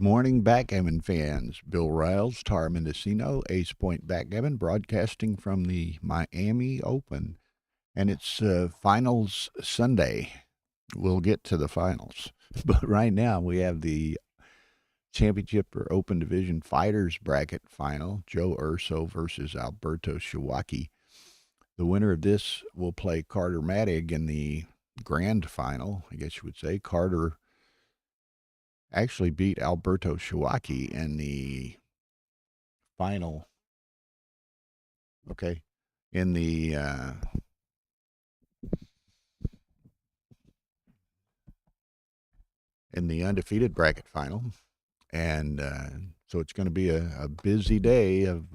morning, backgammon fans. Bill Riles, Tara Mendocino, Ace Point Backgammon, broadcasting from the Miami Open. And it's finals Sunday. We'll get to the finals. But right now, we have the championship or open division fighters bracket final. Joe Urso versus Alberto Showaki. The winner of this will play Carter Mattig in the grand final, I guess you would say. Carter actually beat Alberto Showaki in the final. Okay, in the undefeated bracket final, and so it's going to be a busy day of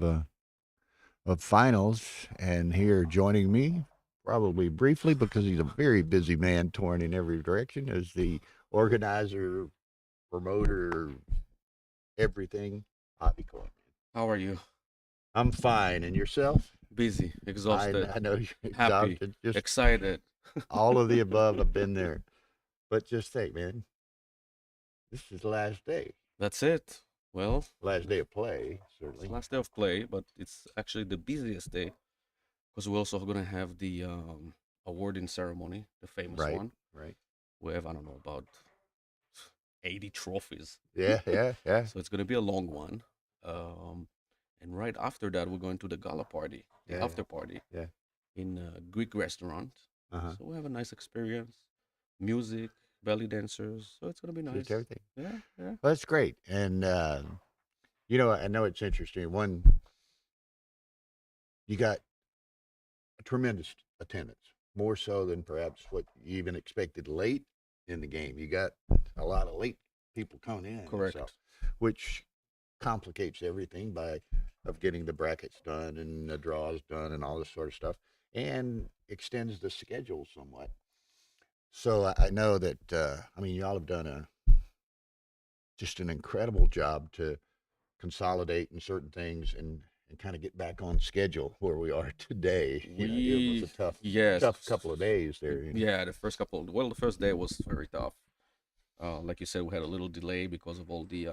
finals. And here joining me, probably briefly because he's a very busy man, torn in every direction, is the organizer, promoter, everything, Avi Cohen. How are you? I'm fine, and yourself? Busy, exhausted, I know you're happy, exhausted. Just excited. all of the above. I've been there, but just think, man, this is the last day. That's it. Well, Last day of play, it's the certainly. last day of play, but it's actually the busiest day because we're also going to have the awarding ceremony, the famous Right, one. right. We have, I don't know, about 80 trophies. Yeah, yeah, yeah, So it's going to be a long one. Um, and right after that, we're going to the gala party, the yeah, after party yeah. in a Greek restaurant. Uh huh. So we have a nice experience, music, belly dancers. So it's going to be Just nice. everything. Yeah, yeah. Well, that's great, and I know it's interesting. One, you got a tremendous attendance, more so than perhaps what you even expected late in the game. You got a lot of late people coming in, and so Correct. which complicates everything by of getting the brackets done and the draws done and all this sort of stuff, and extends the schedule somewhat. So I know that I mean y'all have done a just an incredible job to consolidate in certain things and kind of get back on schedule where we are today. It was a We yes, tough couple of days there. yeah. The first couple, well, the first day was very tough. Like you said, we had a little delay because of all the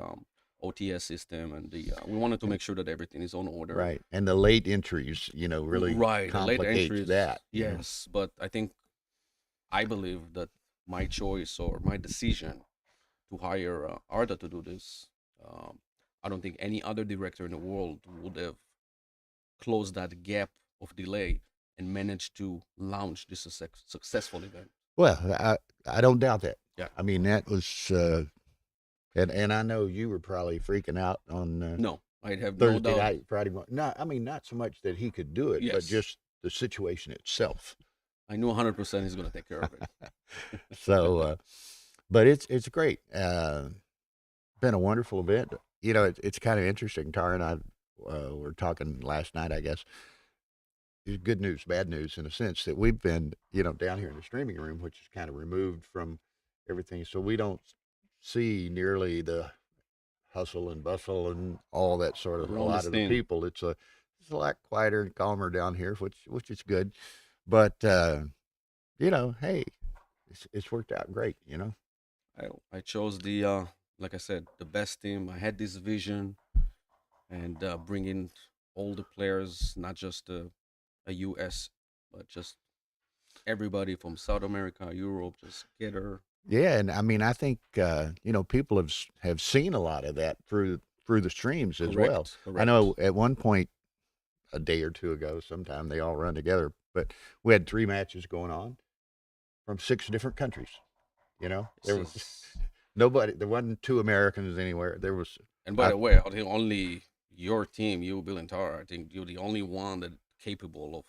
OTS system, and the we wanted to And make sure that everything is on order. right, and the late entries, really Right, the late complicates entries, that. yes, but I believe that my choice or my decision to hire Arda to do this, um, I don't think any other director in the world would have closed that gap of delay and managed to launch this successful event. Well, I don't doubt that. Yeah. I mean, that was, and I know you were probably freaking out on No, I have no Thursday doubt. night, Friday morning. No, I mean, not so much that he could do it, but Yes, just the situation itself. I knew 100% he's going to take care of So, it. but it's great. Been a wonderful event. It's kind of interesting. Tara and I were talking last night, I guess. It's good news, bad news in a sense that we've been, down here in the streaming room, which is kind of removed from everything. So we don't see nearly the hustle and bustle and all that sort of a Around the lot of the scene. people. It's a lot quieter and calmer down here, which is good. But hey, it's worked out great. I chose the like I said, the best team. I had this vision and bringing all the players, not just a US, but just everybody from South America, Europe, just get her. Yeah, and I mean, I think people have seen a lot of that through the streams as well. Correct, I correct. know at one point, a day or two ago, sometime they all run together, but we had 3 matches going on from 6 different countries. This There was is, nobody. There wasn't two Americans anywhere. There was, and by I the way, I think only your team, you, Bill and Tara, I think you're the only one that capable of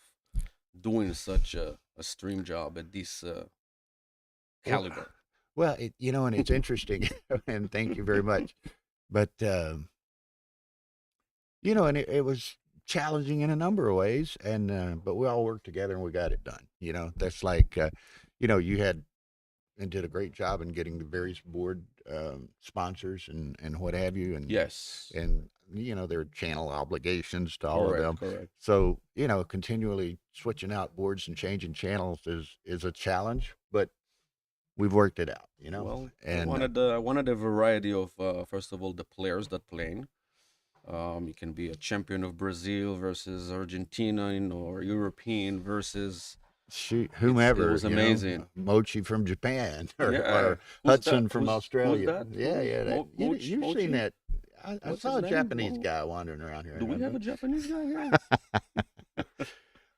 doing such a stream job at this well, caliber. and it's interesting, and thank you very much. But and it was challenging in a number of ways, and but we all worked together and we got it done. That's like you had and did a great job in getting the various board sponsors and what have you, Yes, and there are channel obligations to all of correct, them. correct. So continually switching out boards and changing channels is a challenge, but we've worked it out, you know. Well, And I wanted a variety of first of all the players that playing. You can be a champion of Brazil versus Argentinian or European versus. shoot, It whomever, was amazing. Mochi from Japan Yeah, or who's that? Hudson from Who's Australia. that? Yeah, yeah. That, you've seen Mochi? that. I What's saw his a name? Japanese guy wandering around here. Do we have a Japanese guy here?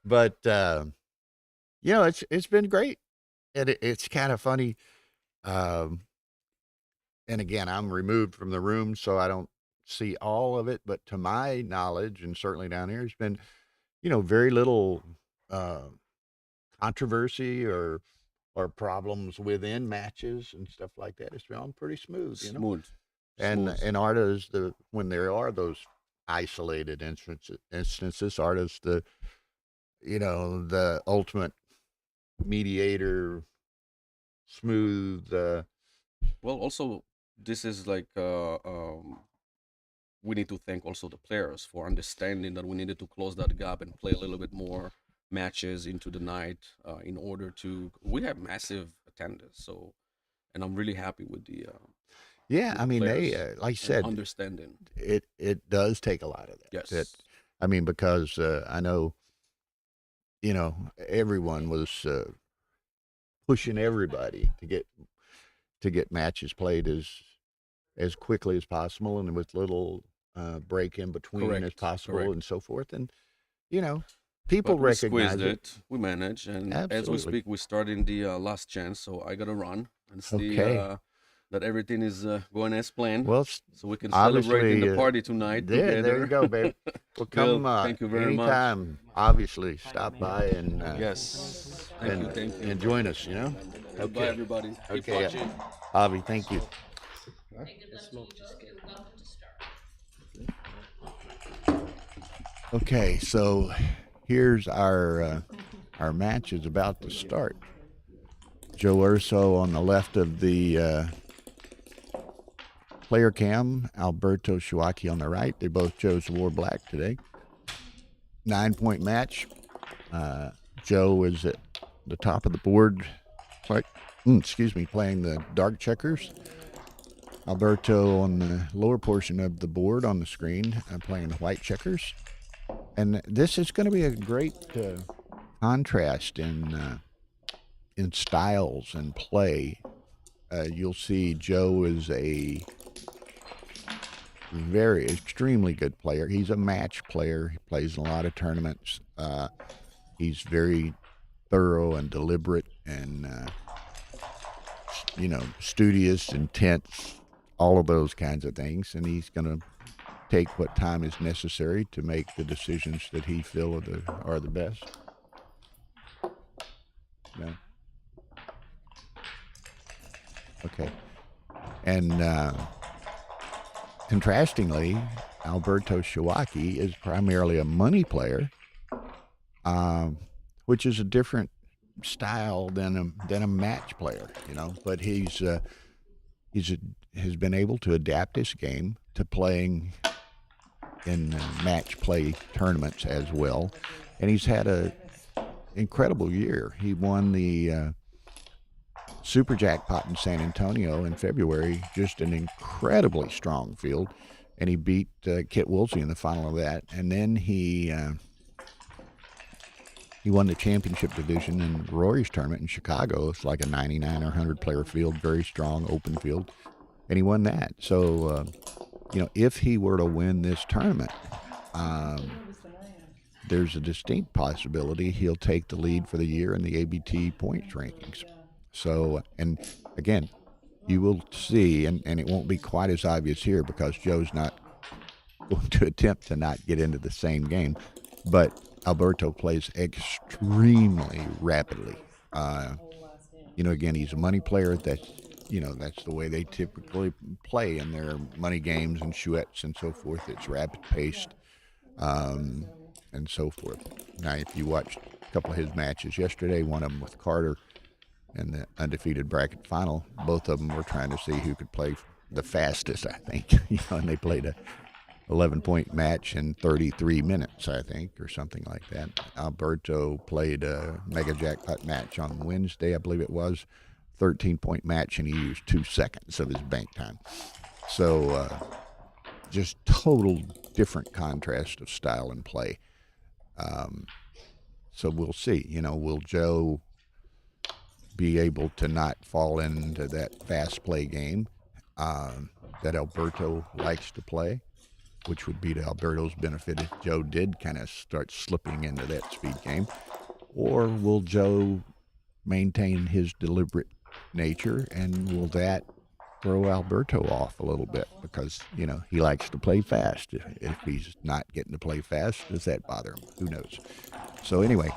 But it's been great, and it's kind of funny. Um, and again, I'm removed from the room, so I don't see all of it. But to my knowledge, and certainly down here, has been very little uh, controversy or problems within matches and stuff like that. It's been pretty smooth. Smooth, And smooth. and Arda's when there are those isolated instances, Arda's the ultimate mediator, smooth. Well, also this is like we need to thank also the players for understanding that we needed to close that gap and play a little bit more matches into the night in order to. We have massive attendance, so and I'm really happy Yeah, with I the mean they players like I and said, understanding. it does take a lot of that. Yes, I mean because I know everyone was pushing everybody to get matches played as quickly as possible and with little break in between as correct, possible correct. and so forth. And you know, people But we squeezed recognize it. it. We managed, and as we Absolutely. speak, we're starting the last chance. So I gotta run and see Okay. that everything is going as planned, Well, so we can celebrate in obviously, the party tonight there you together. go, babe. Well, Bill, come thank you very much. anytime. Obviously, stop by and Yes, thank you. and join us. Goodbye, Okay. everybody. Keep Okay. watching. Avi, thank you. Okay, so here's our match is about to start. Joe Urso on the left of the player cam, Alberto Showaki on the right. They both chose wore black today. 9-point match. Joe is at the top of the board, playing the dark checkers. Alberto on the lower portion of the board on the screen, playing the white checkers. And this is going to be a great contrast in styles and play. You'll see Joe is a very extremely good player. He's a match player. He plays in a lot of tournaments. He's very thorough and deliberate and studious, intense, all of those kinds of things. And he's going to take what time is necessary to make the decisions that he feels are the best. No. Okay. And contrastingly, Alberto Showaki is primarily a money player, which is a different style than a match player, But he's has been able to adapt his game to playing in match play tournaments as well, and he's had a incredible year. He won the Super Jackpot in San Antonio in February, just an incredibly strong field, and he beat Kit Woolsey in the final of that. And then he won the championship division in Rory's tournament in Chicago. It's like a 99 or 100 player field, very strong open field, and he won that. So, if he were to win this tournament, there's a distinct possibility he'll take the lead for the year in the ABT points rankings. So, and again, you will see, and it won't be quite as obvious here because Joe's not going to attempt to not get into the same game, but Alberto plays extremely rapidly. Again, he's a money player. That's the way they typically play in their money games and chouettes and so forth. It's rapid paced, and so forth. Now, if you watched a couple of his matches yesterday, one of them with Carter in the undefeated bracket final, both of them were trying to see who could play the fastest, I think. And they played a 11-point match in 33 minutes, I think, or something like that. Alberto played a Mega Jackpot match on Wednesday, I believe it was, 13-point match, and he used 2 seconds of his bank time. So just total different contrast of style and play. So we'll see. Will Joe be able to not fall into that fast play game that Alberto likes to play, which would be to Alberto's benefit if Joe did kind of start slipping into that speed game? Or will Joe maintain his deliberate nature, and will that throw Alberto off a little bit? Because, he likes to play fast. If he's not getting to play fast, does that bother him? Who knows? So anyway,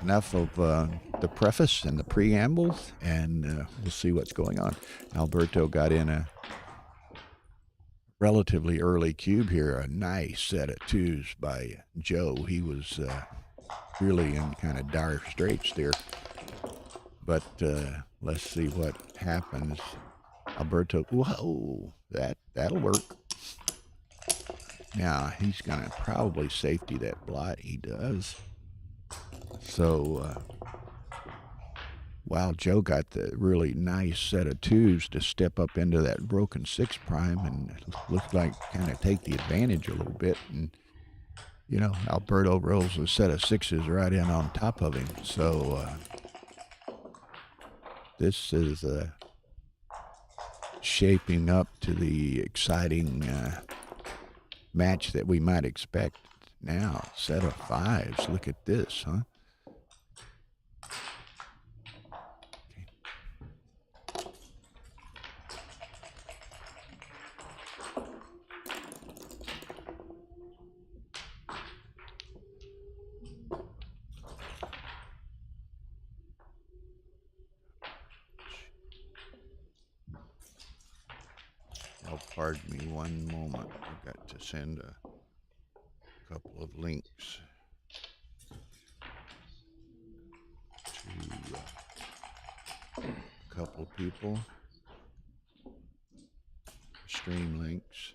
enough of the preface and the preambles, and we'll see what's going on. Alberto got in a relatively early cube here, a nice set of 2s by Joe. He was really in kind of dire straits there. But let's see what happens. Alberto, whoa, that'll work. Now, he's going to probably safety that blot. He does. So, wow, Joe got the really nice set of 2s to step up into that broken 6 prime, and it looked like kind of take the advantage a little bit. And, Alberto rolls a set of 6s right in on top of him. So, this is shaping up to the exciting match that we might expect now. Set of 5s. Look at this, huh? Pardon me one moment. I've got to send a couple of links to a couple of people. Stream links.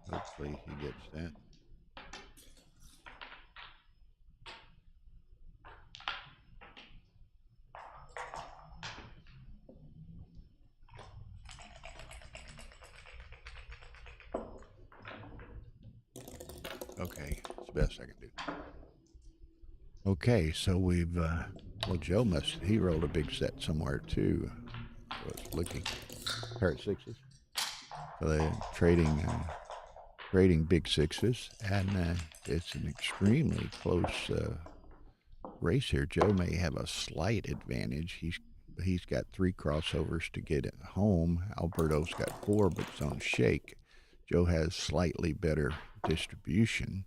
Hopefully he gets that. Okay, it's the best I can do. Okay, so we've, Joe he rolled a big set somewhere too. I was looking. Pair of 6s. So they're trading big 6s, and it's an extremely close race here. Joe may have a slight advantage. He's got 3 crossovers to get it home. Alberto's got 4, but it's on shake. Joe has slightly better distribution.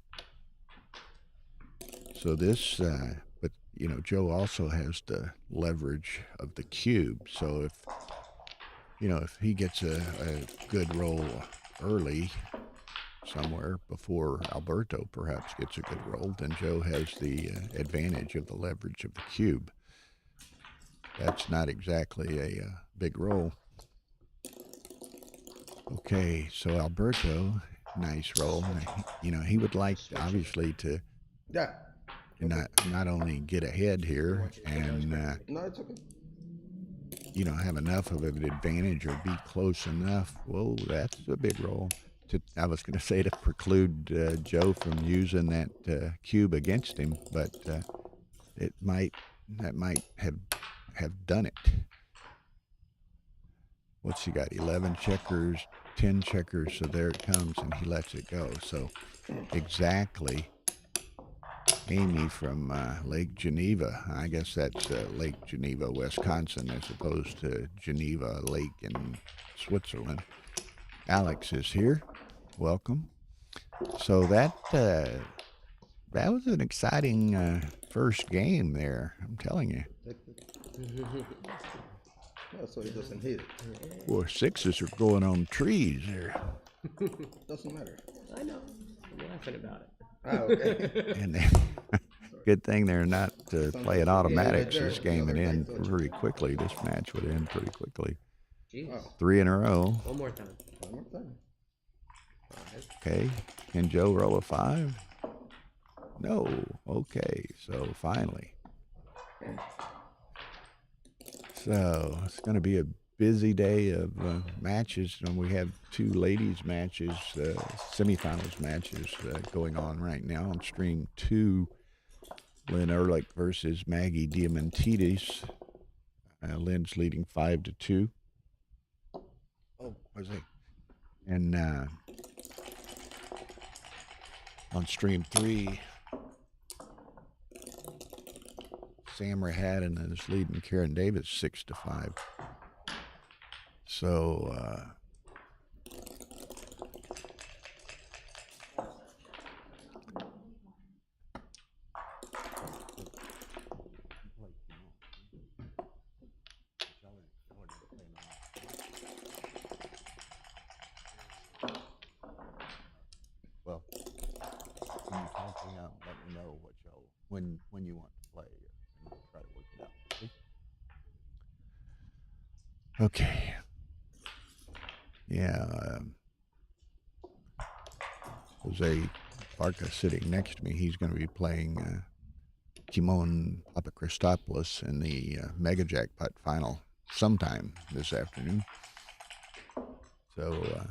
So this, but Joe also has the leverage of the cube. So if he gets a good roll early somewhere before Alberto perhaps gets a good roll, then Joe has the advantage of the leverage of the cube. That's not exactly a big roll. Okay, so Alberto, nice roll. He would like, obviously, to not only get ahead here and No, it's okay. have enough of an advantage or be close enough. Whoa, that's a big roll. I was going to say to preclude Joe from using that cube against him, but that might have done it. What's he got? 11 checkers, 10 checkers, so there it comes, and he lets it go. So exactly, Amy from Lake Geneva. I guess that's Lake Geneva, Wisconsin, as opposed to Geneva Lake in Switzerland. Alex is here. Welcome. So that was an exciting first game there, I'm telling you. No, so he doesn't hit it. Boy, 6s are growing on trees there. Doesn't matter. I know. I'm laughing about it. Ah, okay. And Good thing they're not playing automatics. there. This game would Other end guys, watch. pretty quickly. This match would end pretty quickly. Jeez. Oh. 3 in a row. One more time. One more time. 5. Okay. Can Joe roll a 5? No. Okay. So finally. So it's going to be a busy day of matches, and we have 2 ladies matches, semifinals matches going on right now on stream 2. Lynn Ehrlich versus Maggie Diamantidis. Lynn's leading 5-2. Oh, what's it? And on stream 3, Sam Rahadin is leading Karen Davis 6-5. So well, can you talk me out and let me know what y'all when you want to play, and we'll try to work it out. Okay. Yeah. Jose Barca sitting next to me. He's going to be playing Kimon Papakrisopoulos in the Mega Jackpot final sometime this afternoon. So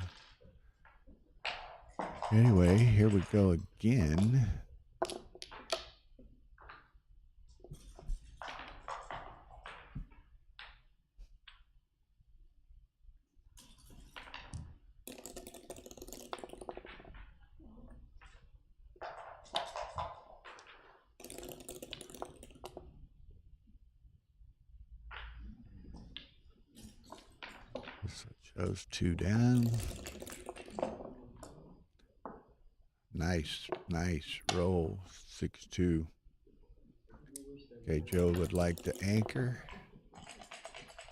anyway, here we go again. Those 2 down. Nice roll. 6-2. Okay, Joe would like to anchor.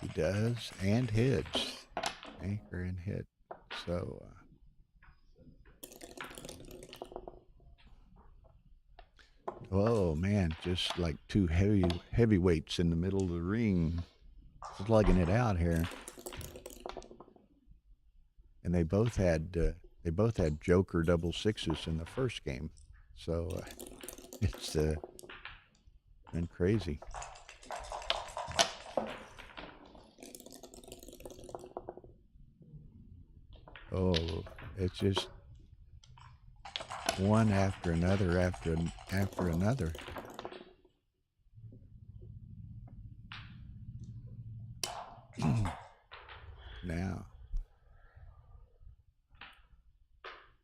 He does, and hits. Anchor and hit. So, oh man, just like 2 heavyweights in the middle of the ring, slugging it out here. And they both had Joker double sixes in the first game, so it's been crazy. Oh, it's just one after another after another. Now,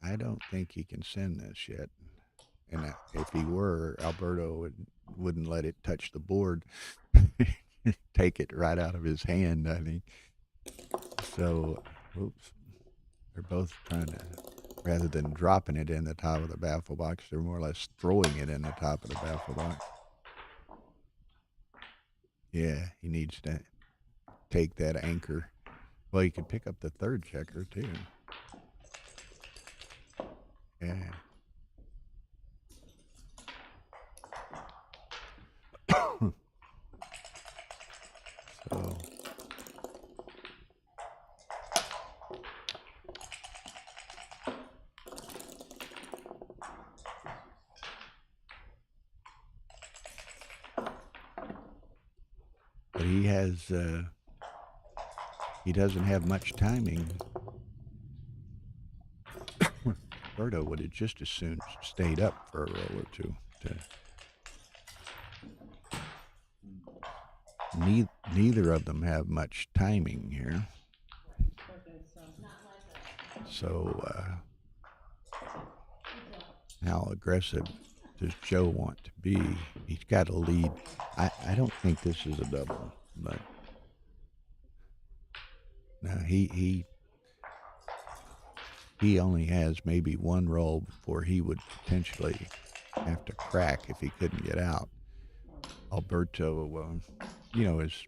I don't think he can send this yet. And if he were, Alberto wouldn't let it touch the board. Take it right out of his hand, I think. So, oops. They're both trying to, rather than dropping it in the top of the baffle box, they're more or less throwing it in the top of the baffle box. Yeah, he needs to take that anchor. Well, you could pick up the third checker, too. Yeah. So. But he doesn't have much timing. Alberto would have just as soon stayed up for a roll or 2. Neither of them have much timing here. So how aggressive does Joe want to be? He's got a lead. I don't think this is a double, but no, he only has maybe 1 roll before he would potentially have to crack if he couldn't get out. Alberto, is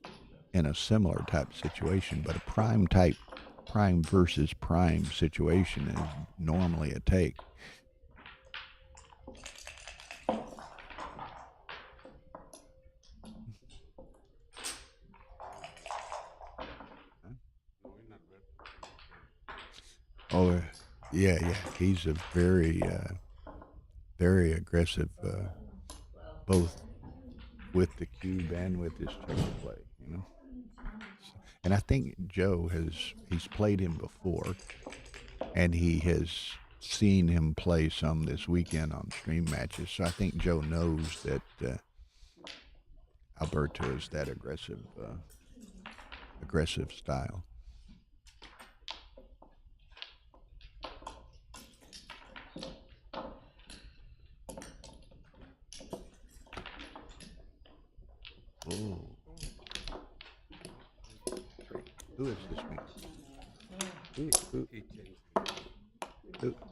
in a similar type situation, but a prime versus prime situation is normally a take. Oh, yeah. He's a very, very aggressive, both with the cube and with his checker play. You know, and I think he's played him before, and he has seen him play some this weekend on stream matches. So I think Joe knows that Alberto is that aggressive style. Oh. Who is this man?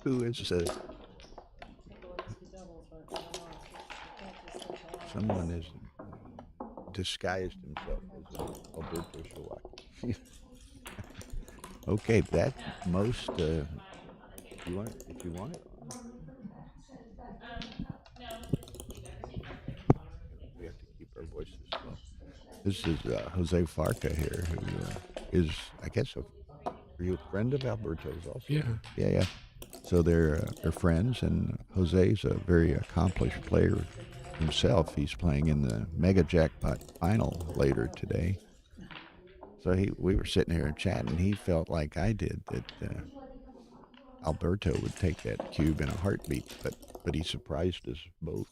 Who is someone has disguised himself as Alberto Showaki. Okay, that's most. If you want it. We have to keep our voices low. This is Jose Farca here, who is, I guess, are you a friend of Alberto's also? Yeah. So they're friends, and Jose's a very accomplished player himself. He's playing in the Mega Jackpot final later today. So we were sitting here and chatting. He felt like I did that Alberto would take that cube in a heartbeat, but he surprised us both.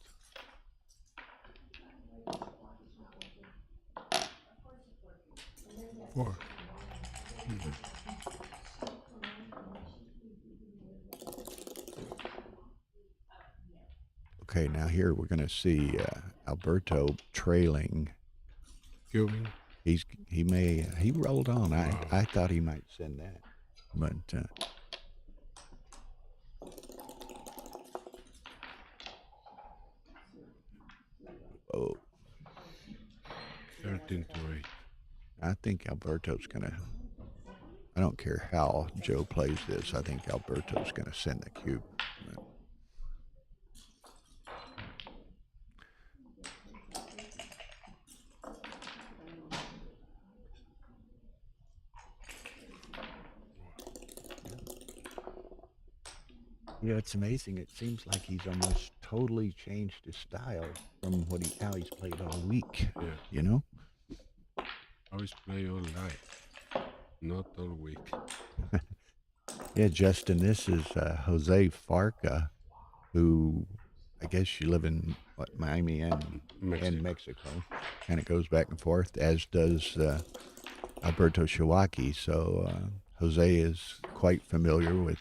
Four. Okay, now here we're going to see Alberto trailing. Cubing. He rolled on. I thought he might send that, but oh, 13 to 8. I think Alberto's gonna. I don't care how Joe plays this. I think Alberto's gonna send the cube. But, it's amazing. It seems like he's almost totally changed his style from how he's played all week. Yeah. You know? I always play all night, not all week. Yeah, Justin, this is Jose Farca, who I guess you live in Miami and Mexico. And it goes back and forth, as does Alberto Showaki. So Jose is quite familiar with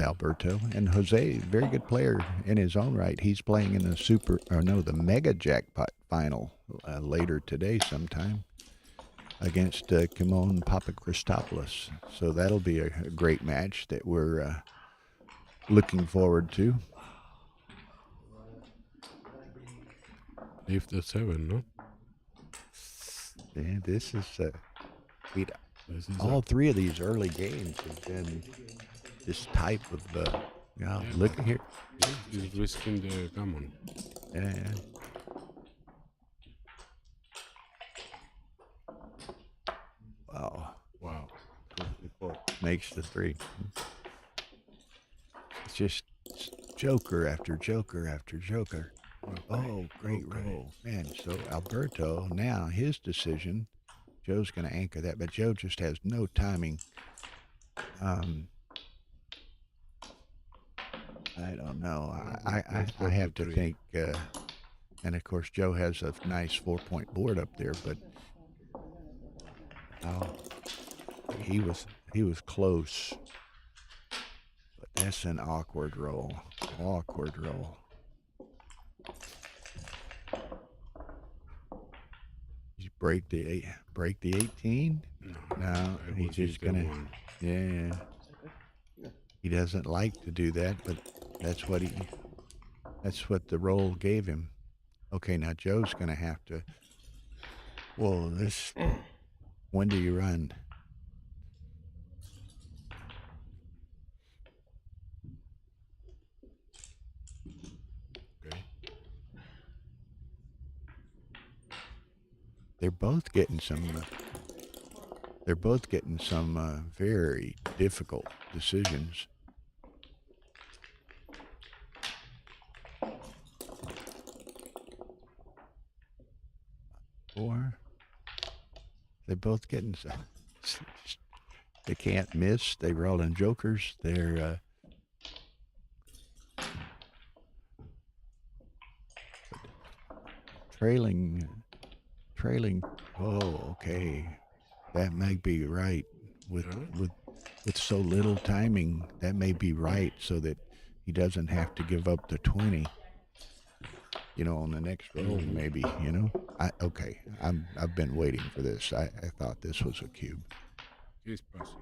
Alberto, and Jose, very good player in his own right. He's playing in the Mega Jackpot final later today sometime against Kimon Papachristopoulos. So that'll be a great match that we're looking forward to. Leave the 7, no? Yeah, this is all three of these early games have been this type of look at here. He's risking the gammon. Yeah. Wow. Makes the 3. It's just joker after joker after joker. Oh, great roll. Man, so Alberto, now his decision, Joe's going to anchor that, but Joe just has no timing. I don't know. I have to think, and of course Joe has a nice 4-point board up there, but he was close. But that's an awkward roll. You break the 18? No, he's just gonna. Yeah. He doesn't like to do that, but that's what the roll gave him. Okay, now Joe's gonna have to. Whoa, when do you run? Okay. They're both getting some very difficult decisions. Or they both getting they can't miss. They rolling jokers. They're trailing. Oh, okay. That may be right. With so little timing, that may be right, so that he doesn't have to give up the 20. On the next roll, maybe. I've been waiting for this. I thought this was a cube. He's passing.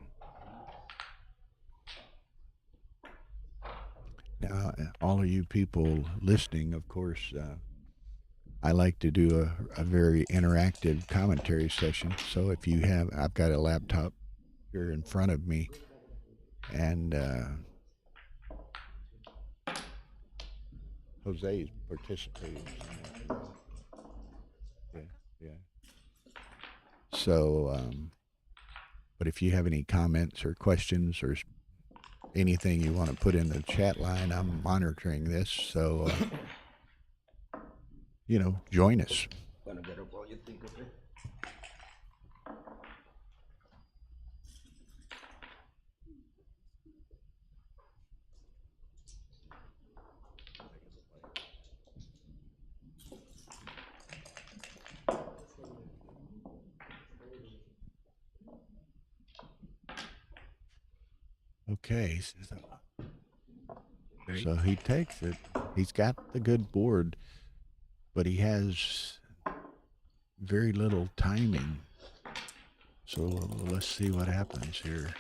Now, all of you people listening, of course, I like to do a very interactive commentary session. So if you have, I've got a laptop here in front of me, and Jose's participating. Yeah. So, but if you have any comments or questions or anything you want to put in the chat line, I'm monitoring this. So, join us. Gonna get up all you think of it. Okay. So he takes it. He's got the good board, but he has very little timing. So let's see what happens here.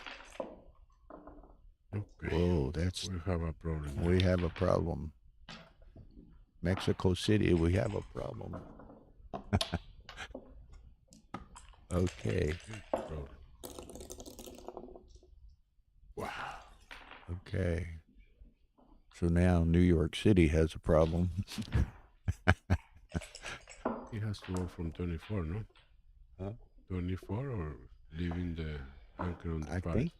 Okay. Whoa, We have a problem. we have a problem. Mexico City, we have a problem. Okay. Problem. Wow. Okay. So now New York City has a problem. He has to go from 24, no? Huh? 24 or leaving the anchor on the I 5? think.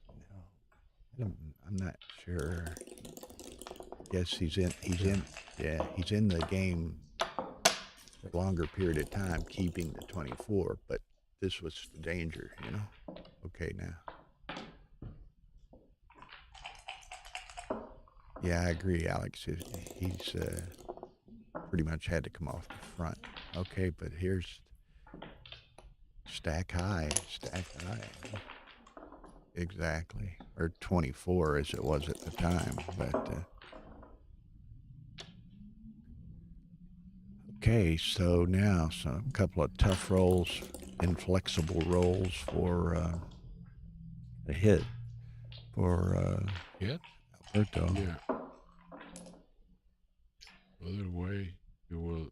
I'm not sure. Yes, he's in the game for a longer period of time, keeping the 24. But this was the danger, Okay, now. Yeah, I agree, Alex. He's pretty much had to come off the front. Okay, but here's stack high. Exactly. Or 24 as it was at the time. But okay, so now a couple of tough rolls, inflexible rolls for a hit for Hit? Alberto. Yeah. Other way, you will.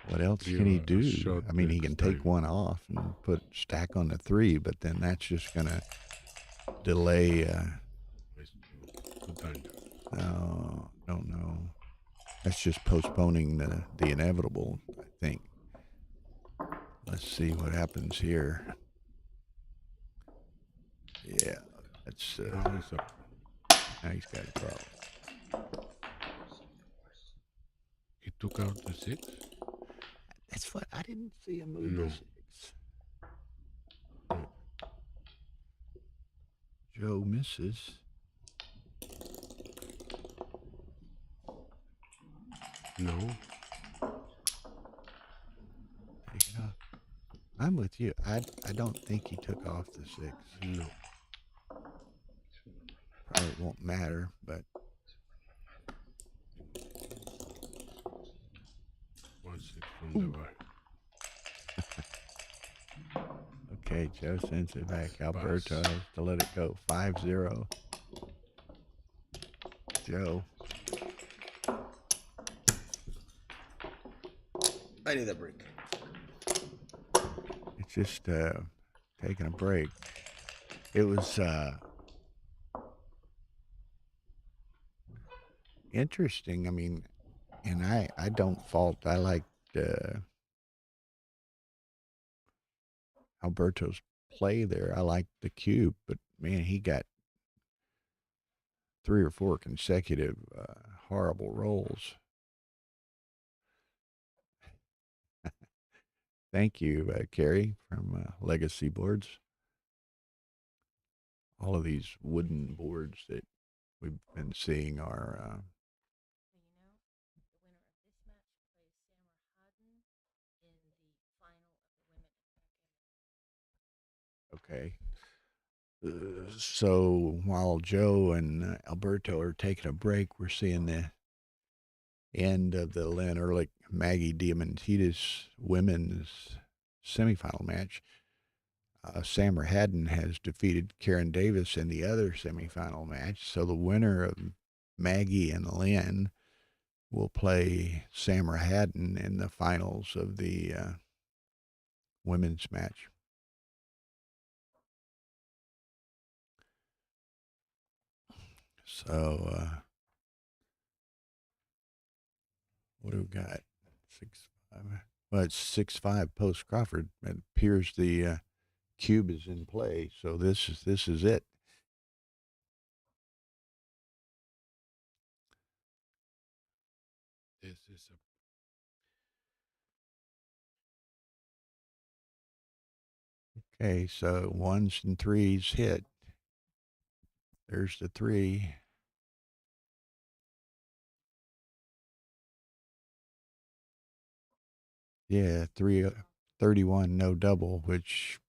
What else Give can he a do? shot I mean, he next can take time. one off and put stack on the 3, but then that's just going to delay. Good time. Don't know. That's just postponing the inevitable, I think. Let's see what happens here. Yeah, that's now he's got a problem. He took out the 6? That's what I didn't see him move No. the 6. Joe misses. No. Yeah, I'm with you. I don't think he took off the 6. No. Probably won't matter, but 1-6 from the bar. okay, Joe sends it back. Alberto has to let it go. 5-0. Joe. I need a break. It's just taking a break. It was interesting. I mean, and I don't fault. I liked Alberto's play there. I liked the cube, but man, he got 3 or 4 consecutive horrible rolls. Thank you, Carrie from Legacy Boards. All of these wooden boards that we've been seeing are okay. So while Joe and Alberto are taking a break, we're seeing the end of the Lynn Ehrlich Maggie Diamantidis women's semifinal match. Sammer Haddon has defeated Karen Davis in the other semifinal match. So the winner of Maggie and Lynn will play Sammer Haddon in the finals of the women's match. So what do we got? 6-5. Well, it's 6-5 post Crawford. It appears the cube is in play. So this is it. This is Okay, so 1s and 3s hit. There's the 3. Yeah, 331, no double, which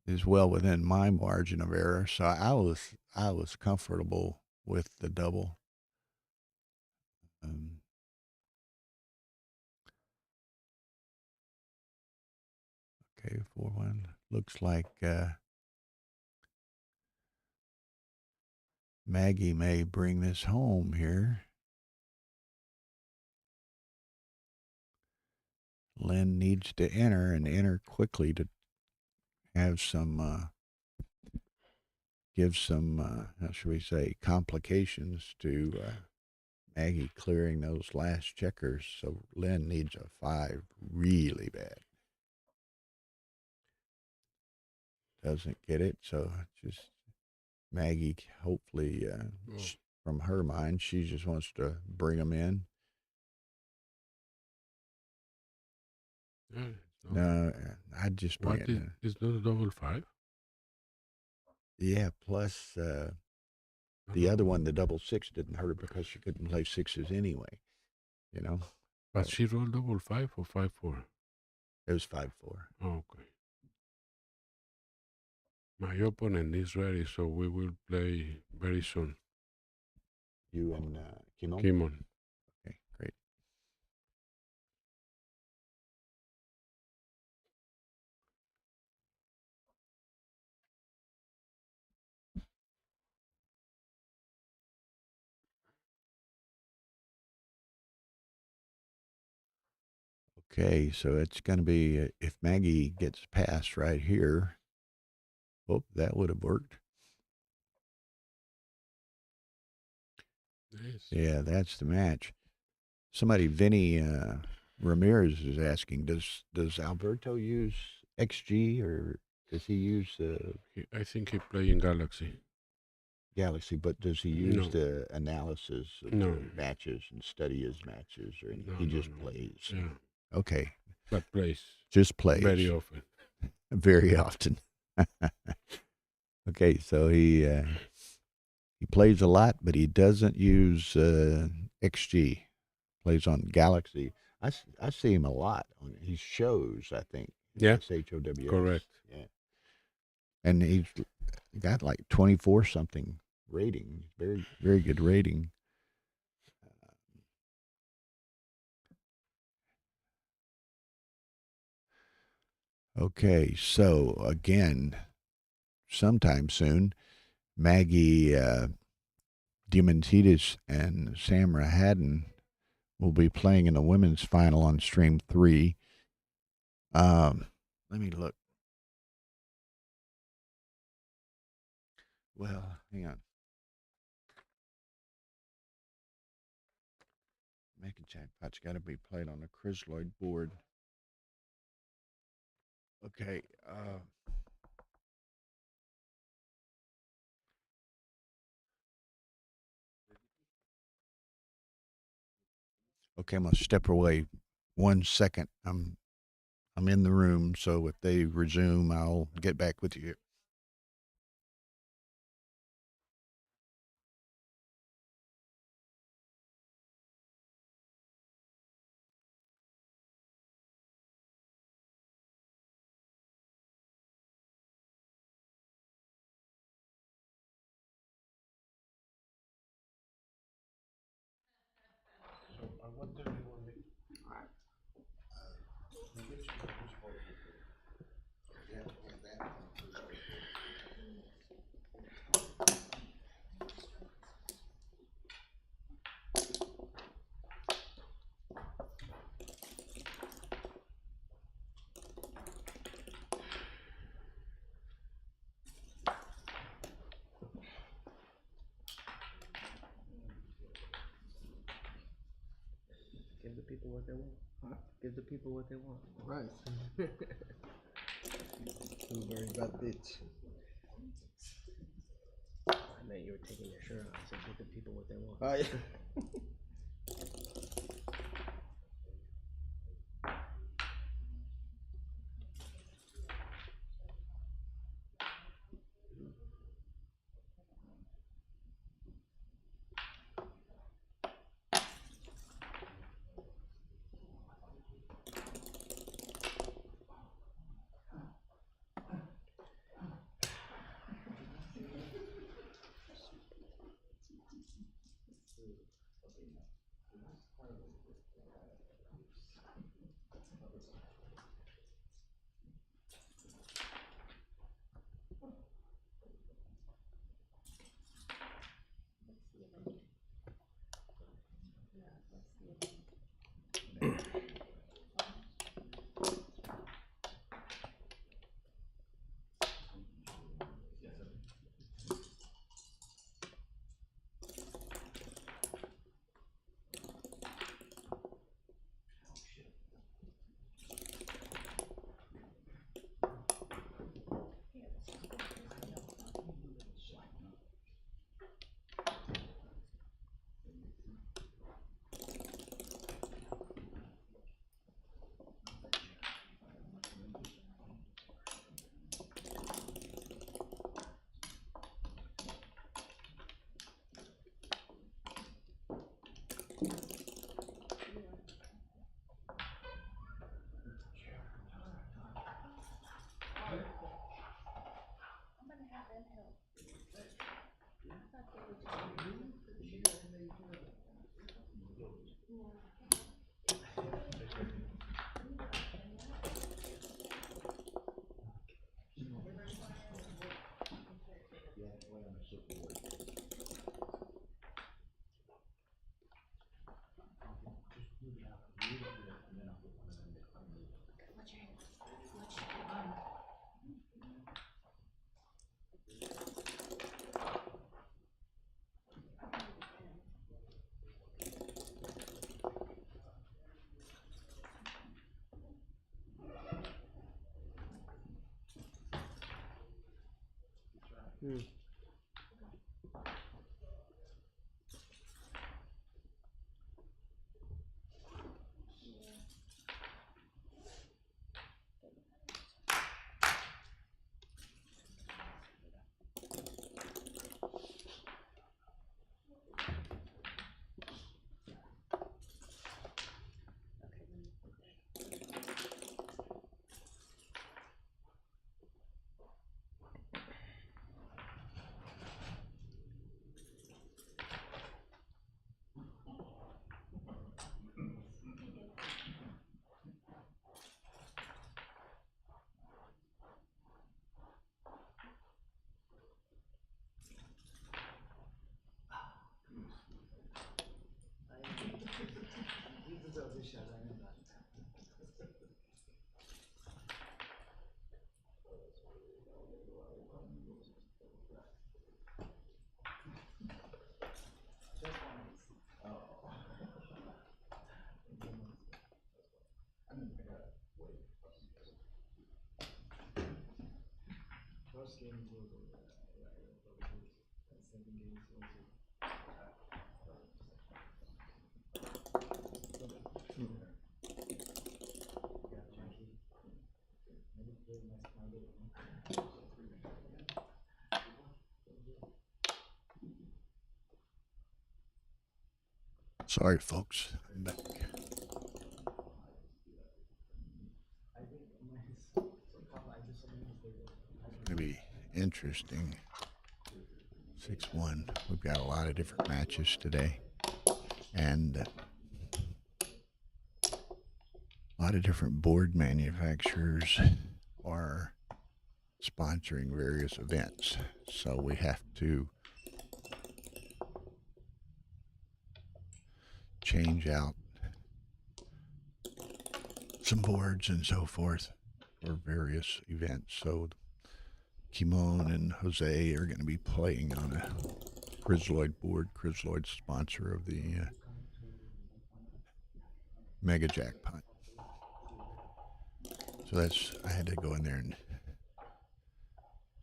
is well within my margin of error. So I was comfortable with the double. Okay, 4-1. Looks like Maggie may bring this home here. Lynn needs to enter and enter quickly to have some, give some, how should we say, complications to Maggie clearing those last checkers. So Lynn needs a 5 really bad. Doesn't get it. So just Maggie, hopefully, from her mind, she just wants to bring them in. yeah, No, I'd just bring what it is in. it's not a double 5? Yeah, plus the other one, the double 6, didn't hurt her because she couldn't play 6s anyway. You know? But So she rolled double 5 or 5-4? it was 5-4. Okay. My opponent is ready, so we will play very soon. You and Kimon? Kimon. Okay, great. Okay, so it's going to be if Maggie gets past right here. Oh, that would have worked. Yes. Yeah, that's the match. Somebody, Vinny Ramirez, is asking: Does Alberto use XG or does he use I think he play in Galaxy. Galaxy? But does he use No. the analysis of No. the matches and study his matches, or No, he no, just no. plays? Yeah. Okay, But plays just plays very often. very often. Okay, so he plays a lot, but he doesn't use XG. Plays on Galaxy. I see him a lot on his shows. I think. Yeah, SHOWS. correct. Yeah, and he's got like 24 something rating. Very very good rating. Okay, so again, sometime soon, Maggie Diamantidis and Samra Haddon will be playing in the women's final on Stream 3. Let me look. Well, hang on. Mega Jackpot's got to be played on a Chrysloid board. Okay. Okay, I'm gonna step away 1 second. I'm in the room, so if they resume, I'll get back with you. Give the people what they want. Huh? Give the people what they want. Right. Two very bad bitch. I meant you were taking your shirt off, so give the people what they want. Oh yeah. First game was second game is also Sorry, folks. I'm back. It's going to be interesting. 6-1. We've got a lot of different matches today. And a lot of different board manufacturers are sponsoring various events. So we have to change out some boards and so forth for various events. So Kimon and Jose are going to be playing on a Chrysloid board. Chrysloid's sponsor of the Mega Jackpot. So that's, I had to go in there and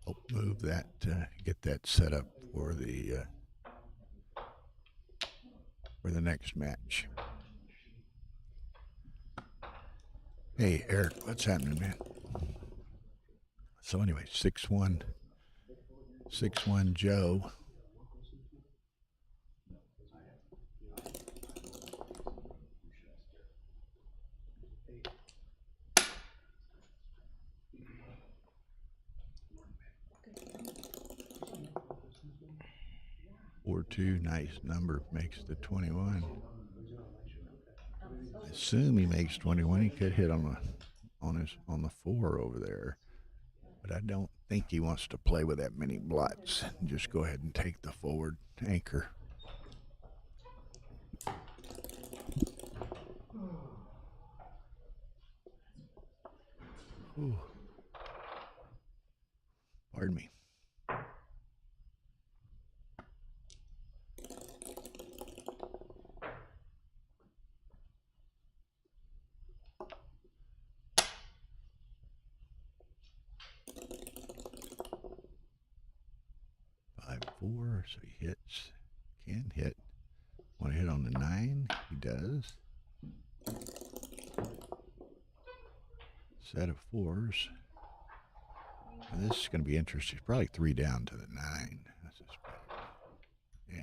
help move that, get that set up for the next match. Hey, Eric, what's happening, man? So anyway, 6-1 Joe. Or 2, nice number, makes the 21. I assume he makes 21. He could hit on the 4 over there, but I don't think he wants to play with that many blots. Just go ahead and take the forward anchor. Ooh. Pardon me. Four, so he hits, can hit. Want to hit on the 9? He does. Set of 4s. Now this is going to be interesting. Probably 3 down to the 9. I suspect. Yeah.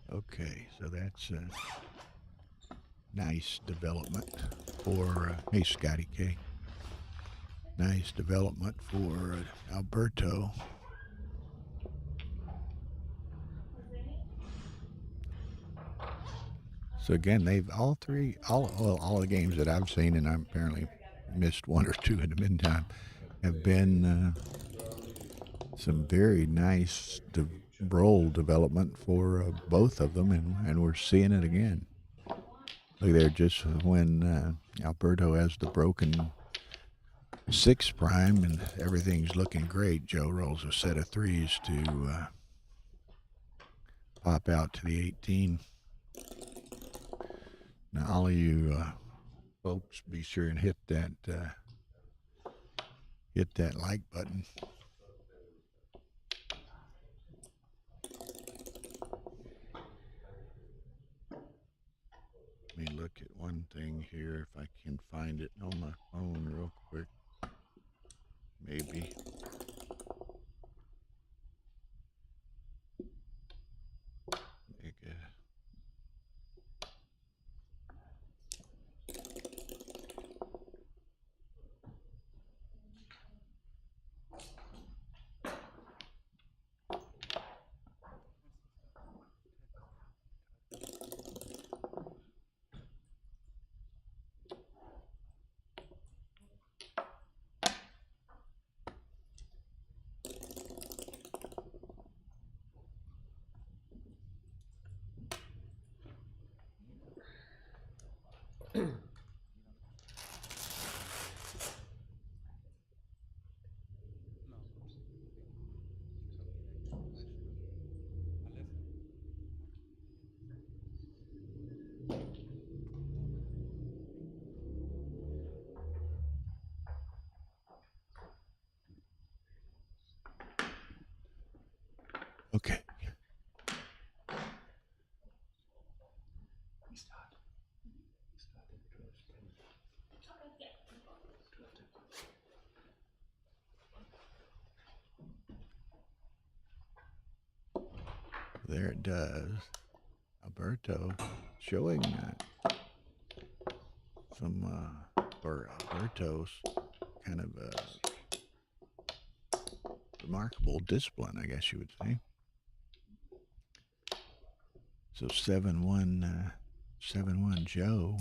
Okay, so that's a nice development for, hey Scotty K. Nice development for Alberto. So again, they've all the games that I've seen, and I've apparently missed 1 or 2 in the meantime, have been some very nice role development for both of them, and we're seeing it again. Look there, just when Alberto has the broken 6 prime and everything's looking great, Joe rolls a set of 3s to pop out to the 18. Now, all of you folks, be sure and hit that like button. Let me look at one thing here, if I can find it on my phone real quick. Maybe. Okay. There it does. Alberto showing or Alberto's kind of remarkable discipline, I guess you would say. So 7-1, 7-1 Joe.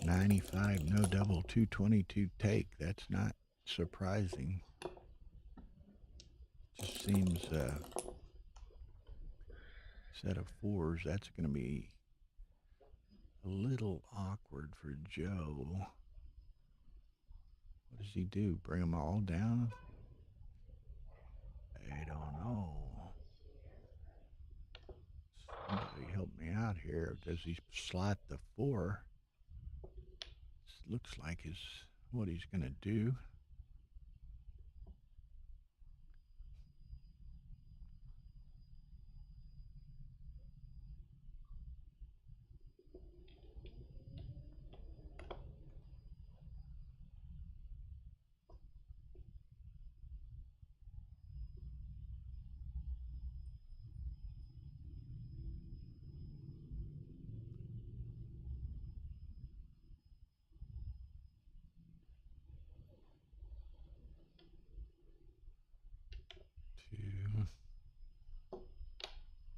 $95, no double, 222 take. That's not surprising. Just seems set of fours. That's going to be a little awkward for Joe. What does he do? Bring them all down? I don't know. Somebody help me out here. Does he slot the four? This looks like what he's going to do.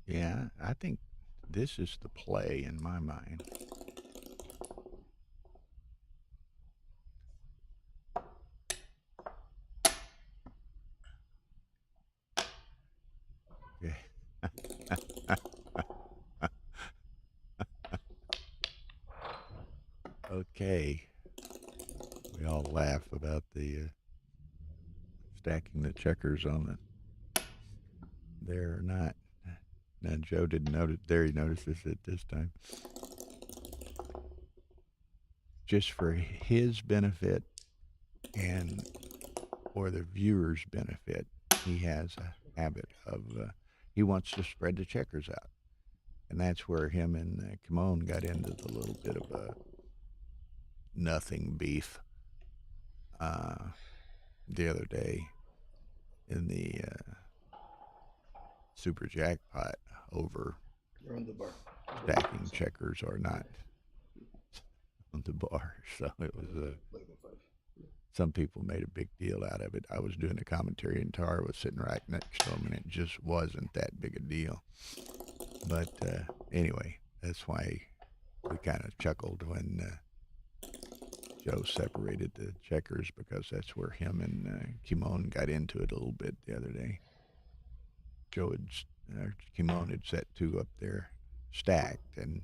Yeah, I think this is the play in my mind. Okay. Okay. We all laugh about the stacking the checkers on the there or not. Now Joe didn't notice. There, he notices it this time. Just for his benefit and for the viewer's benefit, he has a habit of he wants to spread the checkers out, and that's where him and Kimon got into the little bit of a nothing beef the other day in the Super Jackpot over Around the bar. stacking checkers or not on the bar. So it was some people made a big deal out of it. I was doing the commentary and Tara was sitting right next to him, and it just wasn't that big a deal. But anyway, that's why we kind of chuckled when Joe separated the checkers, because that's where him and Kimon got into it a little bit the other day. Kimon had set two up there stacked, and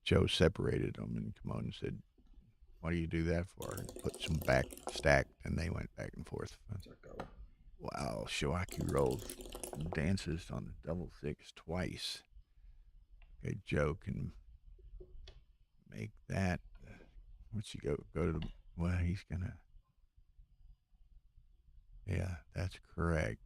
Joe separated them, and Kimon said, "What do you do that for?" And put some back stacked, and they went back and forth. Wow, Showaki rolls and dances on the double six twice. Okay, Joe can make that. What's he go to the, well, he's gonna, yeah, that's correct.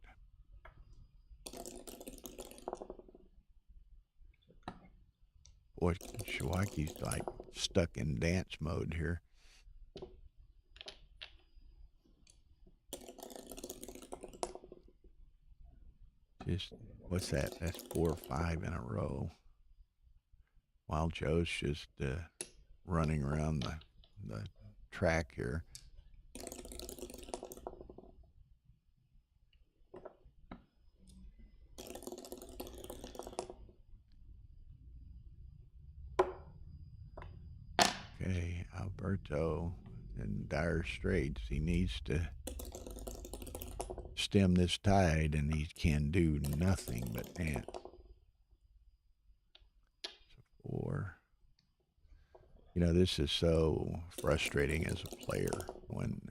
Boy, Showaki's like stuck in dance mode here. Just, what's that? That's 4 or 5 in a row. While Joe's just running around the track here. Okay, Alberto in dire straits. He needs to stem this tide, and he can do nothing but dance. So 4. This is so frustrating as a player when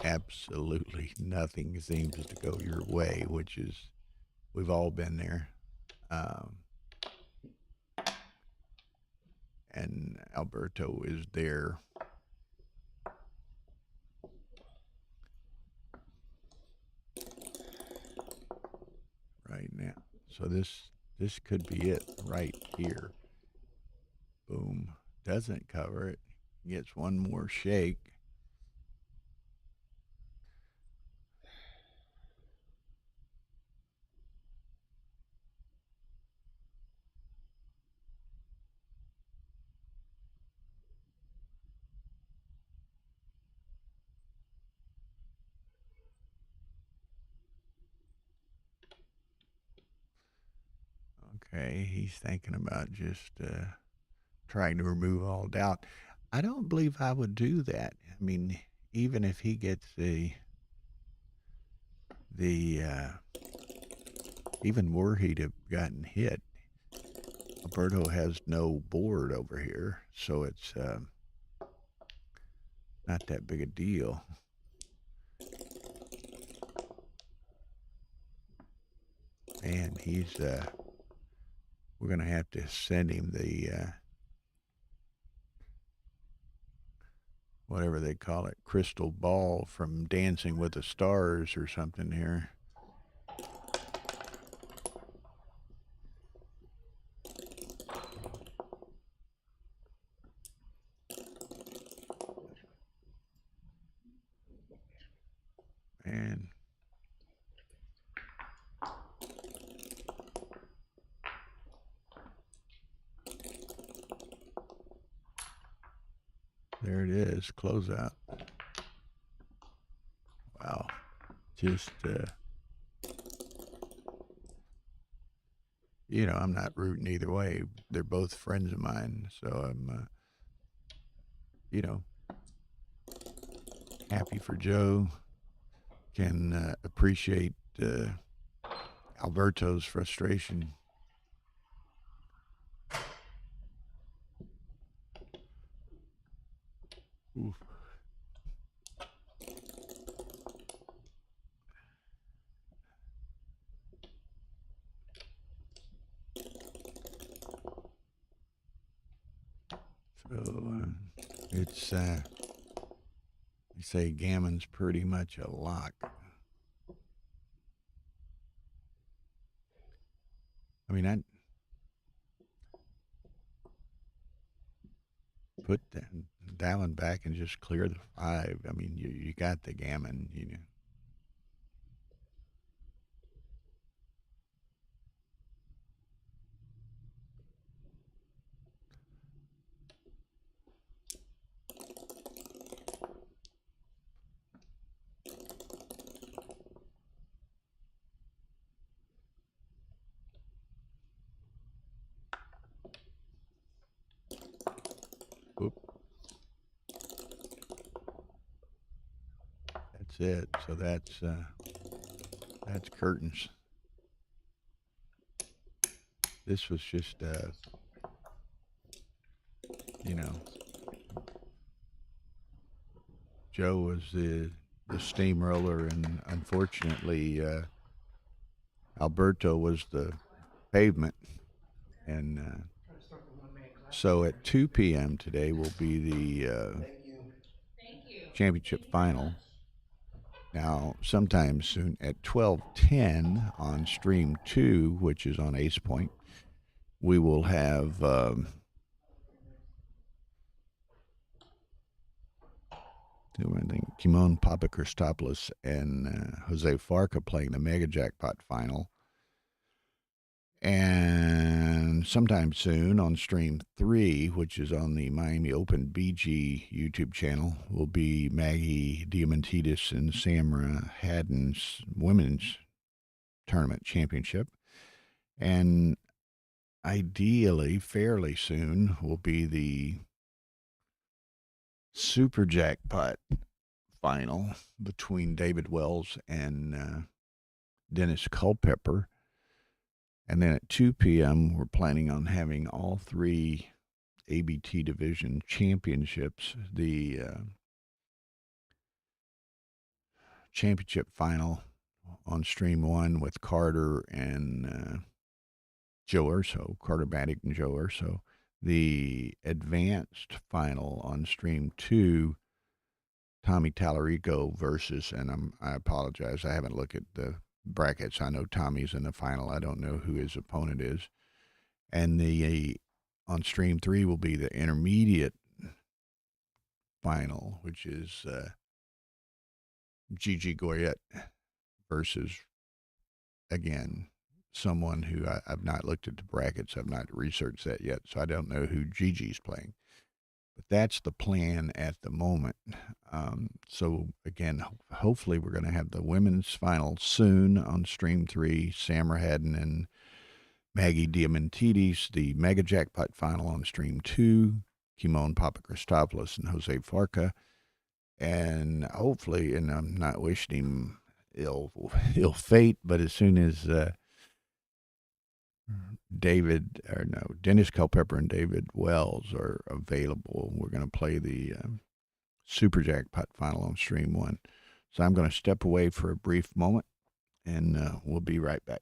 absolutely nothing seems to go your way, which is, we've all been there. And Alberto is there. Right now. So this could be it right here. Boom. Doesn't cover it. Gets one more shake. Okay, he's thinking about just trying to remove all doubt. I don't believe I would do that. I mean, even if he gets the even were he to have gotten hit, Alberto has no board over here, so it's not that big a deal. And he's we're gonna have to send him the whatever they call it, crystal ball from Dancing with the Stars or something here. And there it is, closeout. Wow, just I'm not rooting either way. They're both friends of mine, so I'm happy for Joe. Can appreciate Alberto's frustration. Oof. So it's you say gammon's pretty much a lock. I mean, I put that one back and just clear the 5. I mean, you got the gammon, Oop. That's it. So that's curtains. This was just Joe was the steamroller, and unfortunately Alberto was the pavement. And so at 2 p.m. today will be the championship final. Now, sometime soon at 12:10 on stream 2, which is on Ace Point, we will have I think Kimon Papakrisopoulos and Jose Farca playing the Mega Jackpot final. And sometime soon on stream 3, which is on the Miami Open BG YouTube channel, will be Maggie Diamantidis and Samra Haddon's Women's Tournament Championship. And ideally, fairly soon, will be the Super Jackpot final between David Wells and Dennis Culpepper. And then at 2 p.m., we're planning on having all 3 ABT Division Championships, the championship final on stream 1 with Carter and Joe Urso, Carter Bannick and Joe Urso. The advanced final on stream 2, Tommy Tallarico versus, and I apologize, I haven't looked at the brackets. I know Tommy's in the final. I don't know who his opponent is. And the on stream 3 will be the intermediate final, which is Gigi Goyette versus, again, someone who I've not looked at the brackets. I've not researched that yet, so I don't know who Gigi's playing. But that's the plan at the moment. So, again, hopefully we're going to have the women's final soon on stream 3, Samra Haddon and Maggie Diamantidis, the Mega Jackpot final on stream 2, Kimon Papakristovoulos and Jose Farca. And hopefully, and I'm not wishing him ill fate, but as soon as Dennis Culpepper and David Wells are available, we're going to play the Super Jackpot final on stream 1. So I'm going to step away for a brief moment, and we'll be right back.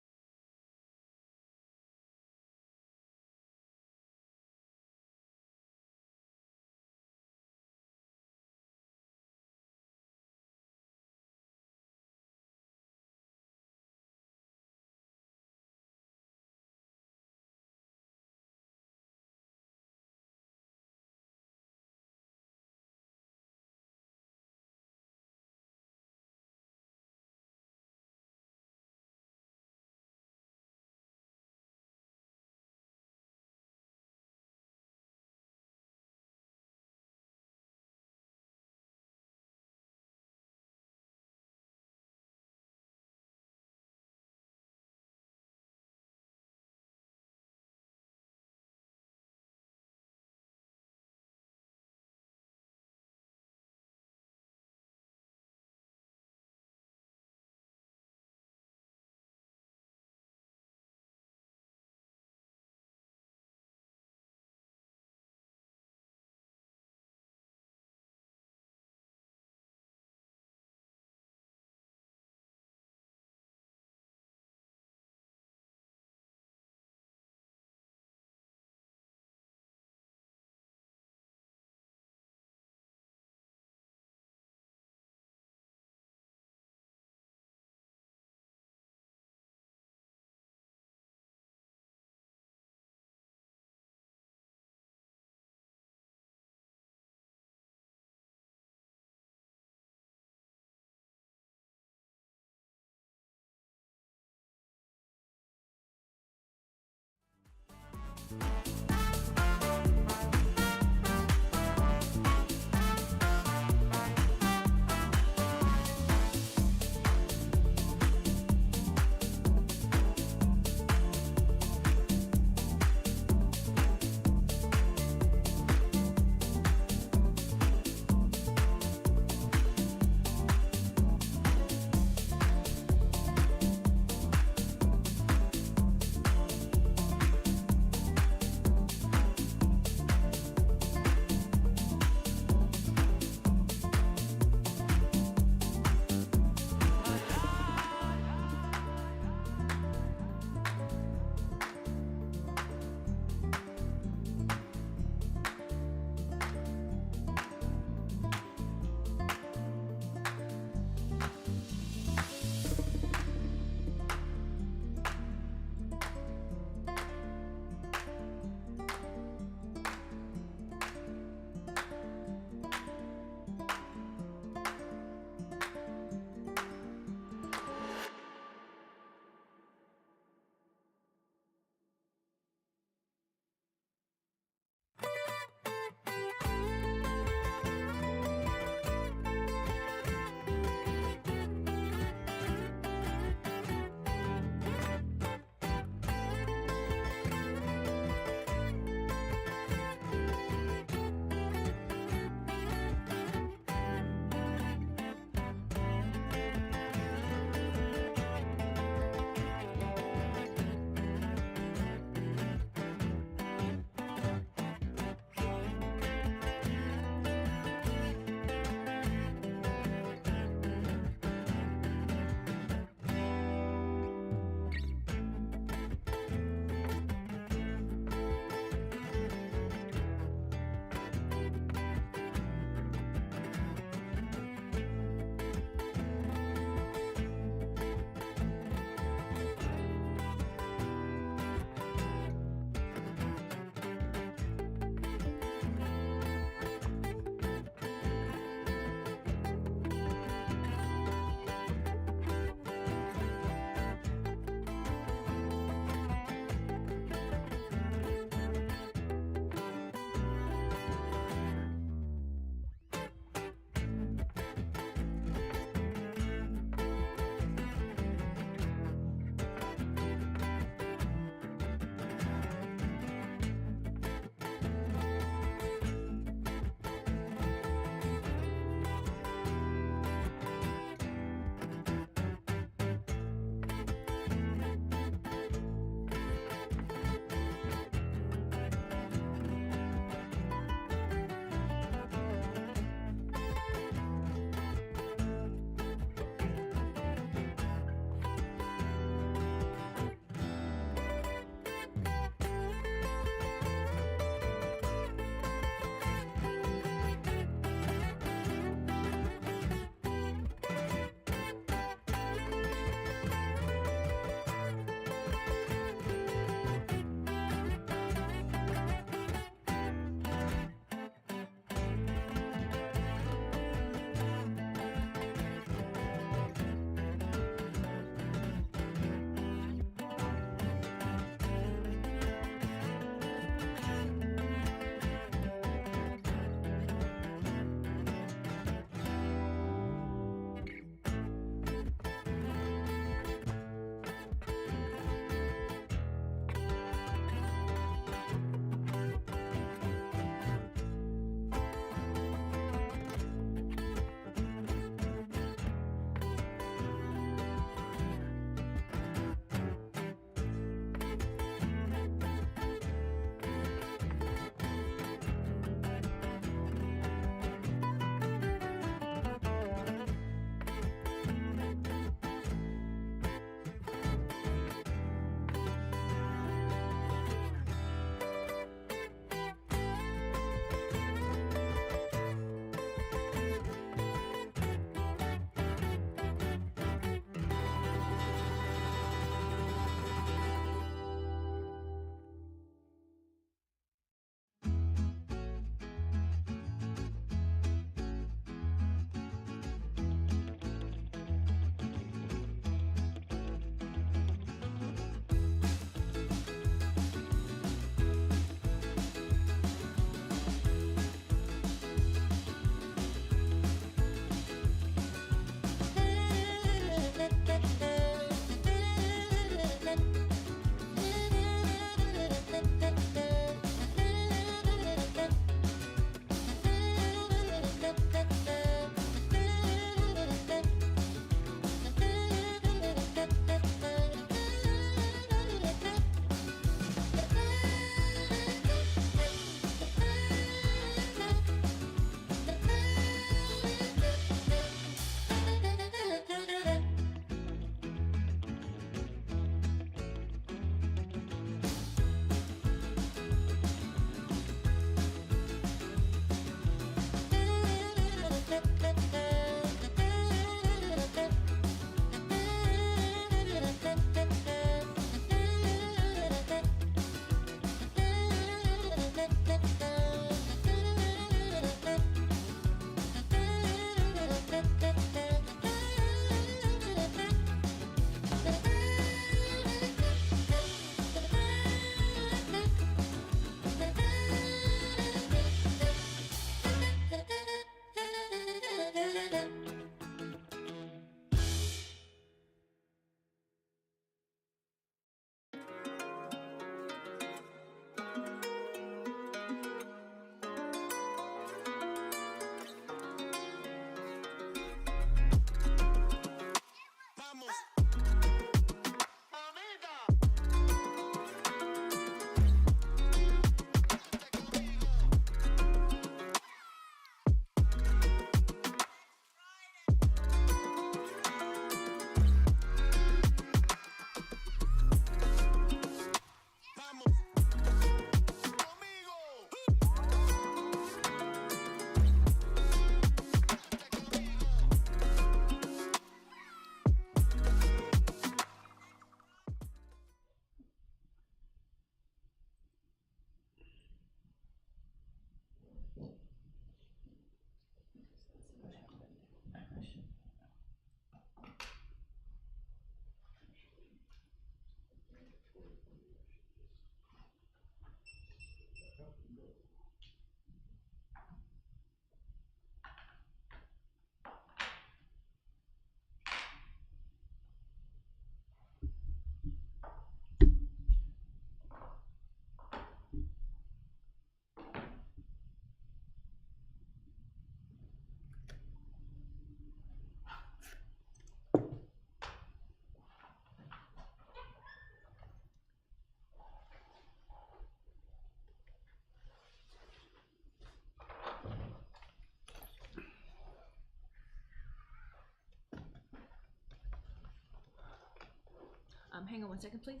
Hang on 1 second, please.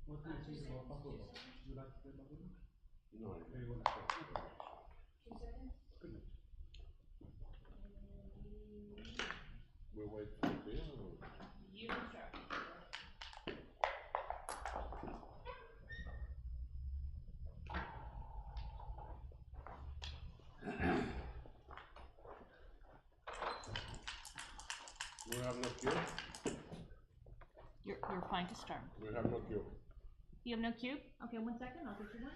What do you think about Pagoda? You like to play Pagoda? No, Or you want to play? we wait for the beer or? You can start. We have no cube? You're fine to start. We have no cube. You have no cube? Okay, 1 second, I'll get you one.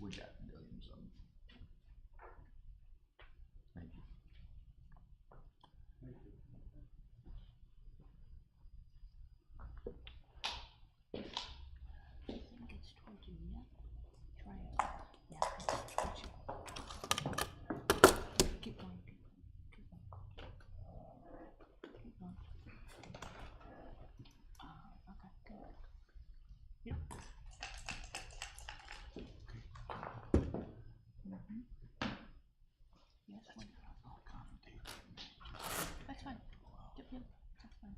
We got millions of them. Thank you. Thank you. I think it's towards you, yeah? Try it. Yeah, it's towards you. Keep going. Keep going. Okay, good. Yep. Yes, one. That's fine. Yep, yep, that's fine.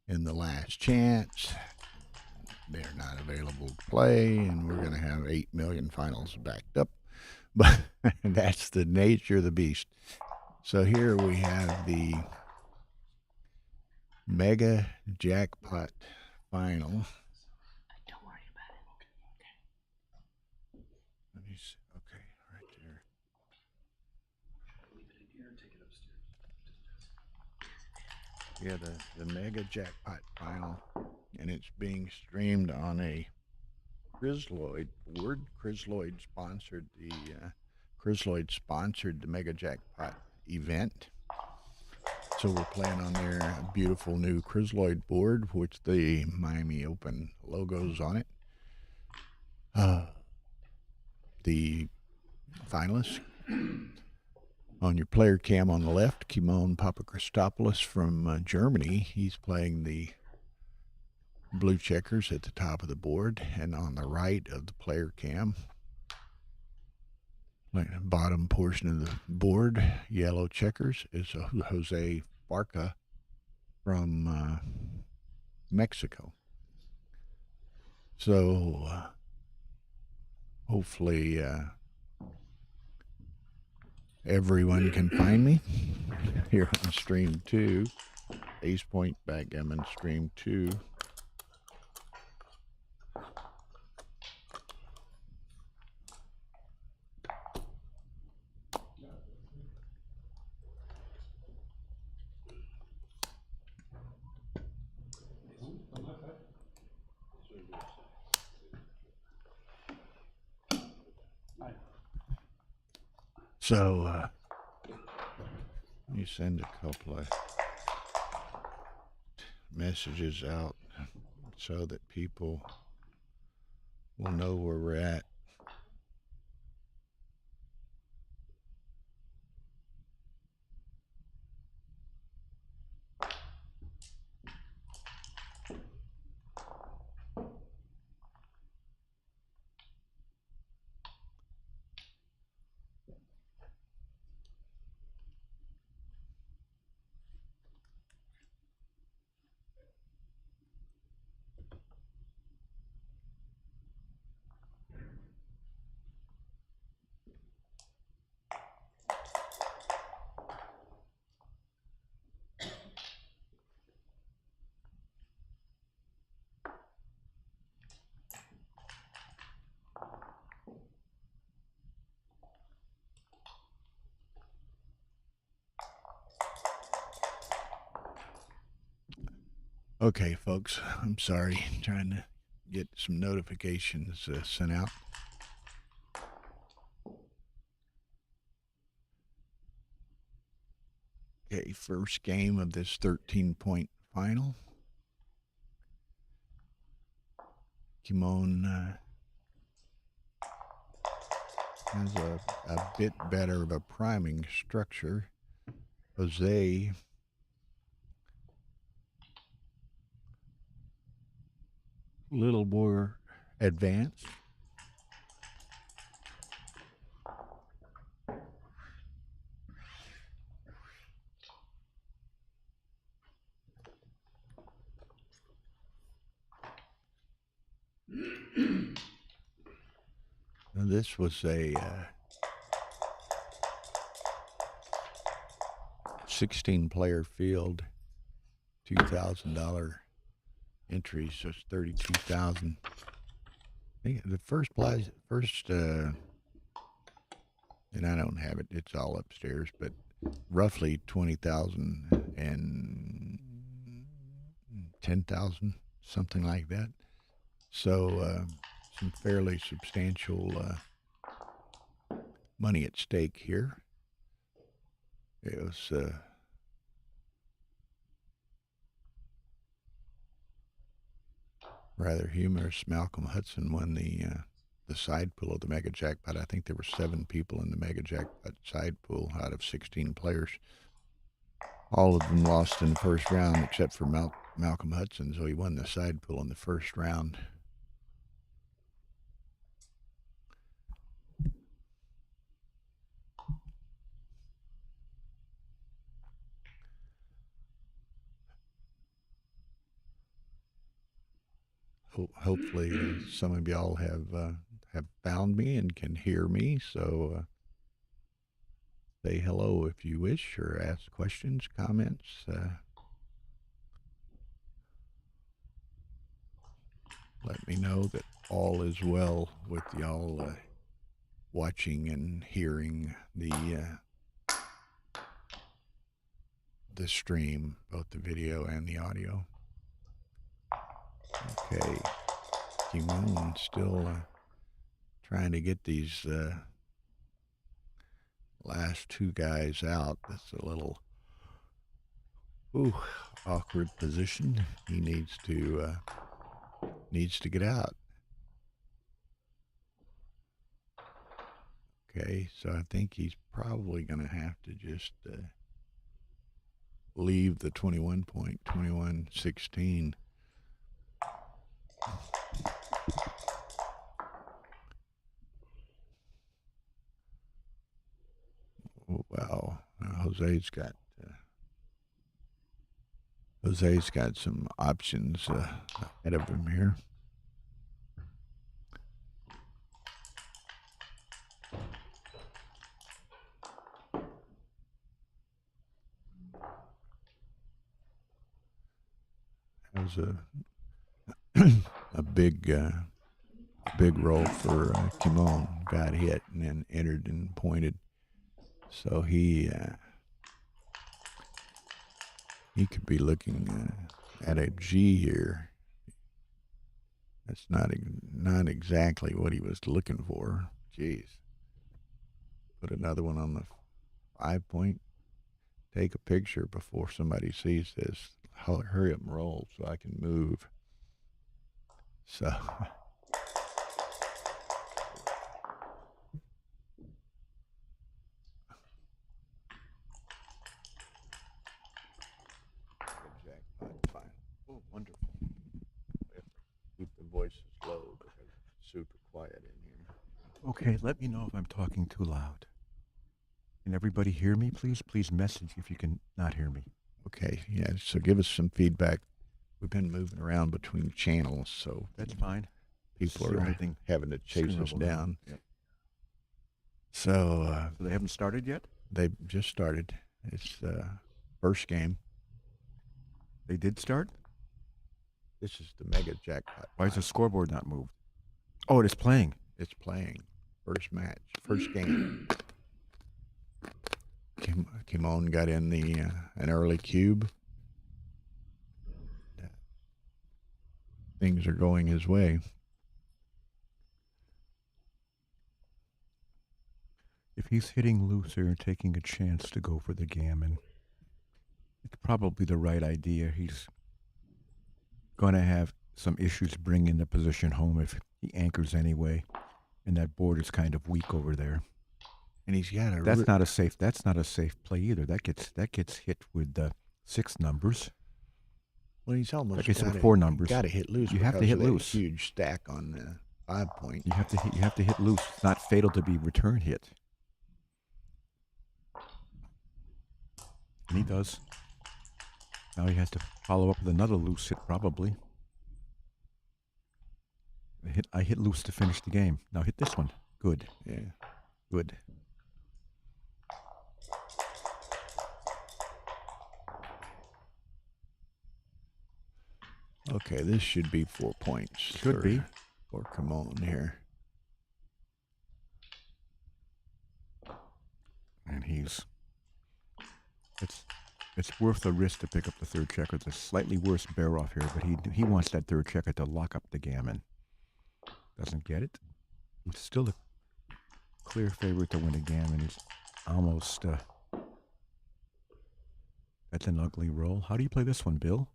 In the last chance, they're not available to play, and we're going to have 8 million finals backed up. But that's the nature of the beast. So here we have the Mega Jackpot final. Don't worry about it. Okay. Let me see. Okay, right there. Yeah, the Mega Jackpot final, and it's being streamed on a Chrysloid board. Chrysloid sponsored the Mega Jackpot event. So we're playing on their beautiful new Chrysloid board, which the Miami Open logo's on it. The finalists on your player cam on the left, Kimon Papachristopoulos from Germany. He's playing the blue checkers at the top of the board, and on the right of the player cam, like the bottom portion of the board, yellow checkers, is Jose Barca from Mexico. So hopefully everyone can find me here on stream 2, Ace Point Backgammon stream 2. So let me send a couple of messages out so that people will know where we're at. Okay, folks, I'm sorry. Trying to get some notifications sent out. Okay, first game of this 13-point final. Kimon has a bit better of a priming structure. Jose a little more advanced. Now, this was a 16-player field, $2,000 entry, so it's $32,000. The first prize, and I don't have it; it's all upstairs, but roughly 20,000 and 10,000, something like that. So some fairly substantial money at stake here. It was rather humorous. Malcolm Hudson won the side pool of the Mega Jackpot. I think there were 7 people in the Mega Jackpot side pool out of 16 players. All of them lost in the first round except for Malcolm Hudson, so he won the side pool in the first round. Hopefully some of y'all have found me and can hear me, so say hello if you wish, or ask questions, comments. Let me know that all is well with y'all watching and hearing the stream, both the video and the audio. Okay, Kimon still trying to get these last 2 guys out. That's a little awkward position. He needs to get out. Okay, so I think he's probably going to have to just leave the 21.2116. Wow, Jose's got some options ahead of him here. That was a big roll for Kimon. Got hit and then entered and pointed. So he could be looking at a G here. That's not exactly what he was looking for. Jeez. Put another one on the 5-point. Take a picture before somebody sees this. Hurry up and roll so I can move. So. Oh, wonderful. Keep the voices low because it's super quiet in here. Okay, let me know if I'm talking too loud. Can everybody hear me, please? Please message if you can not hear me. Okay, yeah, so give us some feedback. We've been moving around between channels, so that's fine. People are having to chase us down. Yep. So they haven't started yet? They've just started. It's first game. They did start? This is the Mega Jackpot. Why is the scoreboard not moved? Oh, it is playing. It's playing. First match. First game. Kimon got in an early cube. things are going his way. If he's hitting looser and taking a chance to go for the gammon, it's probably the right idea. He's going to have some issues bringing the position home if he anchors anyway, and that board is kind of weak over there. And he's got a. That's not a safe. That's not a safe play either. That gets hit with the 6 numbers. Well, he's almost Like I said, got with 4 numbers. Got to hit loose. You have to because hit of that loose. Huge stack on the 5 point. You have to hit loose. It's not fatal to be return hit. And he does. Now he has to follow up with another loose hit, probably. I hit loose to finish the game. Now hit this one. Good. Yeah. Good. Okay, this should be 4 points. Should be. For Kimon here. And it's worth the risk to pick up the third checker. It's a slightly worse bear off here, but he wants that third checker to lock up the gammon. Doesn't get it. It's still a clear favorite to win a gammon. It's almost that's an ugly roll. How do you play this one, Bill?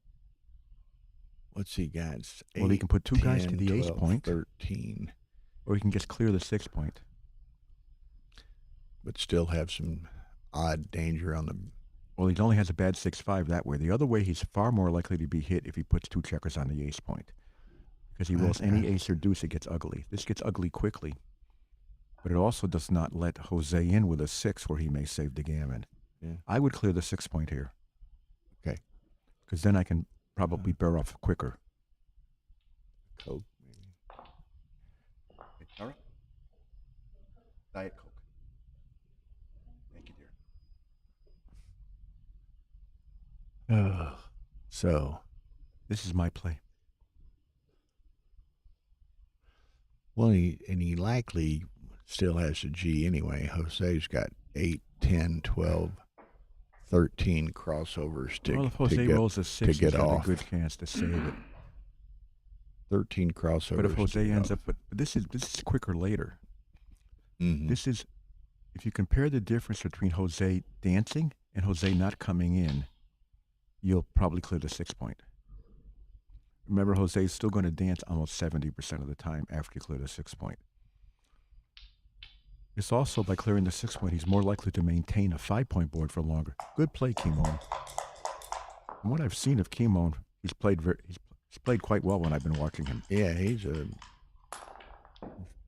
What's he got? It's Well, he 8, can put 2 guys to 10, the ace 12, point, 13, or he can just clear the 6 point. but still have some odd danger on the. Well, he only has a bad 6-5 that way. The other way, he's far more likely to be hit if he puts 2 checkers on the ace point. Because he rolls any ace or deuce, it gets ugly. This gets ugly quickly. But it also does not let Jose in with a 6 where he may save the gammon. Yeah. I would clear the 6 point here. Okay. Because then I can probably bear off quicker. Coke. All right. Diet Coke. Thank you, dear. So, This is my play. well, he likely still has a G anyway. Jose's got 8, 10, 12, 13 crossovers to, Well, if Jose to get, rolls a 6, to get he's got off. a good chance to save it. 13 crossovers. But if Jose to get ends off. up, but this is quicker later. Mhm. This is, if you compare the difference between Jose dancing and Jose not coming in, you'll probably clear the 6 point. Remember, Jose is still going to dance almost 70% of the time after you clear the 6 point. It's also by clearing the 6 point, he's more likely to maintain a 5 point board for longer. Good play, Kimon. From what I've seen of Kimon, he's played quite well when I've been watching him. Yeah, he's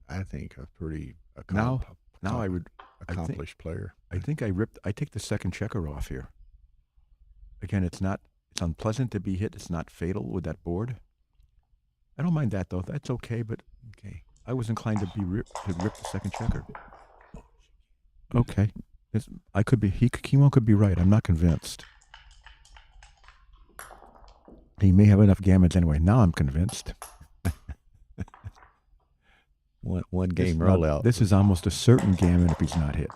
I think, a pretty Now accomplished player. I take the second checker off here. Again, it's unpleasant to be hit. It's not fatal with that board. I don't mind that though. That's okay, but Okay. I was inclined to rip the second checker. Okay. Kimon could be right. I'm not convinced. He may have enough gammons anyway. Now I'm convinced. One game rollout. This is almost a certain gammon if he's not hit.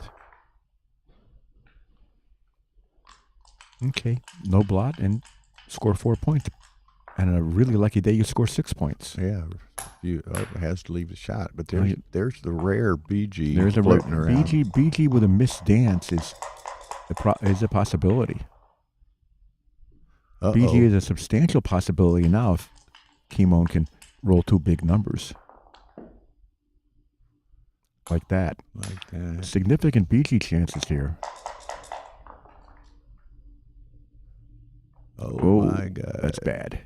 Okay, no blot and score 4 points. And on a really lucky day, you score 6 points. Yeah, it has to leave a shot. But Oh, there's the rare BG There's a floating around. BG with a missed dance is a possibility. Uh-oh. BG is a substantial possibility now if Kimon can roll 2 big numbers. Like that. Like that. Significant BG chances here. Oh my God. That's bad.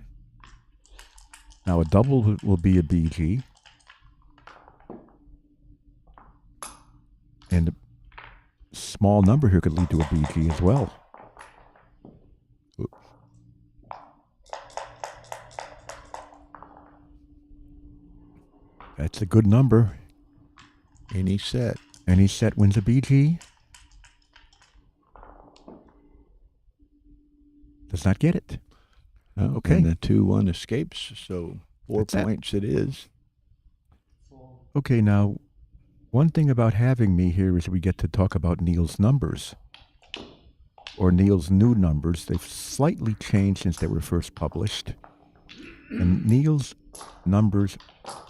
Now a double will be a BG. And a small number here could lead to a BG as well. Oops. That's a good number. Any set. Any set wins a BG. Does not get it. Oh, Okay. And the 2-1 escapes, so 4 That's it. points it is. Okay, now, one thing about having me here is we get to talk about Neil's numbers. Or Neil's new numbers. They've slightly changed since they were first published. And Neil's numbers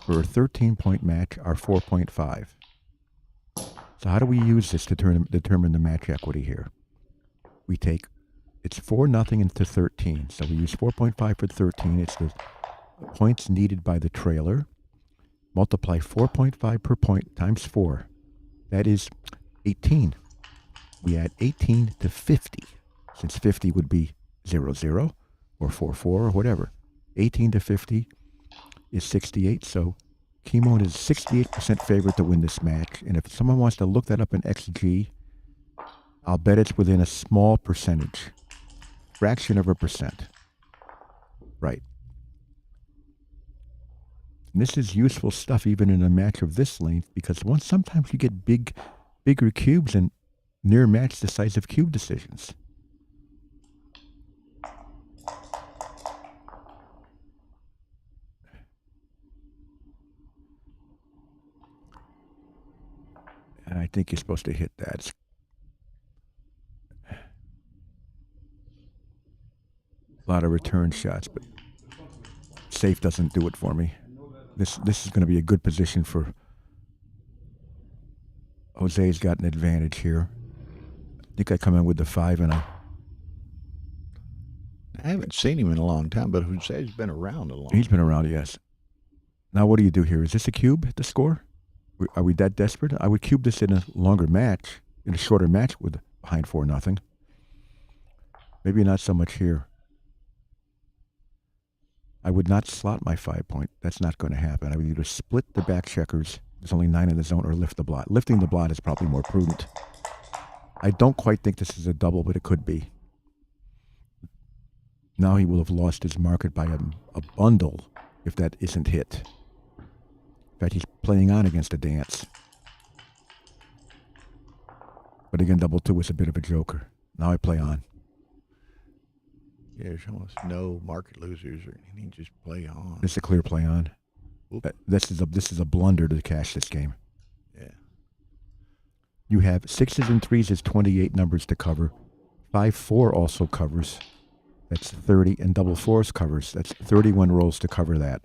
for a 13-point match are 4.5. So how do we use this to determine the match equity here? We take, it's 4-0 into 13. So we use 4.5 for 13. It's the points needed by the trailer. Multiply 4.5 per point times 4. That is 18. We add 18 to 50, since 50 would be 0-0 or 4-4 or whatever. 18 to 50 is 68, so Kimon is 68% favorite to win this match. And if someone wants to look that up in XG, I'll bet it's within a small percentage, fraction of a percent. Right. And this is useful stuff even in a match of this length, because sometimes you get bigger cubes and near match decisive cube decisions. And I think you're supposed to hit that. A lot of return shots, but safe doesn't do it for me. This is going to be a good position for Jose's got an advantage here. I think I come in with the 5 and I haven't seen him in a long time, but Jose's been around a long time. He's been around, yes. Now what do you do here? Is this a cube to score? Are we that desperate? I would cube this in a longer match, in a shorter match with behind 4-0. Maybe not so much here. I would not slot my 5-point. That's not going to happen. I would either split the back checkers, there's only 9 in the zone, or lift the blot. Lifting the blot is probably more prudent. I don't quite think this is a double, but it could be. Now he will have lost his market by a bundle if that isn't hit. In fact, he's playing on against a dance. But again, double 2 was a bit of a joker. Now I play on. Yeah, there's almost no market losers or anything. Just play on. This is a clear play on. This is a blunder to cash this game. Yeah. You have 6s and 3s is 28 numbers to cover. 5-4 also covers. That's 30, and double 4s covers. That's 31 rolls to cover that.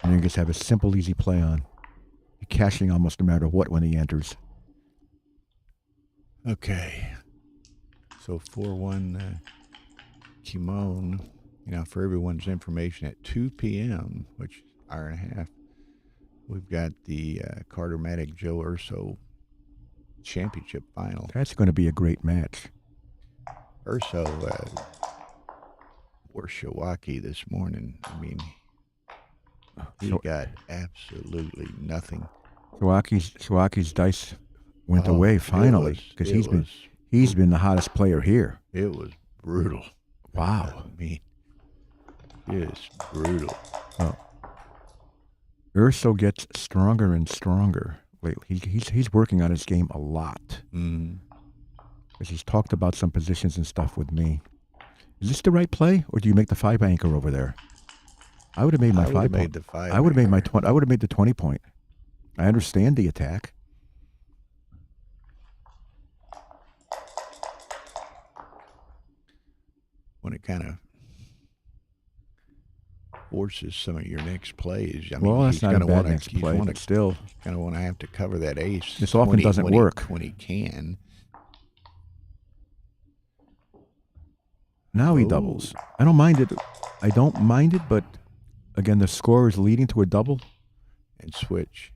And you just have a simple, easy play on. You're cashing almost no matter what when he enters. Okay. So 4-1 Kimon. For everyone's information, at 2 p.m., which is an hour and a half, we've got the Carter-Matic Joe Urso Championship final. That's going to be a great match. Urso wore Showaki this morning. I mean, he got absolutely nothing. Showaki's dice went away finally, because he's been the hottest player here. It was brutal. Wow. I mean, just brutal. Oh. Urso gets stronger and stronger lately. He's working on his game a lot. Because he's talked about some positions and stuff with me. Is this the right play, or do you make the 5 anchor over there? I would have made my 5 point. I would have made my 20. I would have made the 20 point. I understand the attack. When it kind of forces some of your next plays. I mean, well, that's not a bad next play, but still. Kind of want to have to cover that ace. This often doesn't work. When he can. Now he doubles. I don't mind it. But again, the score is leading to a double. And switch.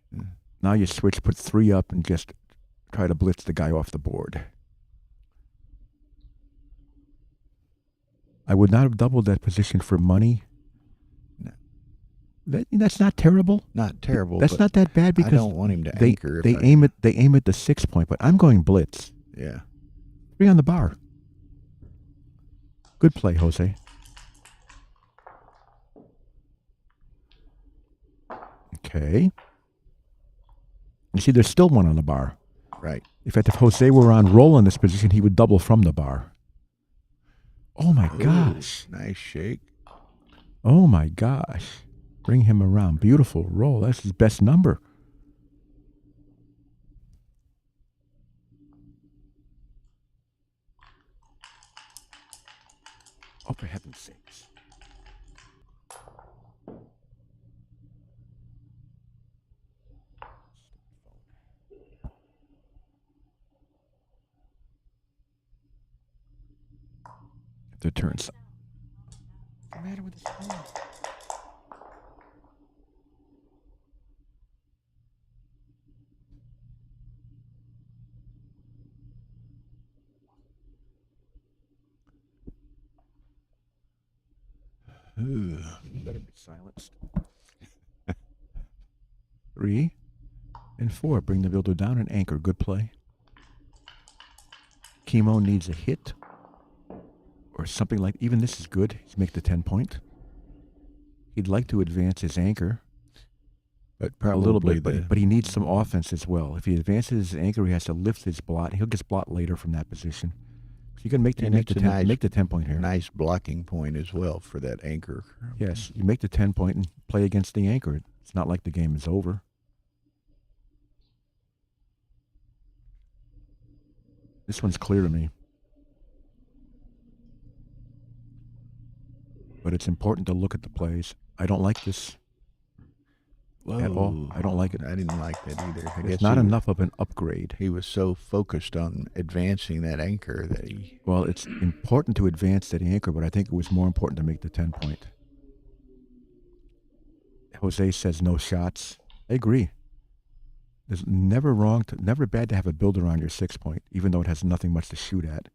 Now you switch, put 3 up, and just try to blitz the guy off the board. I would not have doubled that position for money. No. That's not terrible. Not terrible. That's not that bad, because I don't want him to anchor. They aim at the 6 point, but I'm going blitz. Yeah. 3 on the bar. Good play, Jose. Okay. You see, there's still 1 on the bar. Right. In fact, if Jose were on roll in this position, he would double from the bar. Oh, my gosh. Nice shake. Oh, my gosh. Bring him around. Beautiful roll. That's his best number. Oh, for heaven's sakes. their turns. What's the matter with this phone? Ooh. Better be silenced. 3 and 4. Bring the builder down and anchor. Good play. Kimon needs a hit or something like. Even this is good. He's make the 10-point. He'd like to advance his anchor, But a probably little bit, but he needs some offense as well. If he advances his anchor, he has to lift his blot. He'll get blot later from that position. So you can make the And it's a 10-point here. nice blocking point as well for that anchor. Yes, you make the 10-point and play against the anchor. It's not like the game is over. This one's clear to me. But it's important to look at the plays. I don't like this at all. Whoa. I don't like it. I didn't like that either. I guess It's not he- enough of an upgrade. He was so focused on advancing that anchor that he. Well, it's important to advance that anchor, but I think it was more important to make the 10-point. Jose says no shots. I agree. There's never bad to have a builder on your 6-point, even though it has nothing much to shoot at.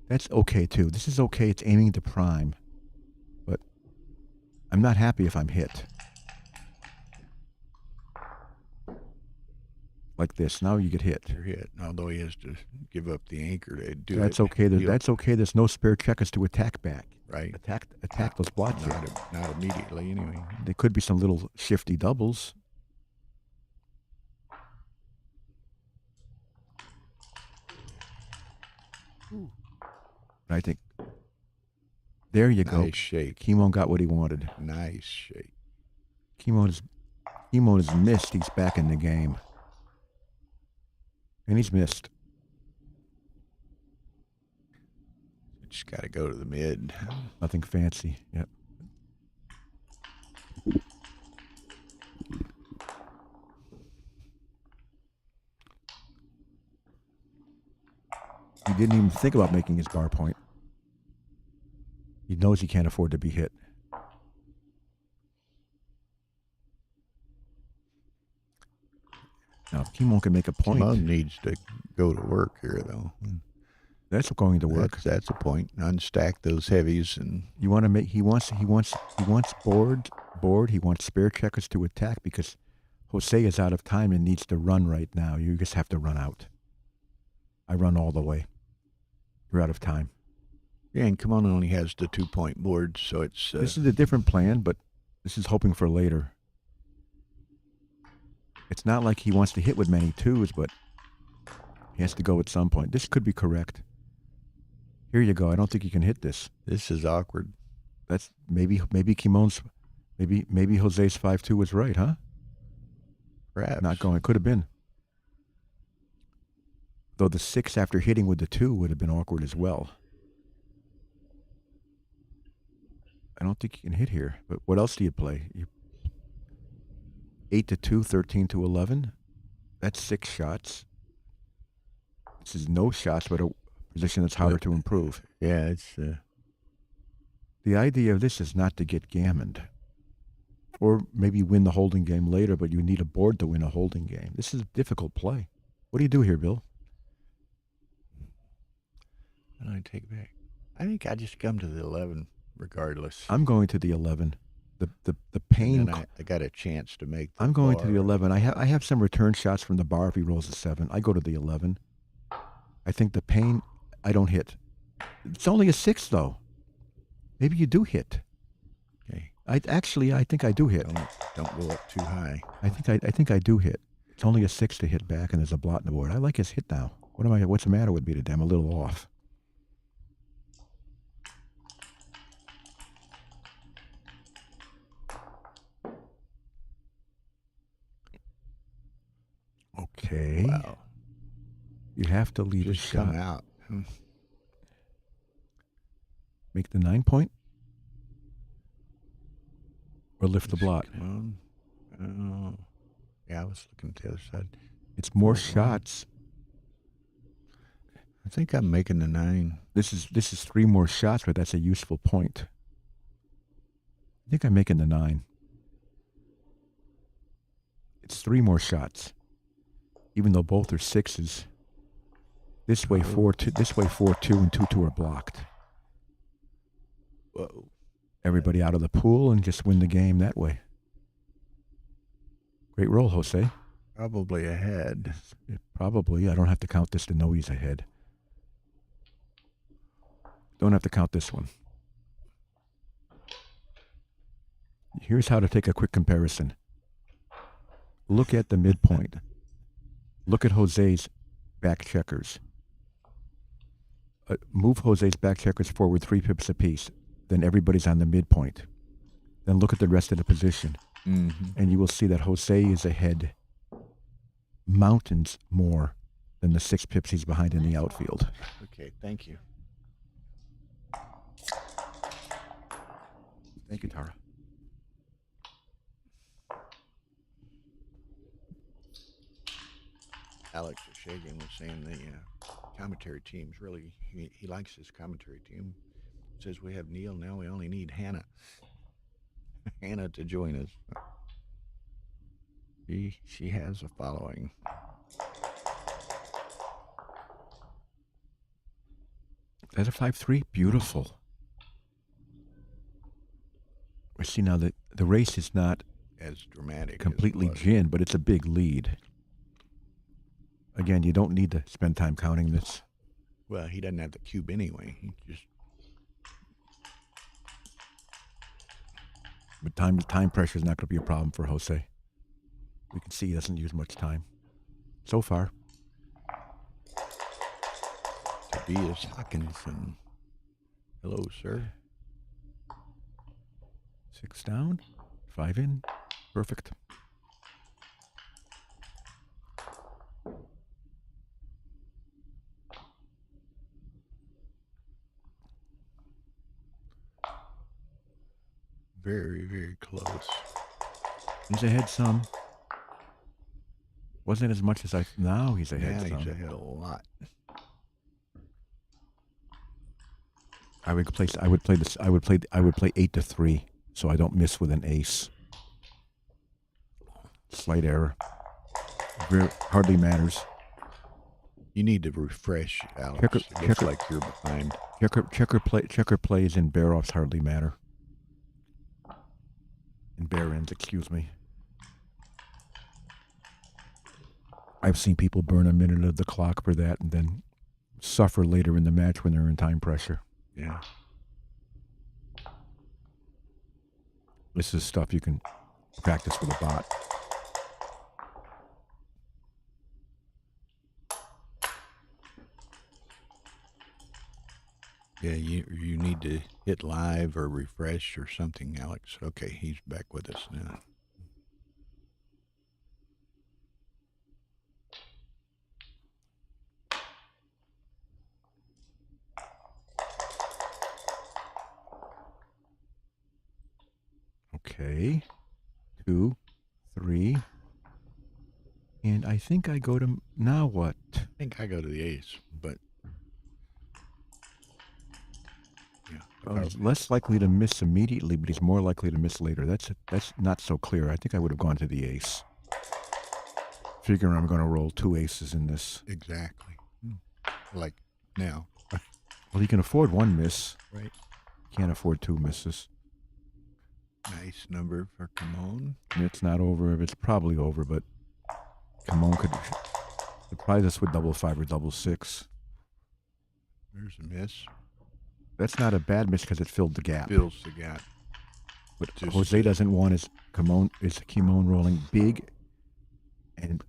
That's okay too. This is okay. It's aiming to prime, but I'm not happy if I'm hit. Like this. Now you get hit. You're hit, although he has to give up the anchor to do That's it. okay. That's okay. There's no spare checkers to attack back. Right. Attack those blots. Not immediately, anyway. There could be some little shifty doubles. I think there you go. Nice shake. Kimon got what he wanted. Nice shake. Kimon is missed. He's back in the game. And he's missed. Just got to go to the mid. Nothing fancy. Yep. He didn't even think about making his bar point. He knows he can't afford to be hit. Now, if Kimon can make a point. Kimon needs to go to work here, though. That's going to work. That's a point. Unstack those heavies and You want to make. He wants board. He wants spare checkers to attack because Jose is out of time and needs to run right now. You just have to run out. I run all the way. You're out of time. yeah, and Kimon only has the 2-point board, so it's This is a different plan, but this is hoping for later. It's not like he wants to hit with many twos, but he has to go at some point. This could be correct. Here you go. I don't think you can hit this. this is awkward. That's maybe Kimon's, maybe Jose's 5-2 was right, huh? Perhaps Not going. Could have been. Though the 6 after hitting with the 2 would have been awkward as well. I don't think you can hit here. But what else do you play? 8-2, 13-11. That's 6 shots. This is no shots, but a position that's harder to improve. Yeah, it's The idea of this is not to get gammoned. Or maybe win the holding game later, but you need a board to win a holding game. This is a difficult play. What do you do here, Bill? what do I take back? I think I just come to the 11 regardless. I'm going to the 11. The And pain. then I got a chance to make the I'm going to the bar. 11. I have some return shots from the bar if he rolls a 7. I go to the 11. I think the pain, I don't hit. It's only a 6 though. Maybe you do hit. Okay. I think I do hit. Don't go up too high. I think I do hit. It's only a 6 to hit back, and there's a blot in the board. I like his hit now. What's the matter with me today? I'm a little off. Okay. Wow. You have to lead a Just shot. come out. Make the 9-point? Or lift the blot? Come on. Yeah, I was looking at the other side. It's more Wow. shots. I think I'm making the 9. This is 3 more shots, but that's a useful point. I think I'm making the 9. It's 3 more shots, even though both are 6s. This way 4-2. This way 4-2 and 2-2 are blocked. Whoa. Everybody out of the pool and just win the game that way. Great roll, Jose. Probably ahead. Probably. I don't have to count this to know he's ahead. Don't have to count this one. Here's how to take a quick comparison. Look at the midpoint. Look at Jose's back checkers. Move Jose's back checkers forward 3 pips apiece. Then everybody's on the midpoint. Then look at the rest of the position. Mm-hmm. And you will see that Jose is ahead mountains more than the 6 pips he's behind in the outfield. Okay, thank you. Thank you, Tara. Alex Shagan was saying the commentary team's really, he likes his commentary team. Says we have Neil, now we only need Hannah. Hannah to join us. She has a following. That's a 5-3. Beautiful. I see now that the race is not As dramatic. completely as it was. gin, but it's a big lead. Again, you don't need to spend time counting this. Well, he doesn't have the cube anyway. He just But time pressure is not going to be a problem for Jose. We can see he doesn't use much time. So far. Tobias Hawkinson. Hello, sir. 6 down, 5 in. Perfect. Very, very close. He's ahead some. Wasn't as much as I. Now he's ahead Yeah, some. he's ahead a lot. I would play 8-3, so I don't miss with an ace. Slight error. Hardly matters. You need to refresh, Alex. Checker- it looks checker- like you're behind. Checker plays and bear offs hardly matter. And bear ends, excuse me. I've seen people burn a minute of the clock for that and then suffer later in the match when they're in time pressure. Yeah. This is stuff you can practice with a bot. Yeah, you need to hit live or refresh or something, Alex. Okay, he's back with us now. Okay. 2, 3. And I think I go to, now what? I think I go to the ace, but yeah. Oh, he's less likely to miss immediately, but he's more likely to miss later. That's not so clear. I think I would have gone to the ace. Figuring I'm going to roll 2 aces in this. Exactly. Like now. Well, he can afford 1 miss. Right. Can't afford 2 misses. Nice number for Kimon. It's not over. It's probably over, but Kimon could surprise us with double 5 or double 6. There's a miss. That's not a bad miss because it filled the gap. Fills the gap. But Just- Jose doesn't want his Kimon rolling big, and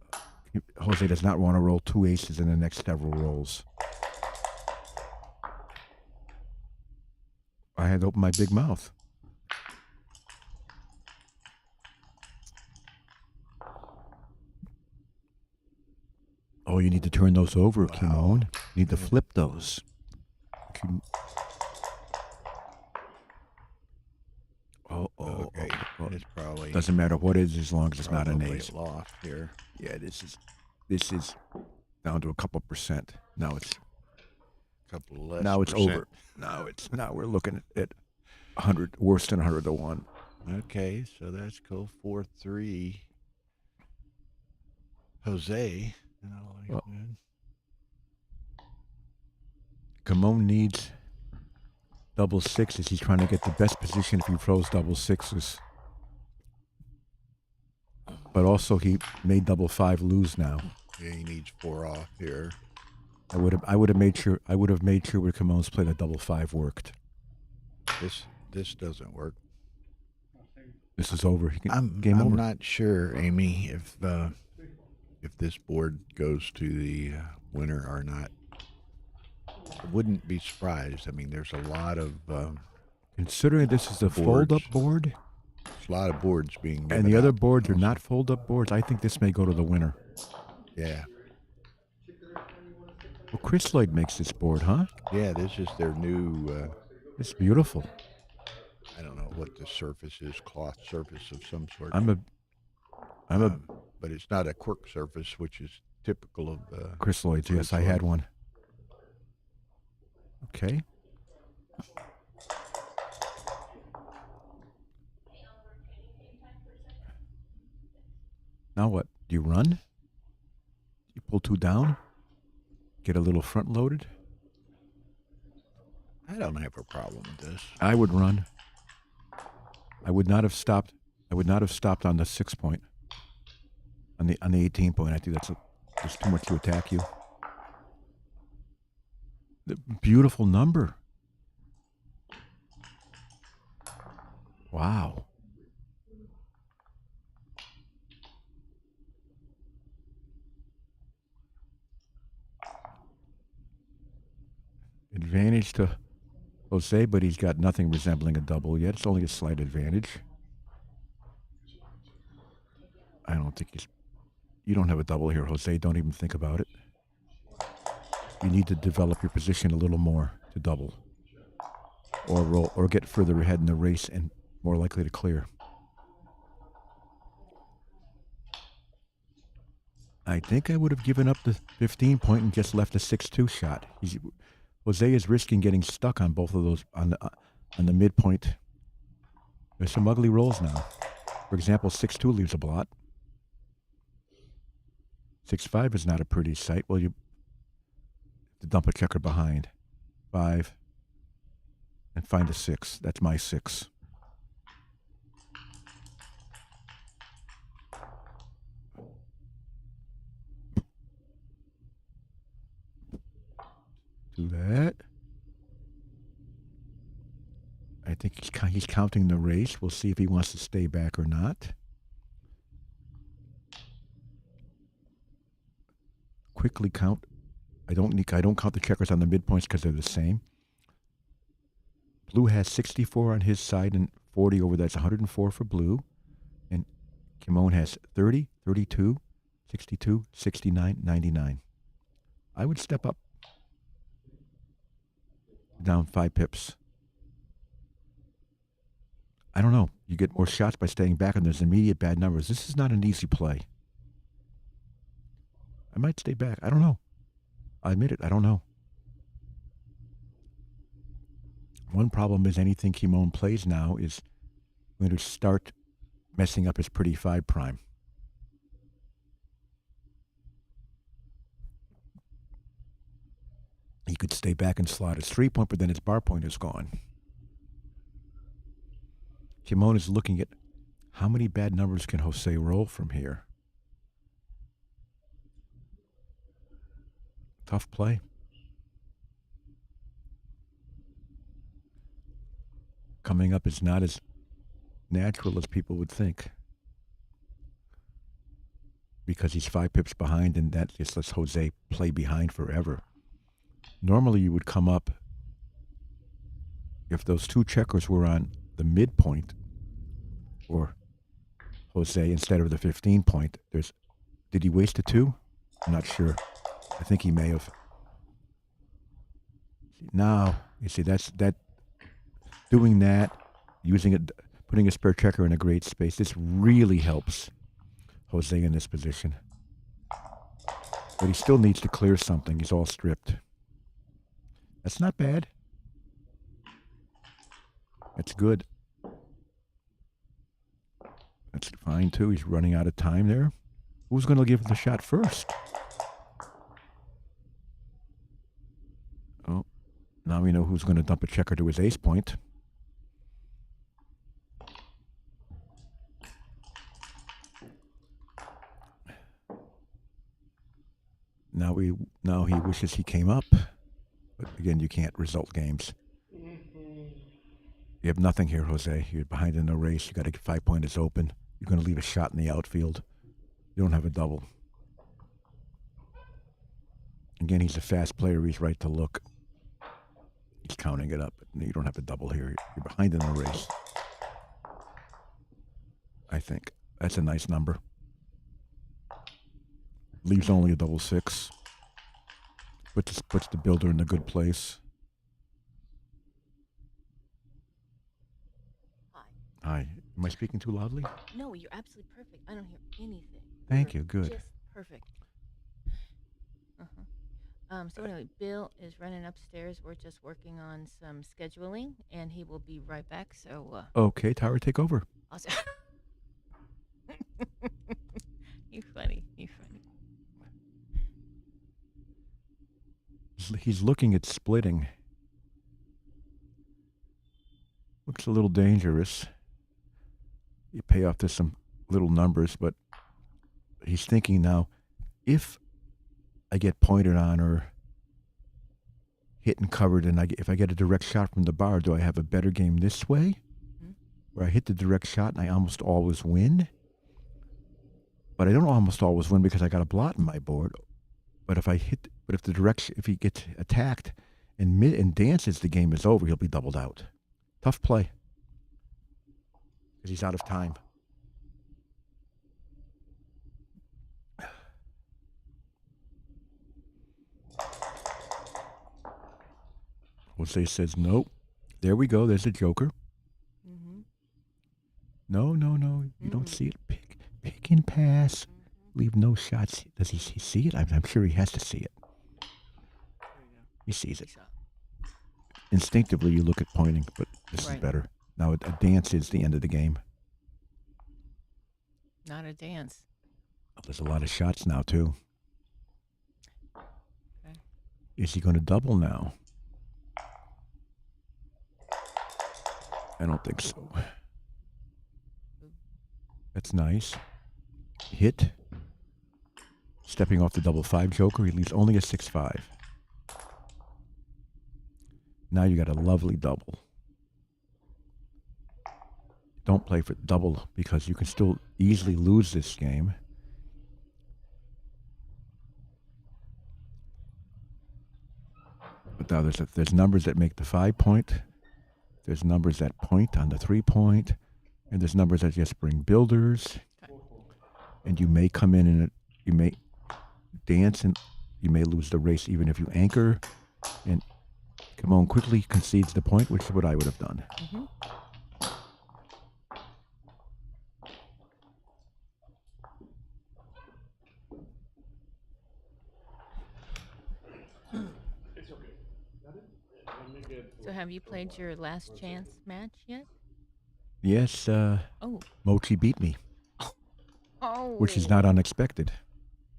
Jose does not want to roll 2 aces in the next several rolls. I had to open my big mouth. Oh, you need to turn those over, Kimon. You need to flip those. Okay. It's probably Doesn't matter what it is as long as it's not an probably ace. lost here. Yeah, this is down to a couple percent. Now it's couple of less. Now it's percent. over. Now we're looking at 100, worse than 100 to 1. Okay, so that's cool. 4-3. Jose. Well, Kimon needs double sixes. He's trying to get the best position if he throws double sixes. But also he made double five lose now. Yeah, he needs 4 off here. I would have made sure where Kimon's play that double five worked. This doesn't work. This is over. I'm over. not sure, Amy, if this board goes to the winner or not. I wouldn't be surprised. I mean, there's a lot of Considering this is a fold-up board, there's a lot of boards being given and the other out. boards are not fold-up boards, I think this may go to the winner. Yeah. Well, Chris Lloyd makes this board, huh? Yeah, this is their new, It's beautiful. I don't know what the surface is, cloth surface of some sort. But it's not a cork surface, which is typical of Chris Lloyd's. Chris Yes, I had Lloyd. one. Okay. Now what? Do you run? You pull 2 down? Get a little front loaded? I don't have a problem with this. I would run. I would not have stopped. I would not have stopped on the 6 point. On the 18 point. I think there's too much to attack you. The beautiful number. Wow. Advantage to Jose, but he's got nothing resembling a double yet. It's only a slight advantage. I don't think you don't have a double here, Jose. Don't even think about it. You need to develop your position a little more to double. Or roll, or get further ahead in the race and more likely to clear. I think I would have given up the 15 point and just left a 6-2 shot. Jose is risking getting stuck on both of those on the midpoint. There's some ugly rolls now. For example, 6-2 leaves a blot. 6-5 is not a pretty sight. Well, you have to dump a checker behind. 5 and find a 6. That's my 6. Do that. I think he's counting the race. We'll see if he wants to stay back or not. Quickly count. I don't count the checkers on the midpoints because they're the same. Blue has 64 on his side and 40 over. That's 104 for blue. And Kimon has 30, 32, 62, 69, 99. I would step up. Down 5 pips. I don't know. You get more shots by staying back, and there's immediate bad numbers. This is not an easy play. I might stay back. I don't know. I admit it. I don't know. One problem is anything Kimon plays now is going to start messing up his pretty 5 prime. He could stay back and slot his 3 point, but then his bar point is gone. Kimon is looking at how many bad numbers can Jose roll from here. Tough play. Coming up is not as natural as people would think. Because he's 5 pips behind, and that just lets Jose play behind forever. Normally you would come up, if those 2 checkers were on the midpoint, or Jose instead of the 15 point, did he waste a 2? I'm not sure. I think he may have. Now, you see, doing that, using it, putting a spare checker in a great space, this really helps Jose in this position. But he still needs to clear something. He's all stripped. That's not bad. That's good. That's fine, too. He's running out of time there. Who's going to give the shot first? Oh, now we know who's going to dump a checker to his ace point. Now he wishes he came up. But again, you can't result games. You have nothing here, Jose. You're behind in the race. You got to get 5 pointers open. You're going to leave a shot in the outfield. You don't have a double. Again, he's a fast player. He's right to look. He's counting it up. You don't have a double here. You're behind in the race. I think that's a nice number. Leaves only a double six. Puts the builder in a good place. Hi. Am I speaking too loudly? No, you're absolutely perfect. I don't hear anything. Thank You're you. Good. Just perfect. So anyway, Bill is running upstairs. We're just working on some scheduling, and he will be right back. So. Okay, Tara, take over. You're funny. You're funny. He's looking at splitting. Looks a little dangerous. You pay off to some little numbers, but he's thinking now, if I get pointed on or hit and covered, and if I get a direct shot from the bar, do I have a better game this way, where I hit the direct shot and I almost always win? But I don't almost always win because I got a blot in my board. But if he gets attacked and dances, the game is over. He'll be doubled out. Tough play because he's out of time. Jose says nope. There we go. There's a joker. Mm-hmm. No. You don't see it. Pick and pass. Leave no shots. Does he see it? I'm sure he has to see it. He sees it. Instinctively, you look at pointing, but this is better. Now, a dance is the end of the game. Not a dance. There's a lot of shots now, too. Okay. Is he going to double now? I don't think so. That's nice. Hit. Stepping off the double five joker, he leaves only a 6-5. Now you got a lovely double. Don't play for double because you can still easily lose this game. But now there's numbers that make the 5 point. There's numbers that point on the 3 point. And there's numbers that just bring builders. And you may come in and you may dance and you may lose the race even if you anchor. And Kimon quickly concedes the point, which is what I would have done. Mm-hmm. So have you played your last chance match yet? Yes, Mochi beat me, Oh. which is not unexpected.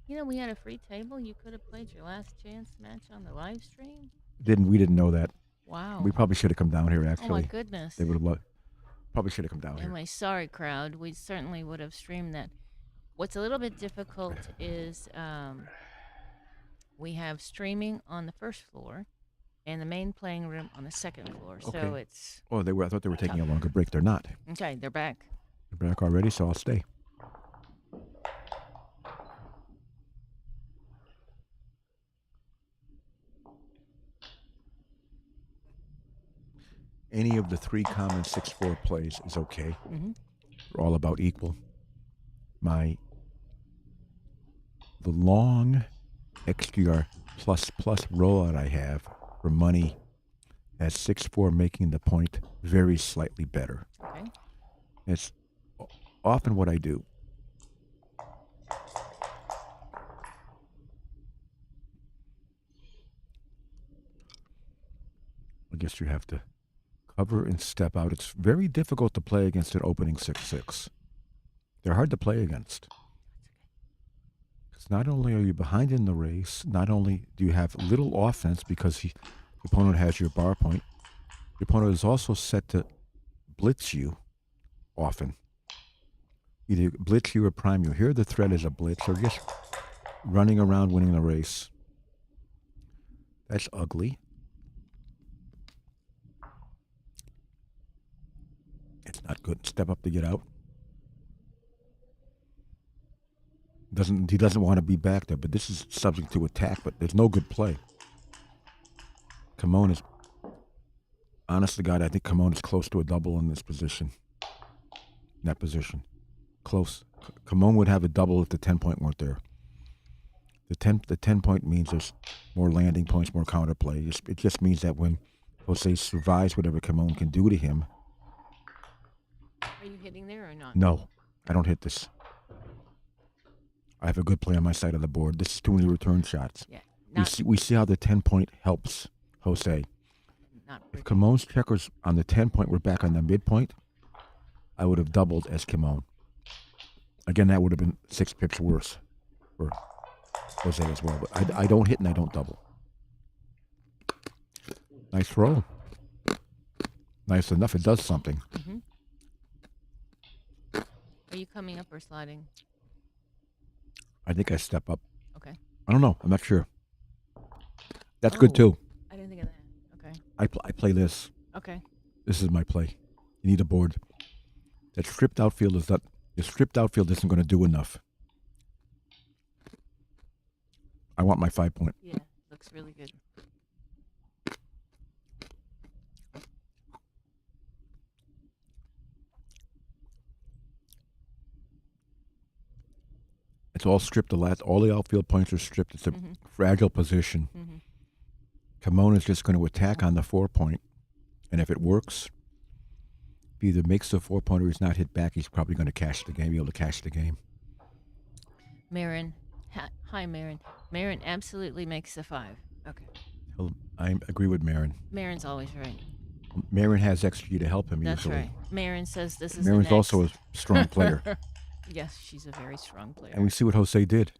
You know, we had a free table. You could have played your last chance match on the live stream. We didn't know that. Wow. We probably should have come down here, actually. Oh, my goodness. They would have probably should have come down here. Anyway, sorry, crowd. We certainly would have streamed that. What's a little bit difficult is we have streaming on the first floor and the main playing room on the second floor. So Okay. it's... Oh, I thought they were taking a longer break. They're not. Okay, they're back. They're back already, so I'll stay. Any of the 3 common 6-4 plays is okay. Mm-hmm. They're all about equal. The long XGR plus rollout I have for money has 6-4 making the point very slightly better. Okay. It's often what I do. I guess you have to cover and step out. It's very difficult to play against an opening 6-6. They're hard to play against. Because not only are you behind in the race, not only do you have little offense because the opponent has your bar point, the opponent is also set to blitz you often. Either blitz you or prime you. Here the threat is a blitz or just running around winning the race. That's ugly. It's not good. Step up to get out. He doesn't want to be back there, but this is subject to attack, but there's no good play. Kimon is, honest to God, I think Kimon is close to a double in this position. In that position. Close. Kimon would have a double if the 10-point weren't there. The 10-point means there's more landing points, more counterplay. It just means that when Jose survives whatever Kimon can do to him. Are you hitting there or not? No, I don't hit this. I have a good play on my side of the board. This is too many return shots. Yeah. We see how the 10-point helps Jose. If Kimon's checkers on the 10-point were back on the midpoint, I would have doubled as Kimon. Again, that would have been 6 pips worse for Jose as well. But I don't hit and I don't double. Nice throw. Nice enough. It does something. Mm-hmm. Are you coming up or sliding? I think I step up. Okay. I don't know. I'm not sure. That's good too. I didn't think of that. Okay. I play this. Okay. This is my play. You need a board. That stripped outfield is that the stripped outfield isn't going to do enough. I want my 5-point. Yeah, looks really good. It's all stripped. All the outfield points are stripped. It's a fragile position. Mm-hmm. Kimon is just going to attack on the 4-point, and if it works, if he either makes the 4-point or he's not hit back, he's probably going to cash the game. Be able to cash the game. Marin. Hi, Marin. Marin absolutely makes the 5. Okay. I agree with Marin. Marin's always right. Marin has XG to help him That's usually. right. Marin says this is Marin's also a strong player. Yes, she's a very strong player. And we see what Jose did.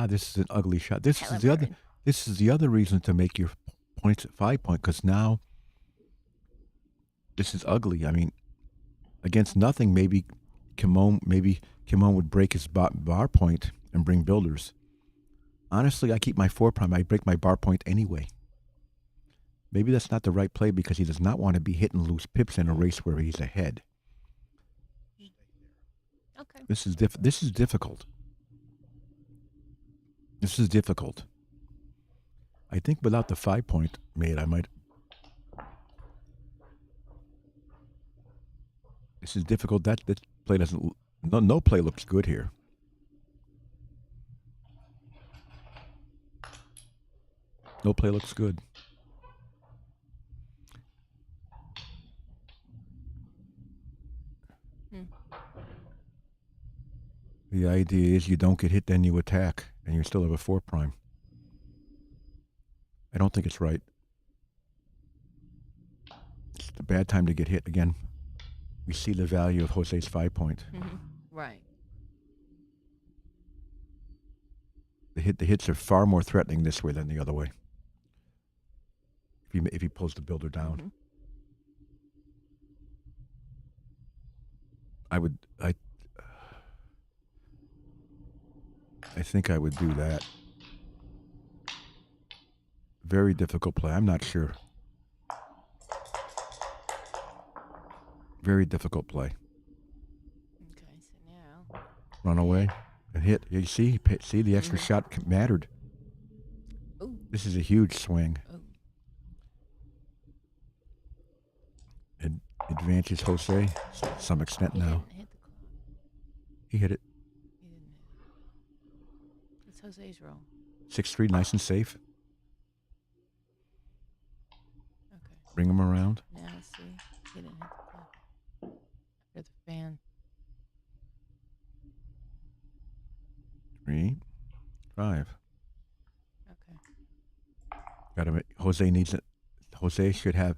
This is an ugly shot. This is the other reason to make your points at 5-point, because now this is ugly. I mean, against nothing, maybe Kimon would break his bar point and bring builders. Honestly, I keep my 4-prime. I break my bar point anyway. Maybe that's not the right play because he does not want to be hitting loose pips in a race where he's ahead. Okay. This is difficult. This is difficult. I think without the 5-point made, I might. This is difficult. That play doesn't. No play looks good here. No play looks good. The idea is you don't get hit, then you attack, and you still have a 4-prime. I don't think it's right. It's a bad time to get hit. Again, we see the value of Jose's 5-point. Mm-hmm. Right. The hits are far more threatening this way than the other way. If he pulls the builder down. Mm-hmm. I think I would do that. Very difficult play. I'm not sure. Very difficult play. Okay, so now. Run away and hit. You see the extra shot mattered. Ooh. This is a huge swing. Oh. It advances Jose to some extent now. He didn't hit the club. He hit it. He didn't hit it. It's Jose's roll. 6-3, nice and safe. Okay. Bring him around. Now let's see. He didn't hit the club. After the fan. 3, 5. Okay. Jose needs Jose should have.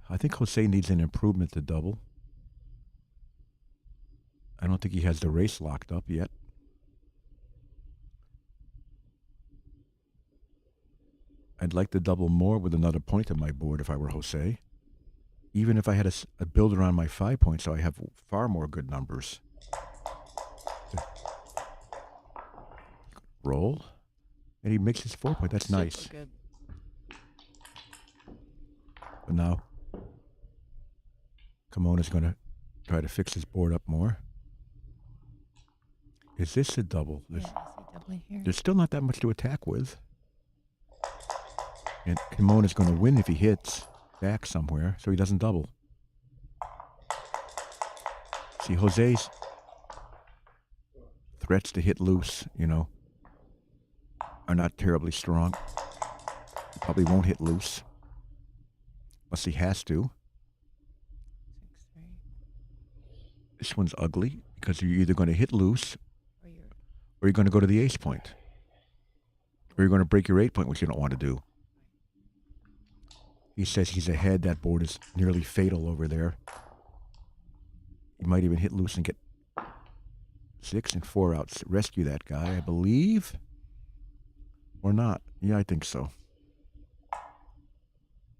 I think Jose needs an improvement to double. I don't think he has the race locked up yet. I'd like to double more with another point on my board if I were Jose. Even if I had a builder on my 5 point, so I have far more good numbers. Roll. And he makes his 4 point. That's Super nice. good. But now, Kimon is going to try to fix his board up more. Is this a double? Yeah, is he doubling here? There's still not that much to attack with. And Kimon is going to win if he hits back somewhere, so he doesn't double. See, Jose's threats to hit loose, are not terribly strong. He probably won't hit loose. Unless he has to. 6-3. This one's ugly because you're either going to hit loose Or or you're going to go to the ace point. Or you're going to break your 8 point, which you don't want to do. He says he's ahead. That board is nearly fatal over there. You might even hit loose and get 6 and 4 outs. Rescue that guy, I believe. Or not. Yeah, I think so.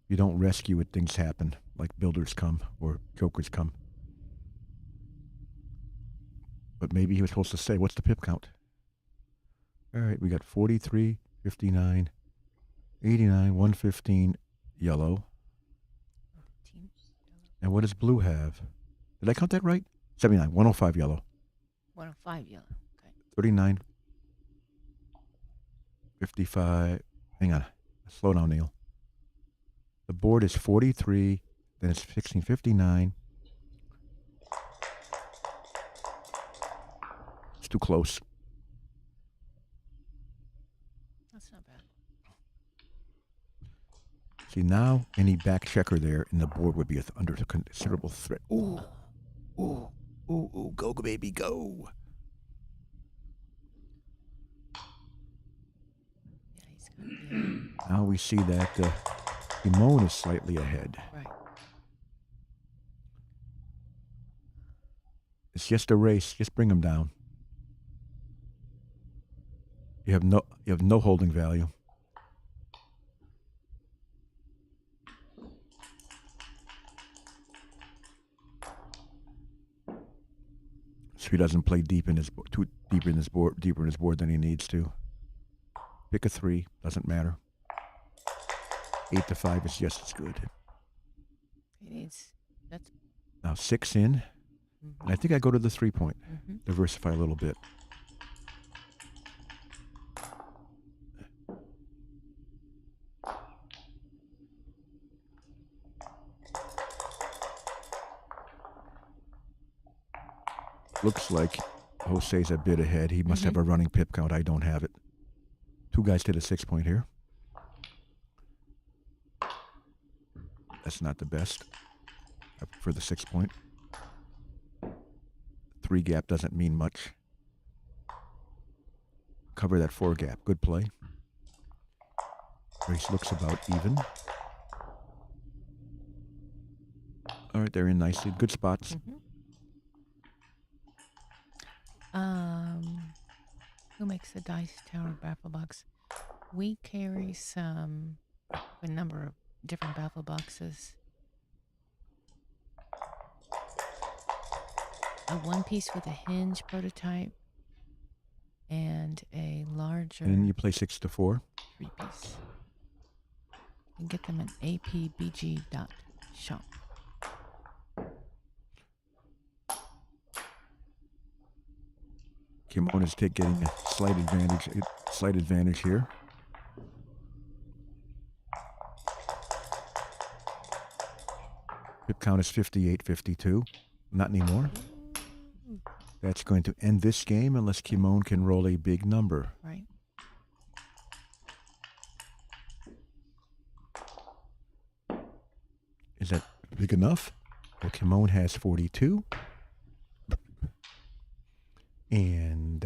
You don't rescue it, things happen. Like builders come or jokers come. But maybe he was supposed to say, what's the pip count? All right, we got 43, 59, 89, 115, yellow. teams. And what does blue have? Did I count that right? 79, 105 yellow. 105 yellow. Okay. 39, 55. Hang on. Slow down, Neil. The board is 43, then it's 16, 59. It's too close. That's not bad. See, now any back checker there in the board would be under considerable threat. Ooh, ooh, ooh, ooh, go, baby, go. Yeah, he's going to be Now we see that Kimon is slightly ahead. right. It's just a race. Just bring him down. You have no holding value. So he doesn't play deeper in his board than he needs to. Pick a 3, doesn't matter. 8 to 5 is just as good. He needs. That's. Now 6 in, and I think I go to the 3 point. Diversify a little bit. Looks like Jose's a bit ahead. He must have a running pip count. I don't have it. 2 guys to the 6 point here. That's not the best. I prefer the 6 point. 3 gap doesn't mean much. Cover that 4 gap. Good play. Race looks about even. All right, they're in nicely. Good spots. Who makes the dice tower baffle box? We carry a number of different baffle boxes. A 1-piece with a hinge prototype and a larger And you play 6 to 4. 3-piece. You can get them at apbg.shop. Kimon is getting a slight advantage here. Pip count is 58-52. Not anymore. That's going to end this game unless Kimon can roll a big number. Right. Is that big enough? Well, Kimon has 42. And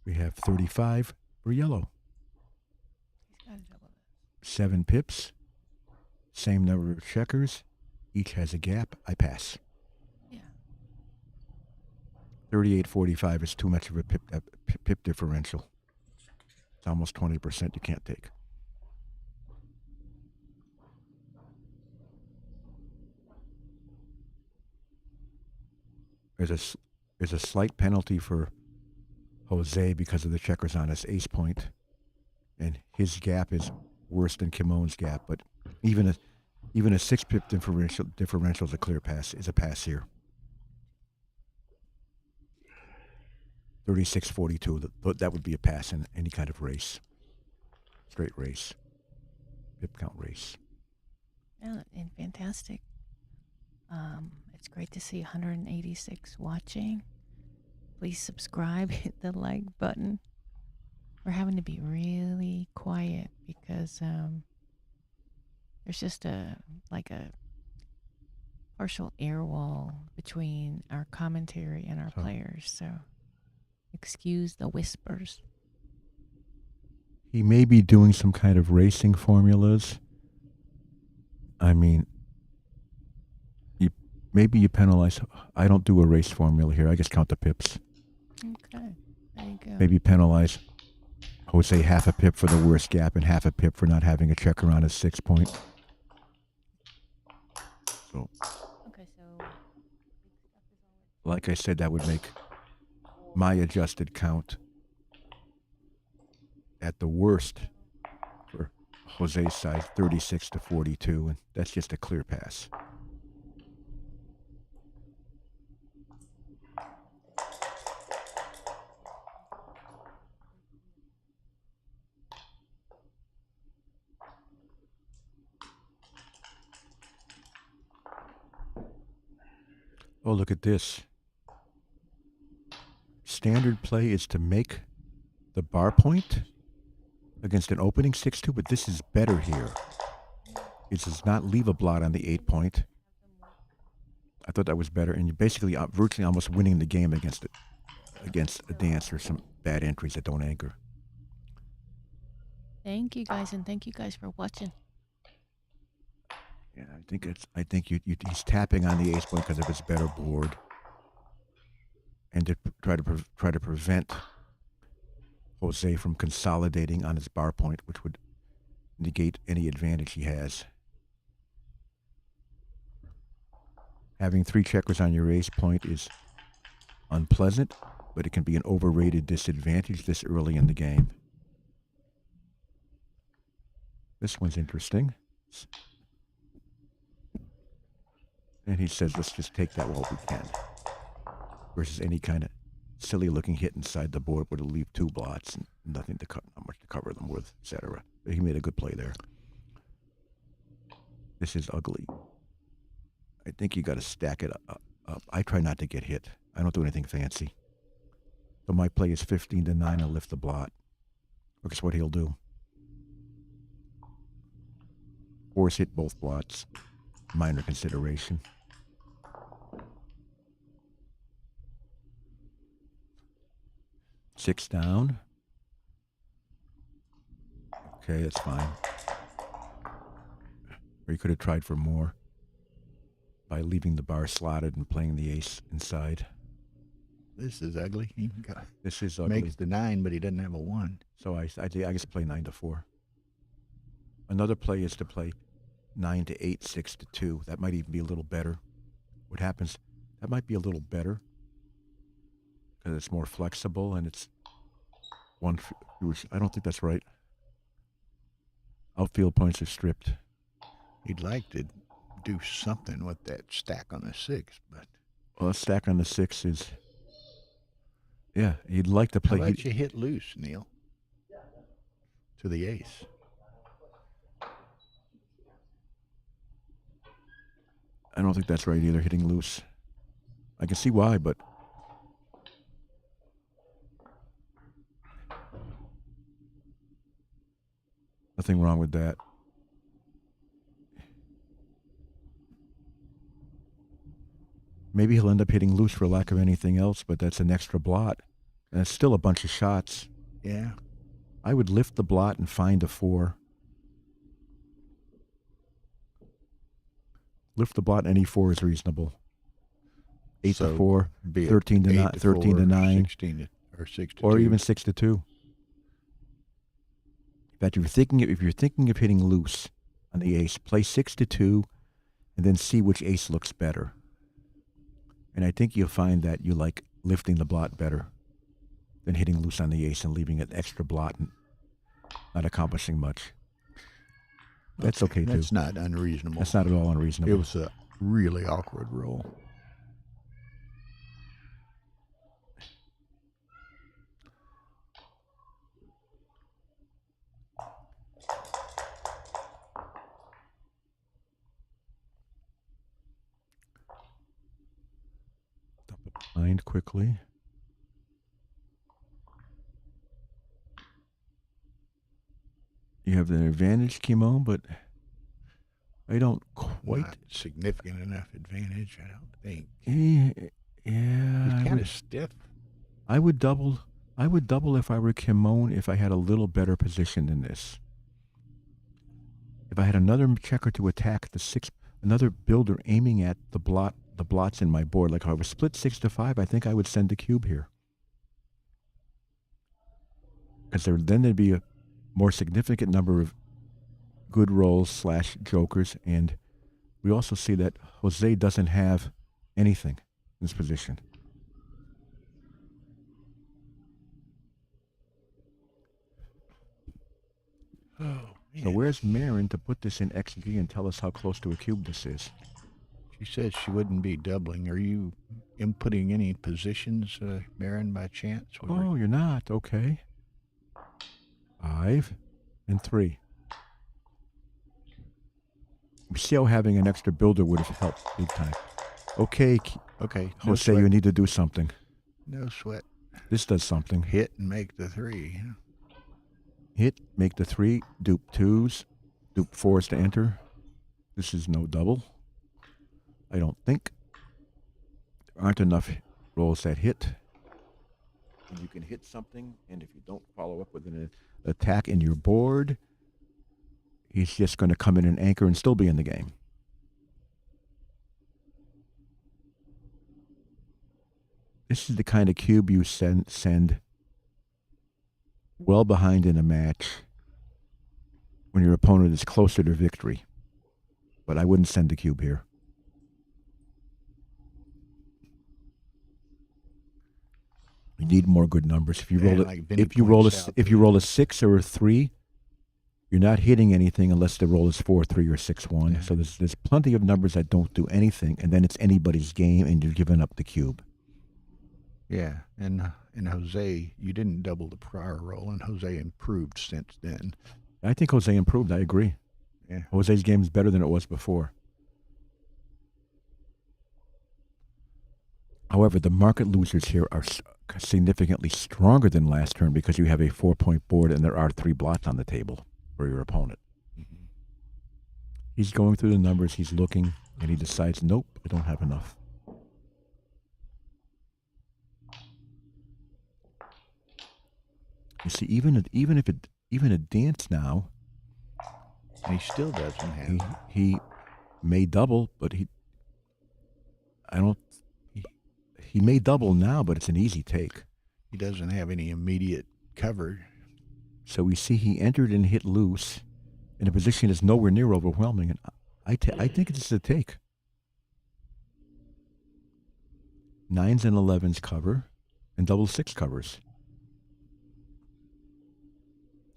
we have 35 for yellow. He's got to double this. 7 pips. Same number of checkers. Each has a gap. I pass. Yeah. 38.45 is too much of a pip differential. It's almost 20% you can't take. There's a slight penalty for Jose because of the checkers on his ace point, and his gap is worse than Kimon's gap. But even a 6 pip differential is a clear pass. Is a pass here. 36.42. That would be a pass in any kind of race. Straight race. Pip count race. Yeah, and fantastic. It's great to see 186 watching. Please subscribe, hit the like button. We're having to be really quiet because there's just a partial air wall between our commentary and our players. So excuse the whispers. He may be doing some kind of racing formulas. I mean, maybe you penalize. I don't do a race formula here. I just count the pips. Okay, there you go. Maybe penalize Jose half a pip for the worst gap and half a pip for not having a checker on his 6 point. So, Okay, so like I said, that would make my adjusted count at the worst for Jose's side 36-42, and that's just a clear pass. Oh, look at this. Standard play is to make the bar point against an opening 6-2, but this is better here. It does not leave a blot on the 8 point. I thought that was better, and you're basically virtually almost winning the game against a dance or some bad entries that don't anchor. thank you guys, and thank you guys for watching. Yeah, I think he's tapping on the ace point because of his better board, and to try to prevent Jose from consolidating on his bar point, which would negate any advantage he has. Having 3 checkers on your ace point is unpleasant, but it can be an overrated disadvantage this early in the game. This one's interesting. And he says, let's just take that while we can. Versus any kind of silly-looking hit inside the board would leave 2 blots and not much to cover them with, etc. He made a good play there. This is ugly. I think you got to stack it up. I try not to get hit. I don't do anything fancy. So my play is 15-9. I'll lift the blot. Look, guess what he'll do. Force hit both blots. Minor consideration. Six down. Okay, that's fine. Or you could have tried for more by leaving the bar slotted and playing the ace inside. This is ugly. He This is ugly. makes the 9, but he doesn't have a 1. So I just play 9-4. Another play is to play 9-8, 6-2. That might even be a little better. What happens? That might be a little better because it's more flexible and it's one. I don't think that's right. Outfield points are stripped. He'd like to do something with that stack on the 6, but Well, a stack on the 6 is. Yeah, he'd like to how play. about you hit loose, Neil? To the ace. I don't think that's right either, hitting loose. I can see why, but nothing wrong with that. Maybe he'll end up hitting loose for lack of anything else, but that's an extra blot. And it's still a bunch of shots. Yeah. I would lift the blot and find a 4. lift the blot, and E4 is reasonable. 8 So to 4, be it 13 to 8 9, 13 to 9, 16 to, or 6 to or 2. even 6 to 2. In fact, if you're thinking of hitting loose on the ace, play 6 to 2, and then see which ace looks better. And I think you'll find that you like lifting the blot better than hitting loose on the ace and leaving it extra blot and not accomplishing much. That's okay too. That's not unreasonable. That's not at all unreasonable. It was a really awkward roll. Dump it behind quickly. You have the advantage, Kimon, but I don't quite. Not significant enough advantage, I don't think. Yeah, He's I kind would- of stiff. I would double if I were Kimon if I had a little better position than this. If I had another checker to attack the 6, another builder aiming at the blots in my board, like if I was split 6 to 5, I think I would send the cube here. Because then there'd be a more significant number of good rolls / jokers, and we also see that Jose doesn't have anything in this position. Oh, So man. where's Marin to put this in XG and tell us how close to a cube this is? She said she wouldn't be doubling. Are you inputting any positions, Marin, by chance? Oh, you're not. Okay. 5 and 3. You see how having an extra builder would have helped big time. Okay, Okay. No Jose, sweat. you need to do something. No sweat. This does something. Hit and make the 3. Hit, make the 3, dupe 2s, dupe 4s to enter. This is no double. I don't think. There aren't enough rolls that hit. And you can hit something, and if you don't follow up with an attack in your board, he's just going to come in and anchor and still be in the game. This is the kind of cube you send well behind in a match when your opponent is closer to victory. But I wouldn't send the cube here. You need more good numbers. If you roll like Vinny if you roll a points out, if you roll a 6 or a 3, you're not hitting anything unless the roll is 4, 3, or 6, 1. Yeah. So there's plenty of numbers that don't do anything, and then it's anybody's game, and you're giving up the cube. Yeah. And Jose, you didn't double the prior roll, and Jose improved since then. I think Jose improved. I agree. Yeah. Jose's game is better than it was before. However, the market losers here are significantly stronger than last turn because you have a 4-point board and there are 3 blots on the table for your opponent. Mm-hmm. He's going through the numbers, he's looking, and he decides, nope, I don't have enough. You see, even a dance now, And he still doesn't have. he may double, but he may double now, but it's an easy take. He doesn't have any immediate cover. So we see he entered and hit loose in a position that's nowhere near overwhelming, and I think it's a take. 9s and 11s cover, and double 6 covers,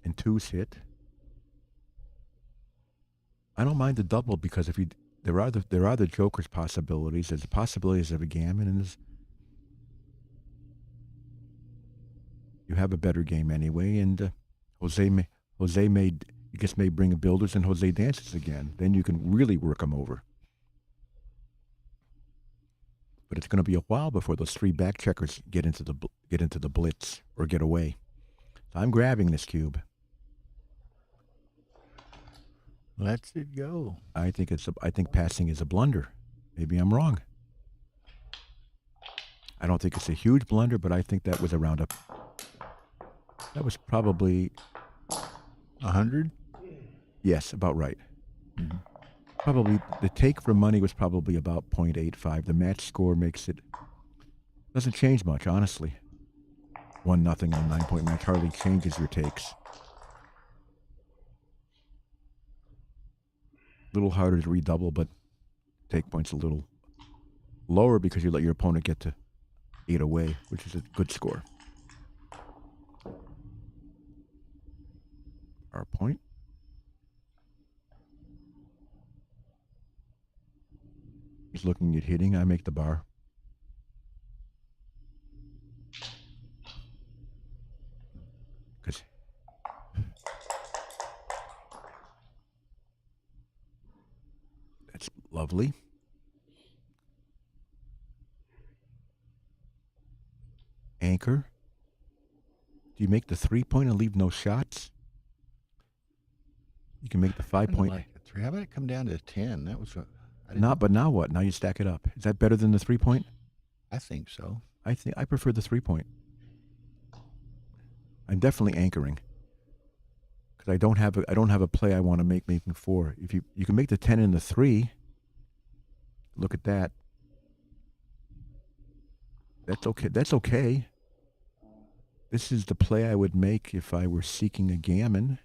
and 2s hit. I don't mind the double because there are the joker's possibilities. There's the possibilities of a gammon, and you have a better game anyway. And Jose may bring builders, and Jose dances again. Then you can really work him over. But it's going to be a while before those 3 back checkers get into the blitz or get away. So I'm grabbing this cube. Lets it go. I think passing is a blunder. Maybe I'm wrong. I don't think it's a huge blunder, but I think that was that was probably 100? yes, about right. Mm-hmm. Probably the take for money was probably about 0.85. The match score doesn't change much, honestly. 1-0 in a 9-point match hardly changes your takes. A little harder to redouble, but take points a little lower because you let your opponent get to 8 away, which is a good score. Our point. He's looking at hitting. I make the bar. Because that's lovely. Anchor. Do you make the 3-point and leave no shots? You can make the 5-point. Like a 3. How about it come down to 10? That was But now what? Now you stack it up. Is that better than the 3-point? I think so. I prefer the 3-point. I'm definitely anchoring because I don't have a play I want to make making 4. If you can make the 10 and the 3, look at that. That's okay. That's okay. This is the play I would make if I were seeking a gammon.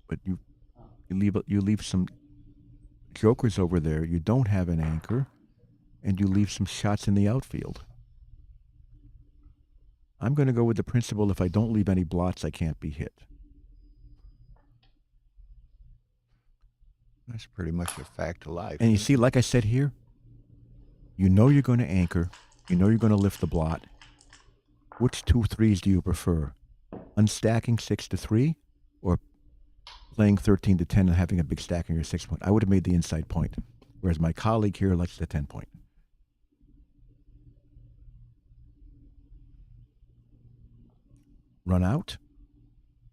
But you leave some jokers over there. You don't have an anchor, and you leave some shots in the outfield. I'm going to go with the principle: if I don't leave any blots, I can't be hit. That's pretty much a fact of life. And you see, like I said here, you know you're going to anchor. You know you're going to lift the blot. Which 2 3s do you prefer? Unstacking 6 to 3, or playing 13 to 10 and having a big stack on your 6-point? I would have made the inside point, whereas my colleague here likes the 10-point. Run out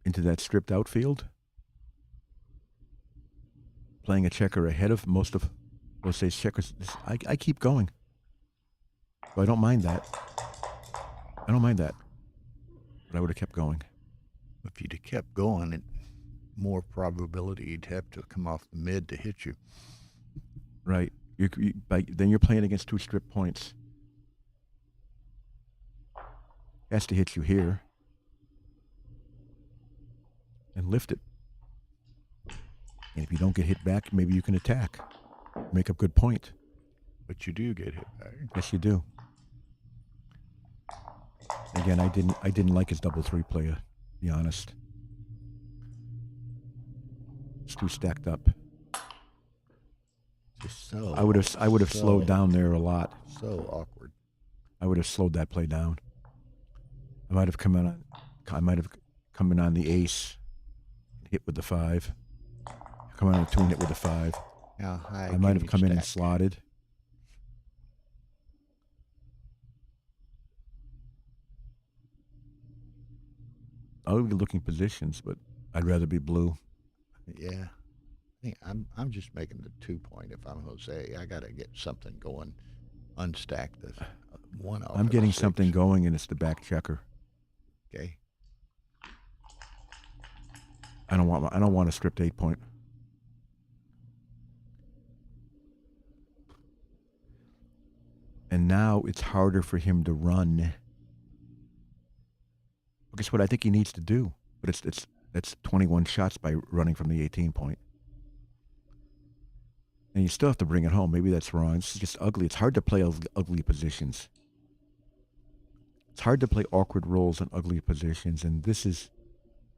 into that stripped outfield. Playing a checker ahead of most of Jose's checkers. I keep going. So I don't mind that. I don't mind that. But I would have kept going. If you'd have kept going, it more probability you'd have to come off the mid to hit you. Right. Then you're playing against 2 strip points. Has to hit you here. And lift it. And if you don't get hit back, maybe you can attack. Make a good point. But you do get hit back. Yes, you do. Again, I didn't like his double 3 play, to be honest. It's too stacked up. Just so I would have slowed down there a lot. So awkward. I would have slowed that play down. I might have come in on the ace, hit with the 5. Come on the 2 and hit with the 5. How high I might can have you come in and stack? slotted. I would be looking positions, but I'd rather be blue. Yeah. I think I'm just making the 2-point if I'm Jose. I got to get something going. Unstack the 1 off. I'm of getting 6. something going, and it's the back checker. Okay. I don't want a stripped 8-point. And now it's harder for him to run. Well, guess what I think he needs to do? But that's 21 shots by running from the 18-point. And you still have to bring it home. Maybe that's wrong. It's just ugly. It's hard to play ugly positions. It's hard to play awkward rolls in ugly positions, and this is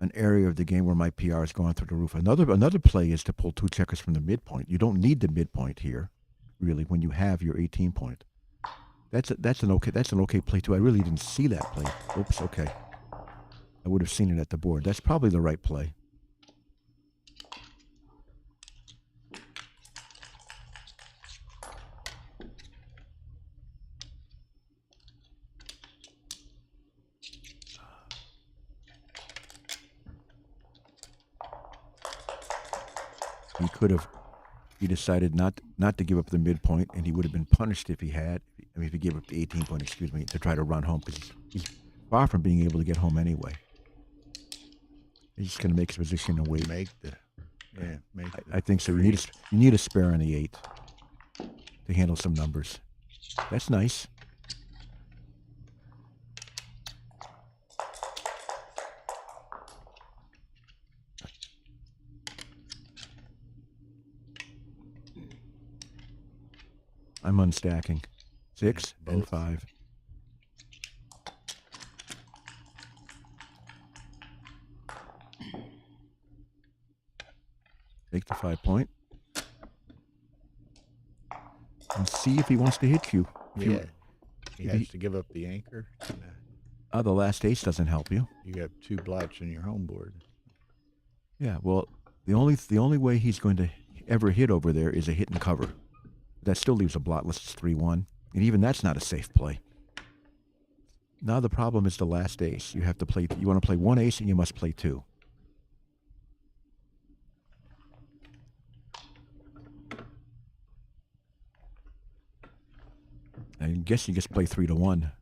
an area of the game where my PR has gone through the roof. Another play is to pull 2 checkers from the midpoint. You don't need the midpoint here, really, when you have your 18-point. That's an okay play too. I really didn't see that play. Oops, okay. I would have seen it at the board. That's probably the right play. He decided not to give up the midpoint, and he would have been punished if he gave up the 18-point, to try to run home, because he's far from being able to get home anyway. He's just going to make his position and wait. Make the I think so. You need a spare on the 8 to handle some numbers. That's nice. I'm unstacking. 6 and Both. 5. Take the 5 point. And see if he wants to hit you. If you- Yeah. He if has he- to give up the anchor. the last ace doesn't help you. You have 2 blots in your home board. Yeah, well, the only way he's going to ever hit over there is a hit and cover. That still leaves a blotless 3-1, and even that's not a safe play. Now the problem is the last ace. You have to play. You want to play 1 ace, and you must play 2. I guess you just play 3-1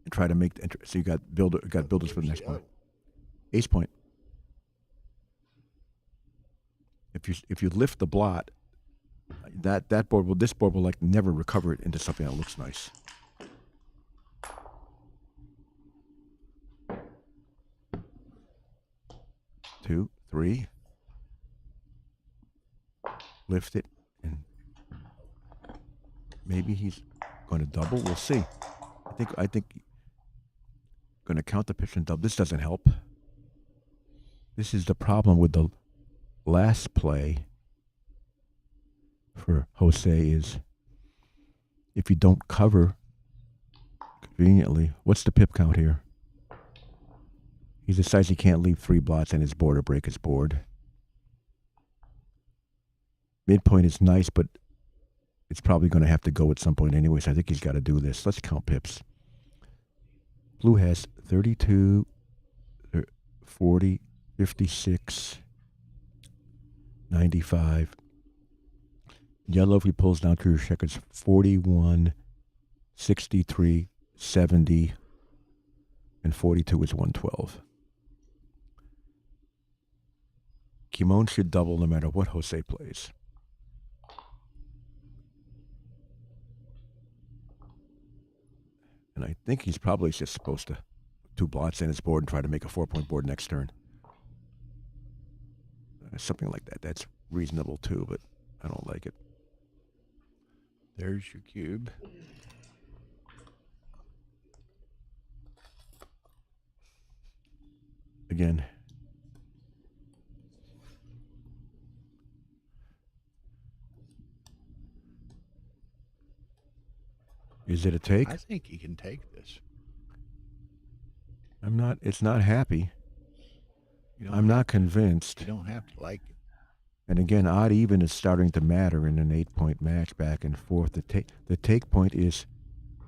and try to make. So you got builders for the next point. Ace point. If you lift the blot, this board will like never recover it into something that looks nice. Two, 3. Lift it, and maybe he's going to double. We'll see. I think going to count the pitch and double. This doesn't help. This is the problem with the last play for Jose is if you don't cover conveniently, what's the pip count here? He decides he can't leave 3 blots in his board or break his board. Midpoint is nice, but it's probably going to have to go at some point anyway, so I think he's got to do this. Let's count pips. Blue has 32, 40, 56, 95. Yellow, if he pulls down to your checkers, 41, 63, 70, and 42 is 112. Kimon should double no matter what Jose plays. And I think he's probably just supposed to 2 blots in his board and try to make a 4-point board next turn. Something like that. That's reasonable too, but I don't like it. There's your cube. Again. Is it a take? I think he can take this. It's not happy. You don't I'm not convinced. You don't have to like it. And again, odd even is starting to matter in an 8-point match back and forth. The take point is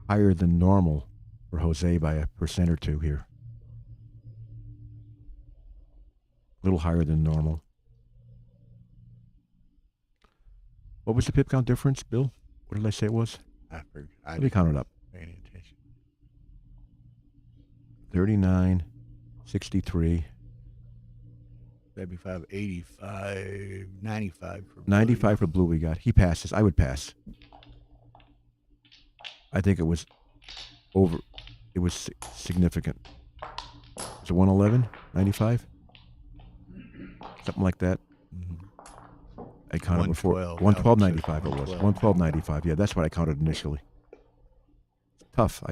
higher than normal for Jose by 1% or 2 here. A little higher than normal. What was the pip count difference, Bill? What did I say it was? I forgot. Let me count it up. Paying attention. 39, 63. 75, 85, 95 for blue. 95 for blue we got. He passes. I would pass. I think it was over. It was significant. Was it 111? 95? Something like that. I counted before. 112. 112.95 it was. 112.95. Yeah, that's what I counted initially. Tough.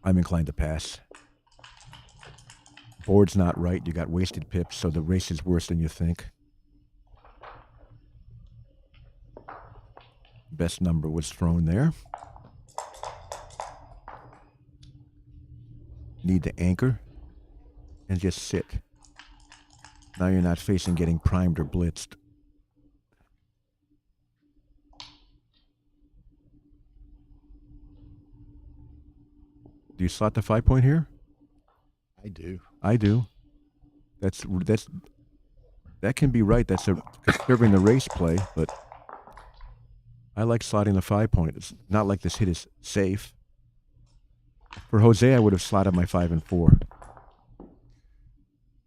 I'm inclined to pass. Board's not right. You got wasted pips, so the race is worse than you think. Best number was thrown there. Need to anchor and just sit. Now you're not facing getting primed or blitzed. Do you slot the 5-point here? I do. I do. That can be right. That's conserving the race play, but I like slotting the 5-point. It's not like this hit is safe. For Jose, I would have slotted my 5 and 4.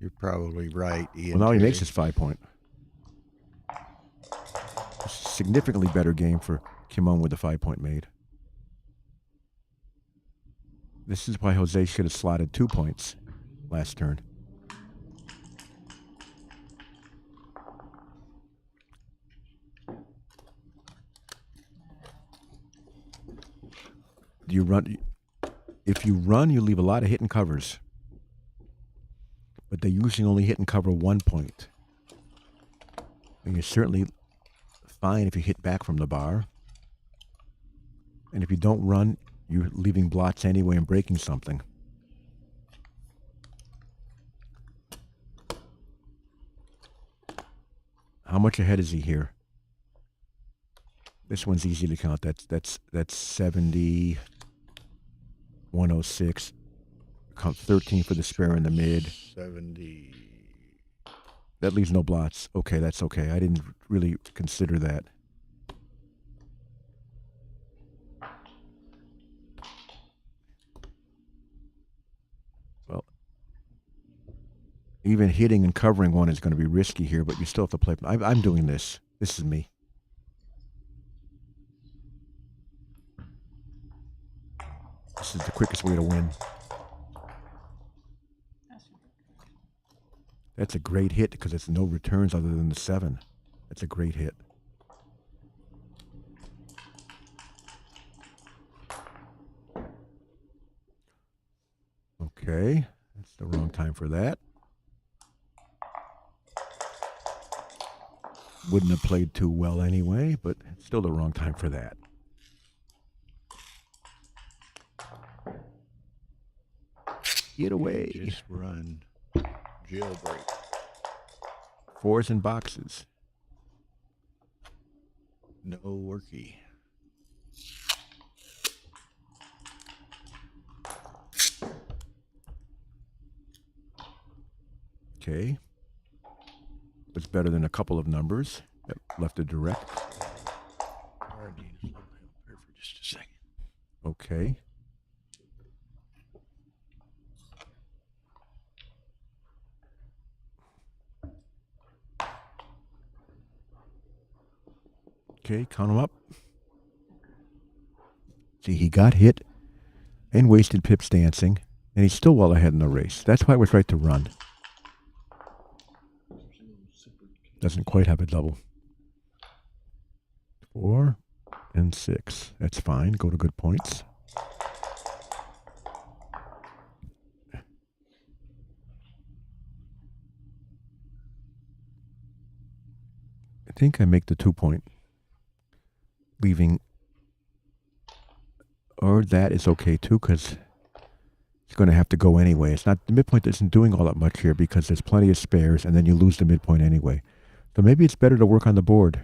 You're probably right, Ian. Well, now he Terry. makes his 5-point. Significantly better game for Kimon with the 5-point made. This is why Jose should have slotted 2 points last turn. Do you run? If you run, you leave a lot of hit and covers. But they usually only hit and cover 1 point. And you're certainly fine if you hit back from the bar. And if you don't run, you're leaving blots anyway and breaking something. How much ahead is he here? This one's easy to count. That's 70, 106. Count 13 for the spare in the mid. 70. That leaves no blots. Okay, that's okay. I didn't really consider that. Well, even hitting and covering one is going to be risky here, but you still have to play. I'm doing this. This is me. This is the quickest way to win. That's a great hit because it's no returns other than the 7. That's a great hit. Okay, that's the wrong time for that. Wouldn't have played too well anyway, but still the wrong time for that. Get away. Just run. Jailbreak. 4s and boxes. No worky. Okay. It's better than a couple of numbers that left a direct. I need a little help here for just a second. Okay. Okay, count them up. See, he got hit and wasted pips dancing, and he's still well ahead in the race. That's why it was right to run. Doesn't quite have a double. 4 and 6. That's fine. Go to good points. I think I make the 2-point. Leaving, or that is okay too, because it's going to have to go anyway. It's not, the midpoint isn't doing all that much here because there's plenty of spares, and then you lose the midpoint anyway. So maybe it's better to work on the board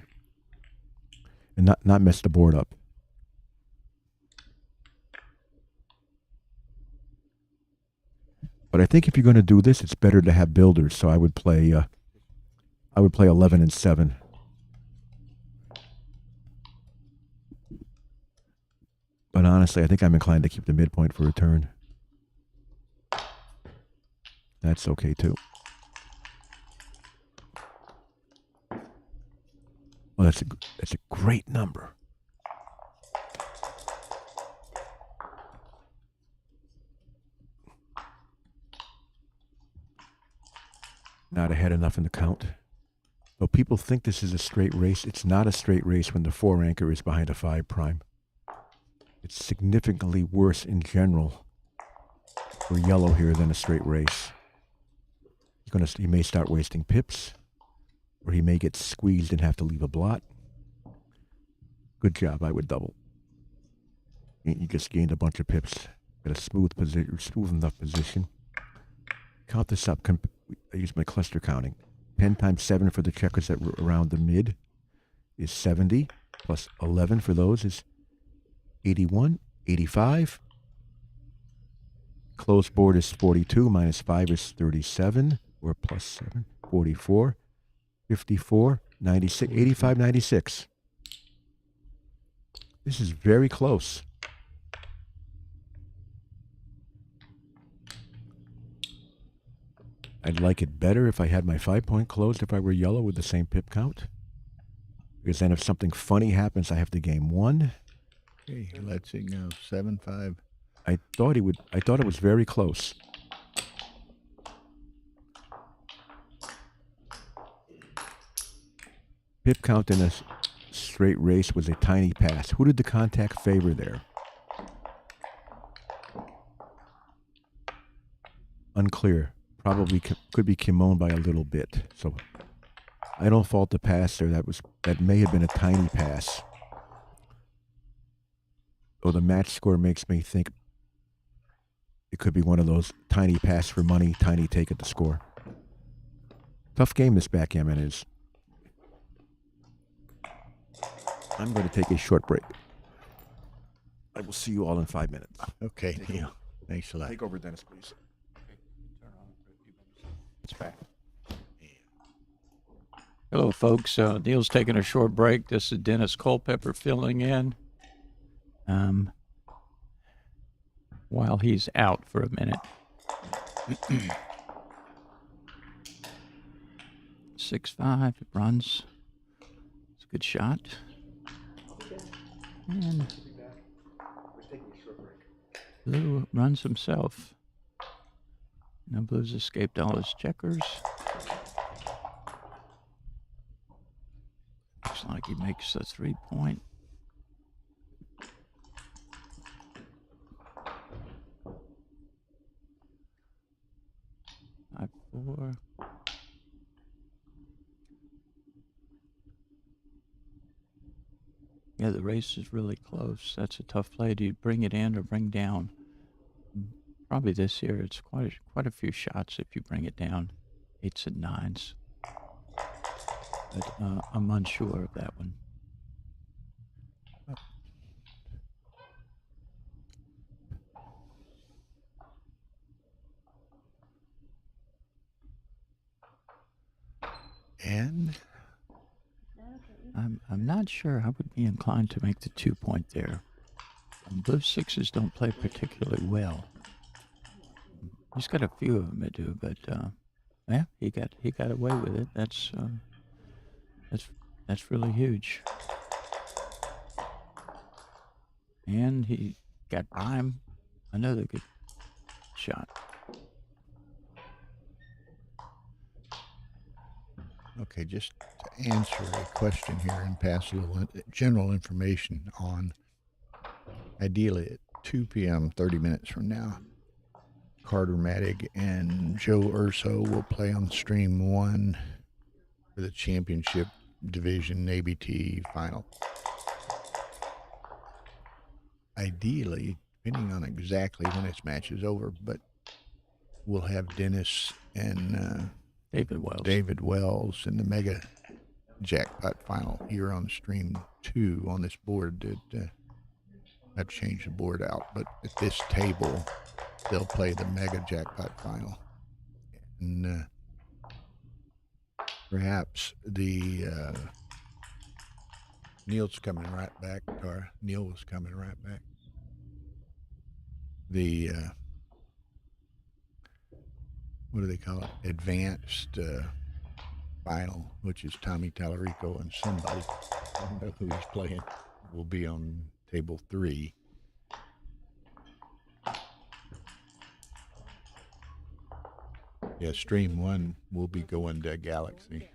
and not mess the board up. But I think if you're going to do this, it's better to have builders. So I would play 11 and 7. But honestly, I think I'm inclined to keep the midpoint for a turn. That's okay too. Well, that's a great number. Not ahead enough in the count. Though people think this is a straight race, it's not a straight race when the 4 anchor is behind a 5 prime. It's significantly worse in general for yellow here than a straight race. He may start wasting pips, or he may get squeezed and have to leave a blot. Good job, I would double. You just gained a bunch of pips. Got a smooth enough position. Count this up. I use my cluster counting. 10 times 7 for the checkers that were around the mid is 70, plus 11 for those is 81, 85. Closed board is 42, minus 5 is 37, or plus 7, 44, 54, 96, 85, 96. This is very close. I'd like it better if I had my 5-point closed if I were yellow with the same pip count. Because then if something funny happens, I have to game 1. Okay, let's see, go 7-5. I thought it was very close. Pip count in a straight race was a tiny pass. Who did the contact favor there? Unclear. Probably could be Kimon by a little bit. So I don't fault the pass there. That may have been a tiny pass. Or the match score makes me think it could be one of those tiny pass for money, tiny take at the score. Tough game this backgammon is. I'm going to take a short break. I will see you all in 5 minutes. Okay, Neil. Thanks a lot. Take over, Dennis, please. It's back. Hello, folks. Neil's taking a short break. This is Dennis Culpepper filling in while he's out for a minute. 6-5, it runs. It's a good shot. And Blue runs himself. Now Blue's escaped all his checkers. Looks like he makes a 3-point. Five, 4. Yeah, the race is really close. That's a tough play. Do you bring it in or bring down? Probably this year it's quite a few shots if you bring it down. 8s and 9s. But I'm unsure of that one. And I'm not sure. I would be inclined to make the 2-point there. Blue 6s don't play particularly well. He's got a few of them that do, but yeah, he got away with it. That's really huge. And he got by him. Another good shot. okay, just to answer a question here and pass a little general information on, ideally at 2 p.m., 30 minutes from now, Carter Madig and Joe Urso will play on stream 1 for the championship division ABT final. Ideally, depending on exactly when this match is over, but we'll have Dennis and David Wells in the Mega Jackpot final here on stream 2 on this board. That I've changed the board out, but at this table, they'll play the Mega Jackpot final. And perhaps the Neil's coming right back, or Neil was coming right back. The what do they call it? Advanced final, which is Tommy Tallarico and somebody, I don't know who he's playing, will be on table 3. Yeah, stream 1 will be going to Galaxy.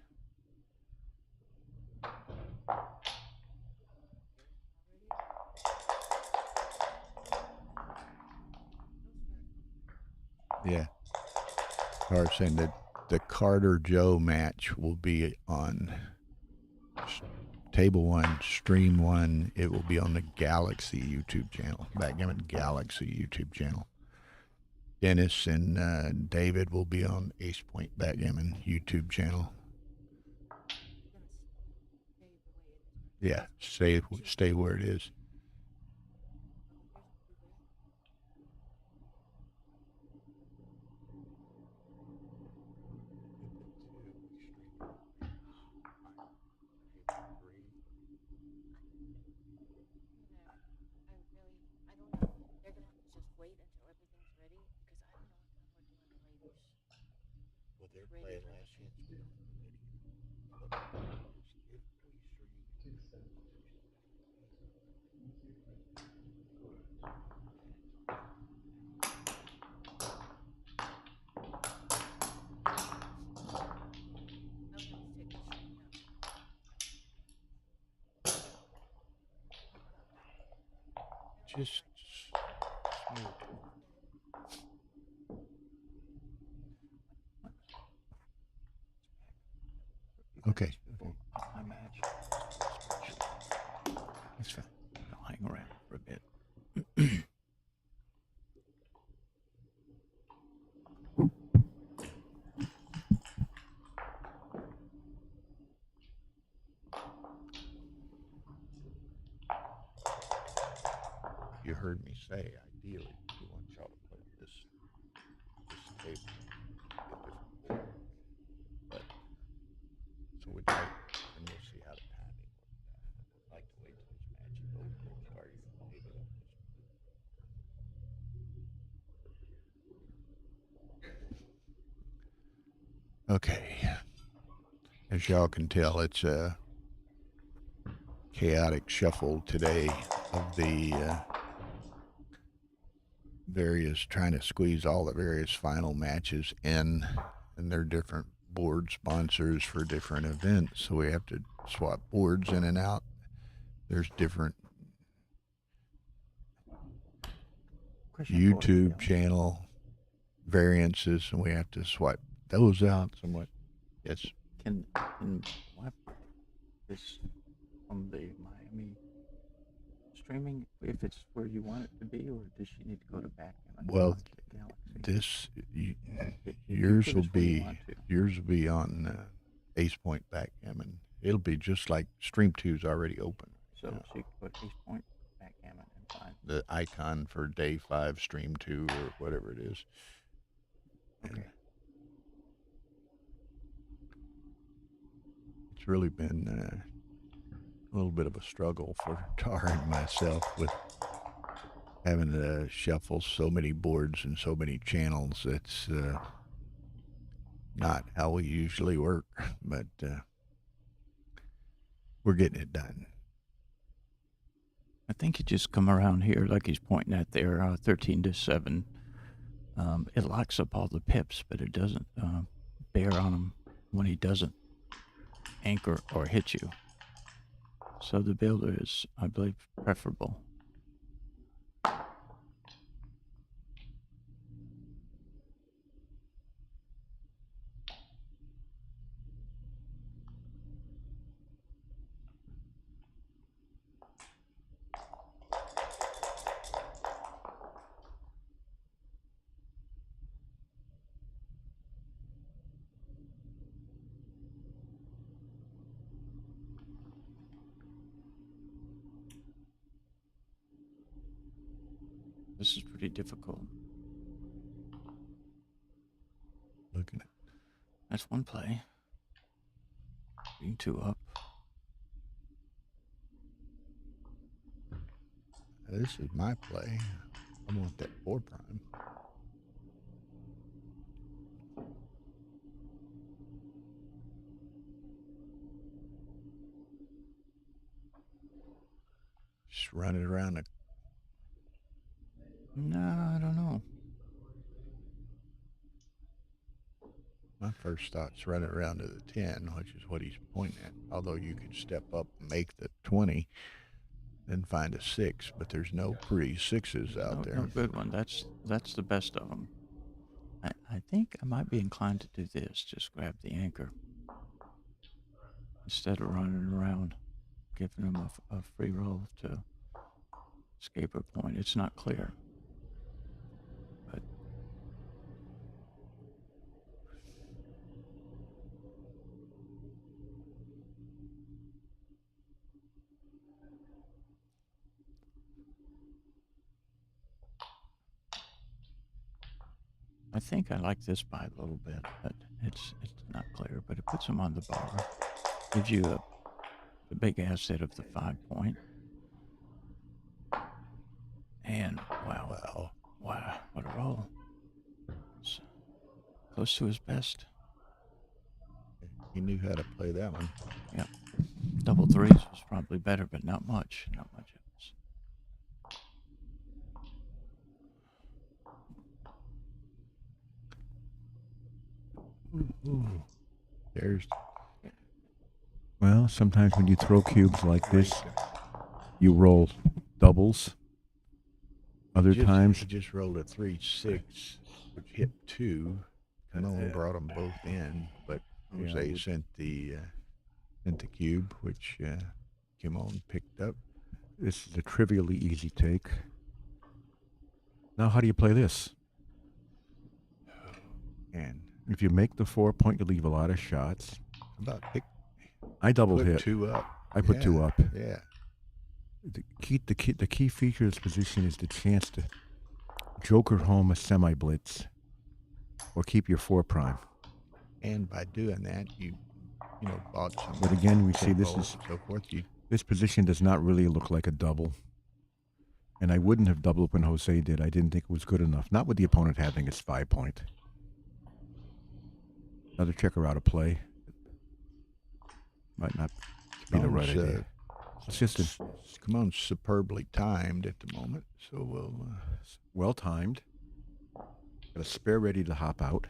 Yeah. Or saying that the Carter Joe match will be on table 1, stream 1. It will be on the Galaxy YouTube channel, Backgammon Galaxy YouTube channel. Dennis and David will be on Ace Point Backgammon YouTube channel. Yeah, stay where it is. Just smooth. Okay. My match. It's fine. I'll hang around for a bit. You heard me say, ideally, we want y'all to play this table. But, so we'd like, and we'll see how the timing works out. I'd like to wait till this match is over and start your table up this. Okay. As y'all can tell, it's a chaotic shuffle today of the trying to squeeze all the various final matches in, and they're different board sponsors for different events, so we have to swap boards in and out. There's different YouTube channel variances, and we have to swipe those out somewhat. Yes. Can wipe this from the Miami streaming if it's where you want it to be, or does she need to go to Backgammon? Well, Galaxy? yours put will us where you be want to. yours will be on Ace Point Backgammon. It'll be just like Stream 2's already open. So she can put Ace Point Backgammon and find The icon for Day 5 Stream 2 or whatever it is. And Okay. it's really been a little bit of a struggle for Tar and myself with having to shuffle so many boards and so many channels. It's not how we usually work, but we're getting it done. I think you just come around here, like he's pointing at there, 13 to 7. It locks up all the pips, but it doesn't bear on him when he doesn't anchor or hit you. So the builder is, I believe, preferable. This is pretty difficult. Looking at That's one play. Being 2 up. this is my play. I want that 4 prime. Just run it around the. No, I don't know. My first thought's run it around to the 10, which is what he's pointing at. Although you could step up and make the 20, then find a 6, but there's no pretty 6s out there. No good one. That's the best of them. I think I might be inclined to do this. Just grab the anchor instead of running around, giving him a free roll to escape a point. It's not clear, but I think I like this by a little bit, but it's not clear. But it puts him on the bar, gives you the big asset of the 5 point. And wow, what a roll! It's close to his best. He knew how to play that one. Yep. Double threes was probably better, but not much. Not much else. There's Well, sometimes when you throw cubes like this, you roll doubles. Other times, he just rolled a 3-6, which hit 2. Kimon brought them both in, but Jose sent the cube, which Kimon picked up. this is a trivially easy take. Now, how do you play this? And If you make the 4 point, you leave a lot of shots. about pick I double put hit. 2 up. I put 2 up. Yeah. The key feature of this position is the chance to joker home a semi blitz or keep your 4 prime. And by doing that, you bought some. But again, we see this tempos is and so forth. this position does not really look like a double. And I wouldn't have doubled when Jose did. I didn't think it was good enough. Not with the opponent having his 5 point. Another checker out of play. Might not be the right idea. It's just Kimon's superbly timed at the moment, so we'll. well timed. Got a spare ready to hop out.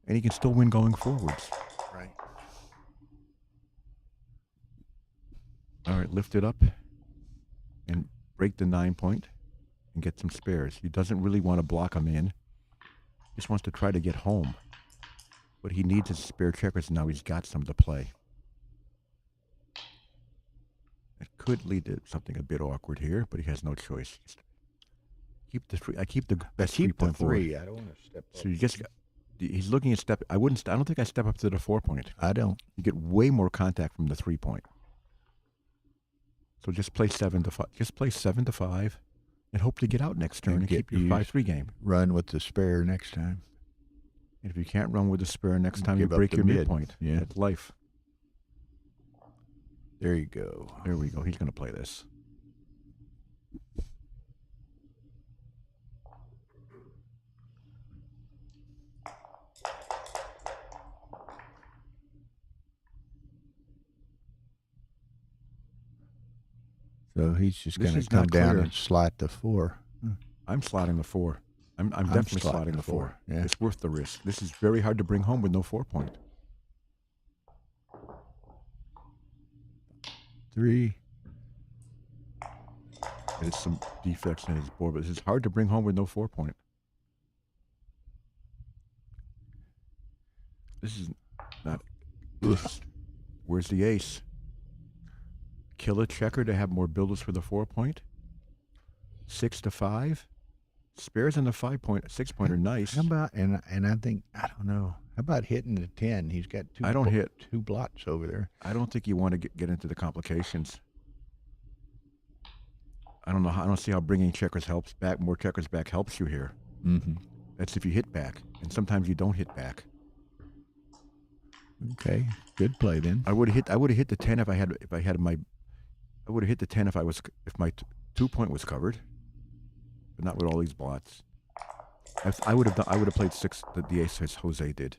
And he can still win going forwards. Right. All right, lift it up and break the 9 point and get some spares. He doesn't really want to block him in. He just wants to try to get home. But he needs his spare checkers, and now he's got some to play. It could lead to something a bit awkward here, but he has no choice. I keep the best 3 point forward. I don't want to step up. So you just he's looking at step. I don't think I step up to the 4 point. I don't. You get way more contact from the 3 point. So just play 7 to 5. Just play 7 to 5, and hope to get out next turn and keep your 5-3 game. Run with the spare next time. And if you can't run with the spare next time, you Give up break the your mid. midpoint. Yeah. That's life. There you go. There we go. He's going to play this. So he's just This going is to come not down clear. and slide the 4. I'm slotting the 4. I'm definitely slotting slotting the the 4. Yeah. It's worth the risk. This is very hard to bring home with no 4 point. 3. There's some defects in his board, but this is hard to bring home with no 4 point. This is not. Where's the ace? Kill a checker to have more builders for the 4 point. 6 to 5. Spares in the 5 point, 6 point are nice. How about and I think I don't know. How about hitting the 10? He's got 2. I don't hit 2 blots over there. I don't think you want to get into the complications. I don't know. I don't see how bringing checkers helps back. More checkers back helps you here. Mm-hmm. That's if you hit back, and sometimes you don't hit back. Okay, good play then. I would have hit the 10 if I had my. I would have hit the 10 if my 2 point was covered, but not with all these blots. I would have played 6 the ace as Jose did.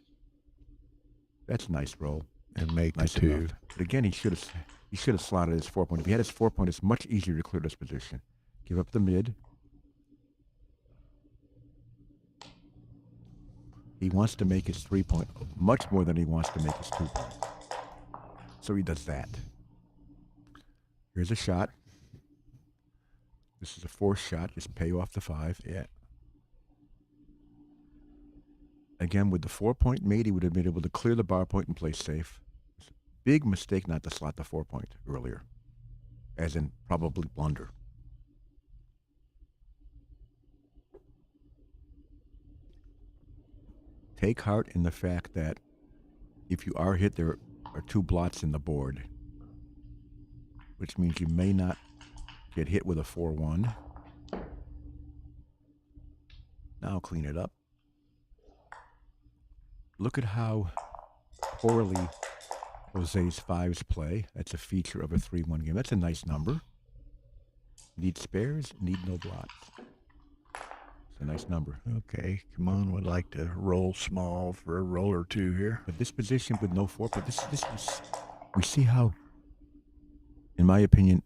That's a nice roll. And make Nice the 2. enough. But again, he should have slotted his 4 point. If he had his 4 point, it's much easier to clear this position. Give up the mid. He wants to make his 3 point much more than he wants to make his 2 point. So he does that. Here's a shot. This is a forced shot. Just pay off the 5. Yeah. Again, with the 4 point made, he would have been able to clear the bar point and play safe. It's a big mistake not to slot the 4 point earlier, as in probably blunder. Take heart in the fact that if you are hit, there are 2 blots in the board, which means you may not get hit with a 4-1. Now clean it up. Look at how poorly Jose's 5s play. That's a feature of a 3-1 game. That's a nice number. Need spares, need no blots. It's a nice number. Okay, Kimon would like to roll small for a roll or two here. But this position with no 4-point, we see how, in my opinion,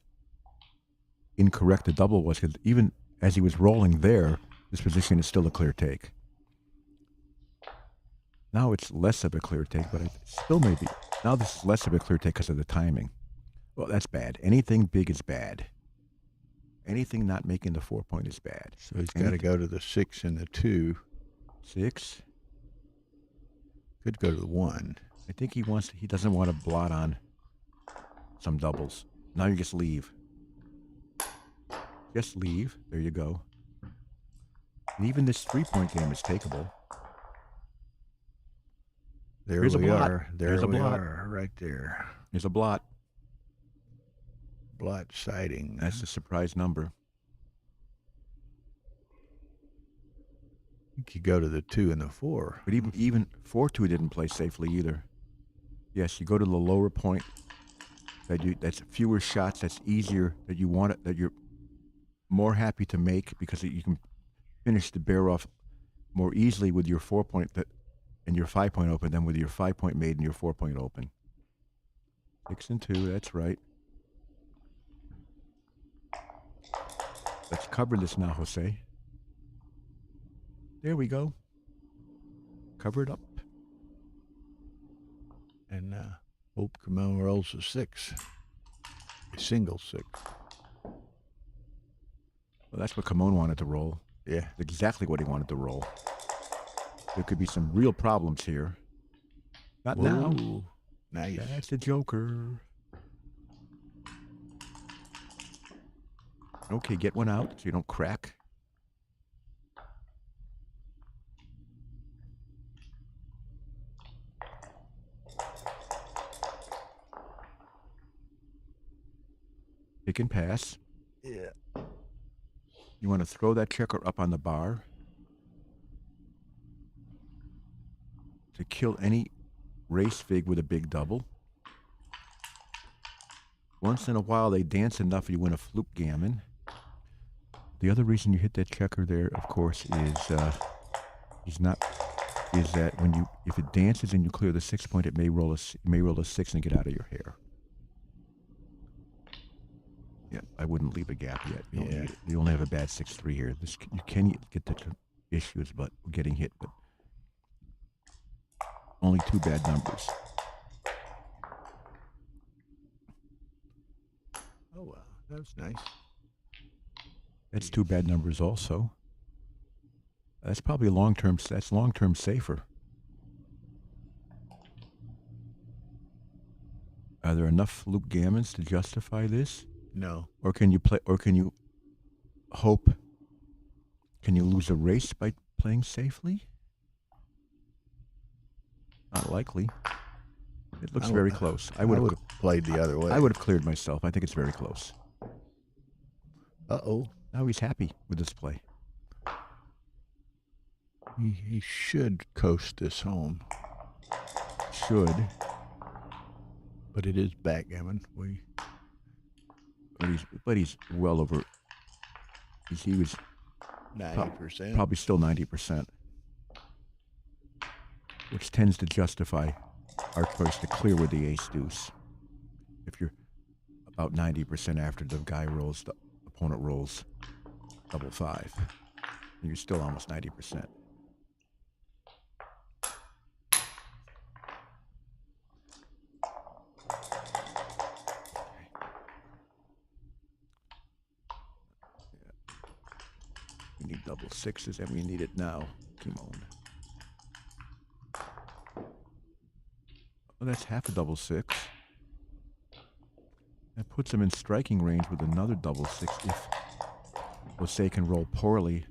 incorrect the double was, because even as he was rolling there, this position is still a clear take. Now it's less of a clear take, but it still may be. Now this is less of a clear take because of the timing. Well, that's bad. Anything big is bad. Anything not making the 4-point is bad. So he's got to go to the 6 and the 2. 6. Could go to the 1. I think he doesn't want to blot on some doubles. Now you just leave. Just leave. There you go. And even this 3-point game is takeable. There Here's we a blot. are. There There's a we blot. are, right there. There's a blot. Blot sighting. That's the surprise number. You could go to the 2 and the 4. But even 4-2 didn't play safely either. Yes, you go to the lower point. That's fewer shots. That's easier. That you want it. That you're more happy to make because you can finish the bear off more easily with your 4-point and your 5-point open than with your 5-point made and your 4-point open. 6 and 2. That's right. Let's cover this now, Jose. There we go. Cover it up. And hope Kimon rolls a 6. A single 6. Well, that's what Kimon wanted to roll. Yeah. Exactly what he wanted to roll. There could be some real problems here. Not now. Whoa. Nice. That's the Joker. Okay, get one out so you don't crack. Pick and pass. Yeah. You want to throw that checker up on the bar to kill any race fig with a big double. Once in a while, they dance enough you win a fluke gammon. The other reason you hit that checker there, of course, is that if it dances and you clear the 6-point, it may roll a 6 and get out of your hair. Yeah, I wouldn't leave a gap yet. You don't need it. You only have a bad 6-3 here. You can get the issues, but getting hit, but only 2 bad numbers. Oh, wow. That was nice. That's 2 bad numbers also. That's probably long-term safer. Are there enough fluke gammons to justify this? No. Or can you hope? Can you lose a race by playing safely? Not likely. It looks very close. I would have played the other way. I would have cleared myself. I think it's very close. Uh-oh. Now he's happy with this play. He should coast this home. Should. But it is backgammon. But he's well over. He was 90%. Probably still 90%. Which tends to justify our choice to clear with the ace-deuce. If you're about 90% after the opponent rolls double 5, and you're still almost 90%. We need double 6s, and we need it now, Kimon. Well, that's half a double 6. That puts him in striking range with another double 6 if Jose can roll poorly.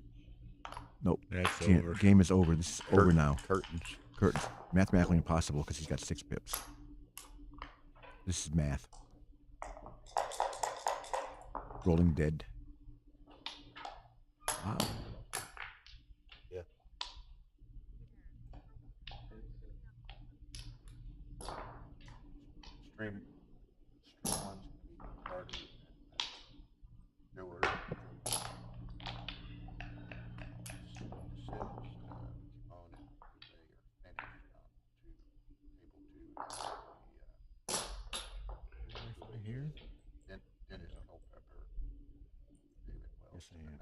Nope. That's over. Game is over. This is over now. Curtains. Mathematically impossible because he's got 6 pips. This is math. Rolling dead. Wow. Yeah. Stream one's harder. Newer. Yes, I am.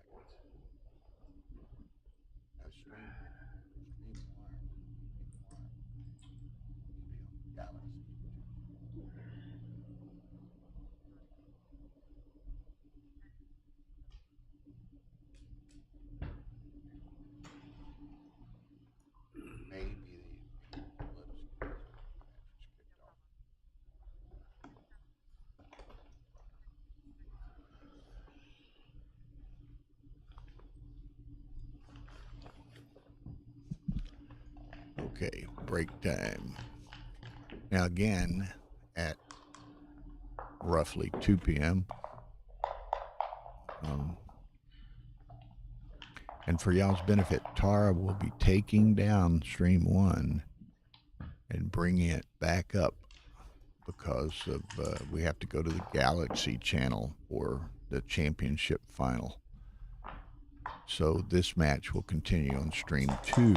Maybe they let us get matches kicked off. Okay, break time. Now again, at roughly 2 p.m. And for y'all's benefit, Tara will be taking down Stream 1 and bringing it back up because of we have to go to the Galaxy channel for the championship final. So this match will continue on Stream 2,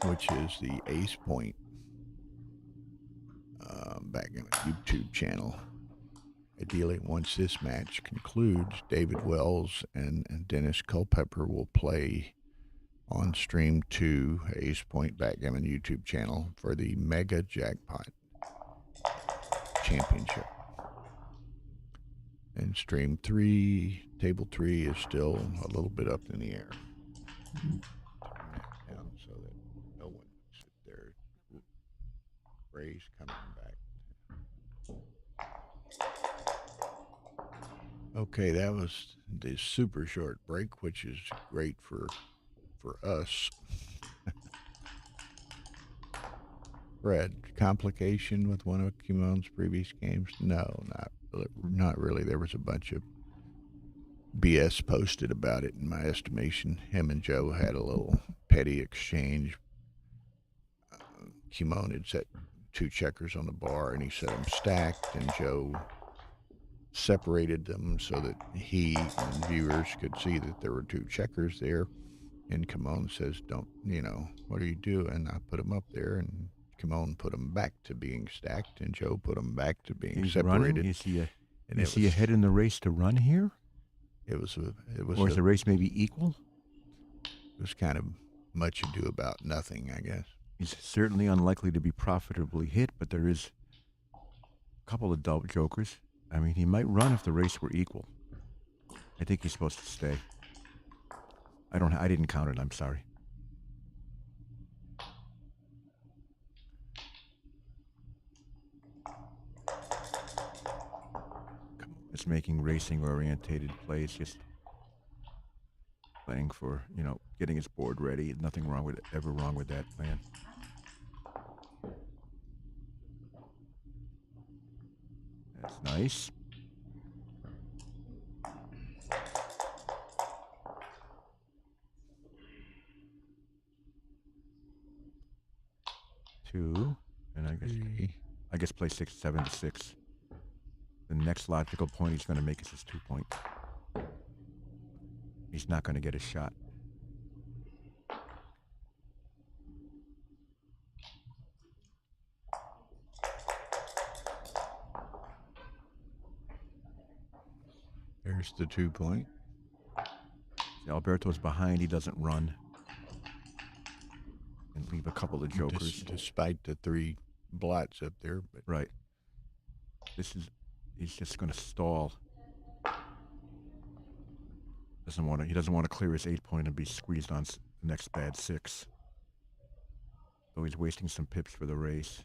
which is the Ace Point Backgammon YouTube channel. Ideally, once this match concludes, David Wells and Dennis Culpepper will play on Stream 2, Ace Point Backgammon YouTube channel, for the Mega Jackpot Championship. And Stream 3, Table 3 is still a little bit up in the air. Turn that down so that no one would sit there. Ray's coming back. Okay, that was the super short break, which is great for us. Fred, complication with one of Kimon's previous games? No, not really. There was a bunch of BS posted about it, in my estimation. Him and Joe had a little petty exchange. Kimon had set 2 checkers on the bar, and he set them stacked, and Joe separated them so that he and viewers could see that there were 2 checkers there. And Kimon says, "Don't, what are you doing?" I put them up there, and Kimon put them back to being stacked, and Joe put them back to being separated. Running? Is he ahead in the race to run here? Or is the race maybe equal? It was kind of much ado about nothing, I guess. He's certainly unlikely to be profitably hit, but there is a couple of double jokers. I mean, he might run if the race were equal. I think he's supposed to stay. I didn't count it. I'm sorry. It's making racing-orientated plays, just playing for, getting his board ready. Nothing ever wrong with that plan. That's nice. Two, and I guess play 6, 7 to 6. The next logical point he's going to make is his 2 point. He's not going to get a shot. There's the 2 point. Alberto's behind. He doesn't run. And leave a couple of jokers. Despite the 3 blots up there. But right. He's just going to stall. He doesn't want to clear his 8 point and be squeezed on the next bad 6. So he's wasting some pips for the race.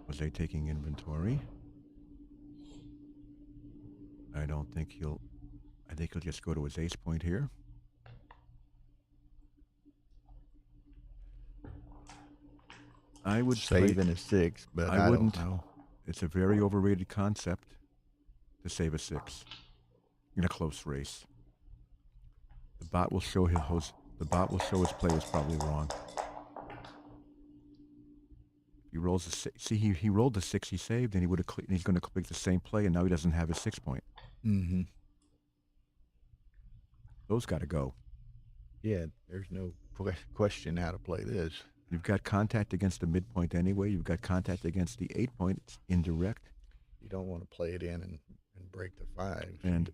Jose taking inventory. I think he'll just go to his ace point here. I would save in a 6, but I wouldn't. Don't know. It's a very overrated concept to save a 6 in a close race. The bot will show his play was probably wrong. He rolls a 6. See, he rolled the 6 he saved, and he's going to make the same play, and now he doesn't have his 6 point. Mm-hmm. Those got to go. Yeah, there's no question how to play this. You've got contact against the midpoint anyway. You've got contact against the 8 point. It's indirect. You don't want to play it in and break the fives. And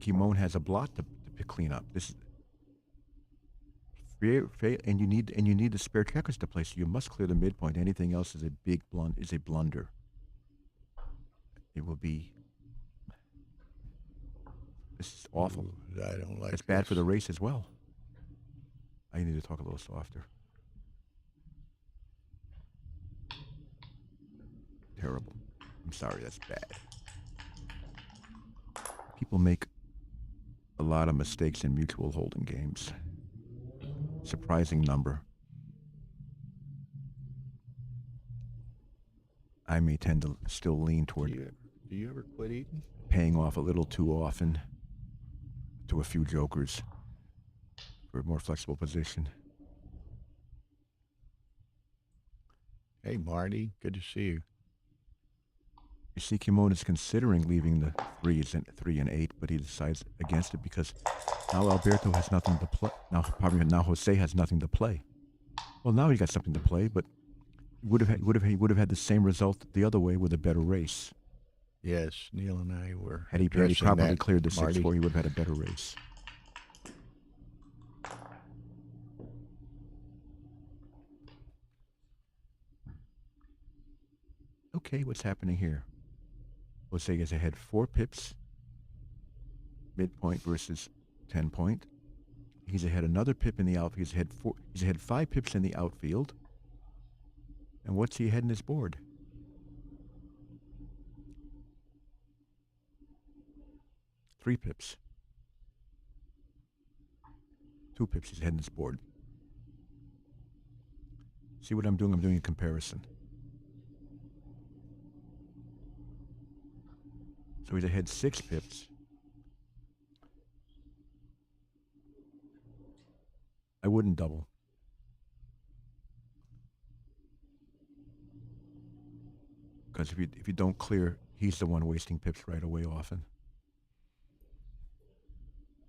Kimon has a blot to clean up. This and you need the spare checkers to play, so you must clear the midpoint. Anything else is a blunder. It will be. This is awful. Ooh, I don't like. It's bad for the race as well. I need to talk a little softer. Terrible. I'm sorry, that's bad. People make a lot of mistakes in mutual holding games. Surprising number. I may tend to still lean toward Do you ever quit eating? paying off a little too often to a few jokers for a more flexible position. Hey, Marty, good to see you. You see, Kimon is considering leaving the 3 and 8, but he decides against it because now Alberto has nothing to play. Now Jose has nothing to play. Well, now he got something to play, but he would have had the same result the other way with a better race. Yes, Neil and I were. Had he addressing properly that, cleared the Marty. 6-4, he would have had a better race. Okay, what's happening here? Jose is ahead 4 pips, midpoint versus 10 point. He's ahead another pip in the outfield. He's ahead 5 pips in the outfield. And what's he ahead in his board? 3 pips. 2 pips he's ahead in his board. See what I'm doing? I'm doing a comparison. So he's ahead 6 pips. I wouldn't double. Because if you don't clear, he's the one wasting pips right away often.